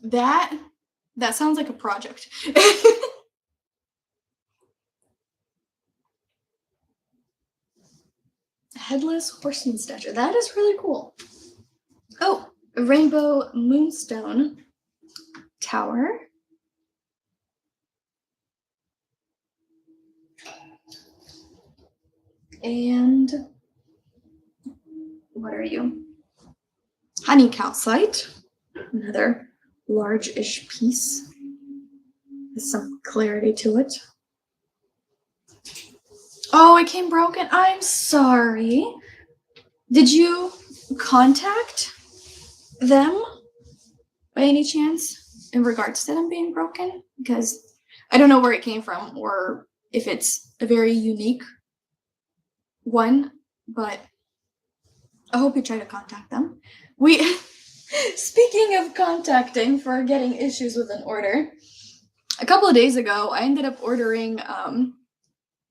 That sounds like a project. Headless horseman statue. That is really cool. Oh, a rainbow moonstone tower. And what are you? Honey calcite. Another large-ish piece. There's some clarity to it. Oh, it came broken. I'm sorry. Did you contact them by any chance in regards to them being broken? Because I don't know where it came from or if it's a very unique one, but I hope you try to contact them. Speaking of contacting for getting issues with an order, a couple of days ago, I ended up ordering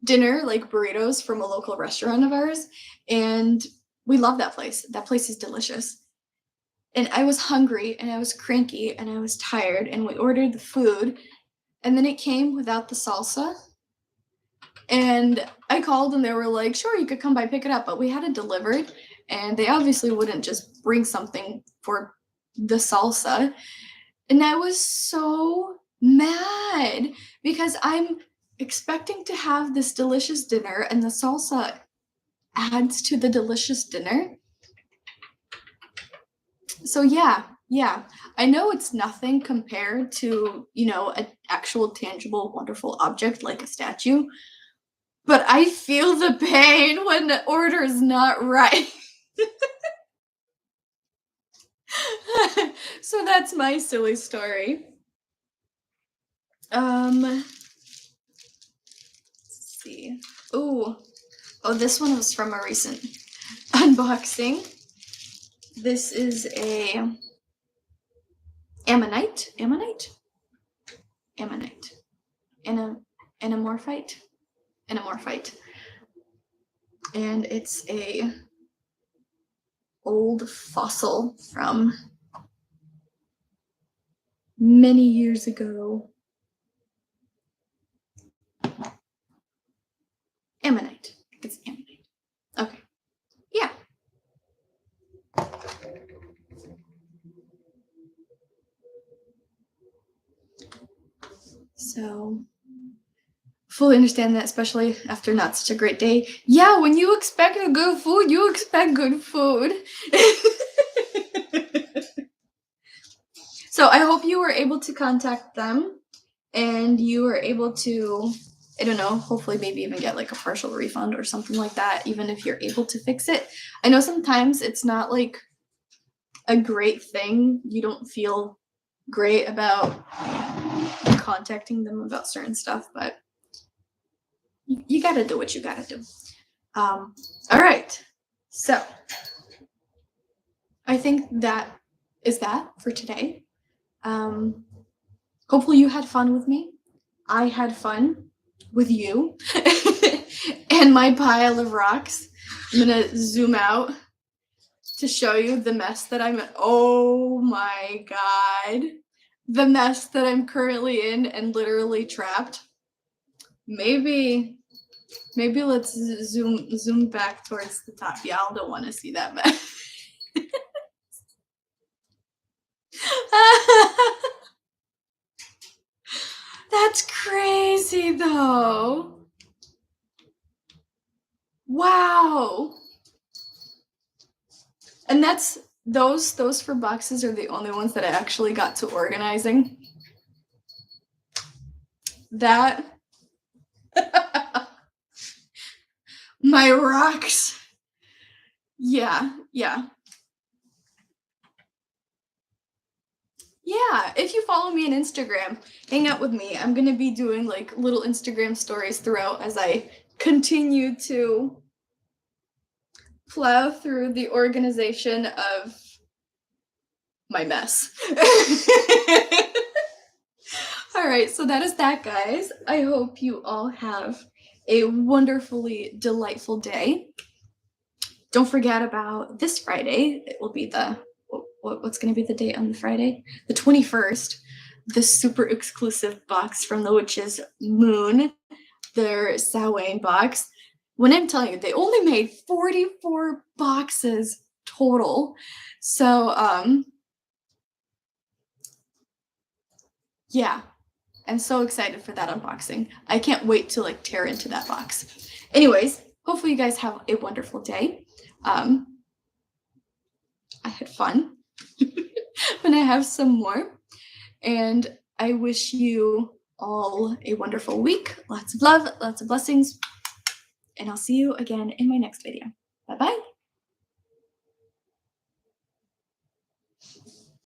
dinner, like burritos, from a local restaurant of ours, and we love that place. That place is delicious. And I was hungry, and I was cranky, and I was tired, and we ordered the food, and then it came without the salsa. And I called, and they were like, sure, you could come by, pick it up, but we had it delivered, and they obviously wouldn't just bring something for the salsa. And I was so mad because I'm expecting to have this delicious dinner, and the salsa adds to the delicious dinner. So yeah, I know it's nothing compared to, an actual tangible, wonderful object like a statue, but I feel the pain when the order is not right. So that's my silly story. Let's see. Oh, this one was from a recent unboxing. This is a ammonite, anamorphite, and it's a old fossil from many years ago. Ammonite. It's ammonite. Okay. Yeah. So, fully understand that, especially after not such a great day. Yeah, when you expect good food, you expect good food. So I hope you were able to contact them and you were able to, I don't know, hopefully maybe even get like a partial refund or something like that, even if you're able to fix it. I know sometimes it's not like a great thing. You don't feel great about contacting them about certain stuff, but you gotta do what you gotta do. All right, so I think that is that for today. Hopefully you had fun with me. I had fun with you and my pile of rocks. I'm gonna zoom out to show you the mess that I'm in. Oh my god. The mess that I'm currently in and literally trapped. Maybe let's zoom back towards the top. Y'all don't want to see that mess. That's crazy though. Wow. And that's those for boxes are the only ones that I actually got to organizing. That my rocks. Yeah. Yeah, if you follow me on Instagram, hang out with me. I'm gonna be doing like little Instagram stories throughout as I continue to plow through the organization of my mess. All right, so that is that, guys. I hope you all have a wonderfully delightful day. Don't forget about this Friday. It will be the, what's going to be the date on the Friday? The 21st. The super exclusive box from the Witch's Moon, their Samhain box. When I'm telling you, they only made 44 boxes total. So, yeah, I'm so excited for that unboxing. I can't wait to like tear into that box. Anyways, hopefully you guys have a wonderful day. I had fun. When I have some more. And I wish you all a wonderful week. Lots of love, lots of blessings. And I'll see you again in my next video. Bye-bye.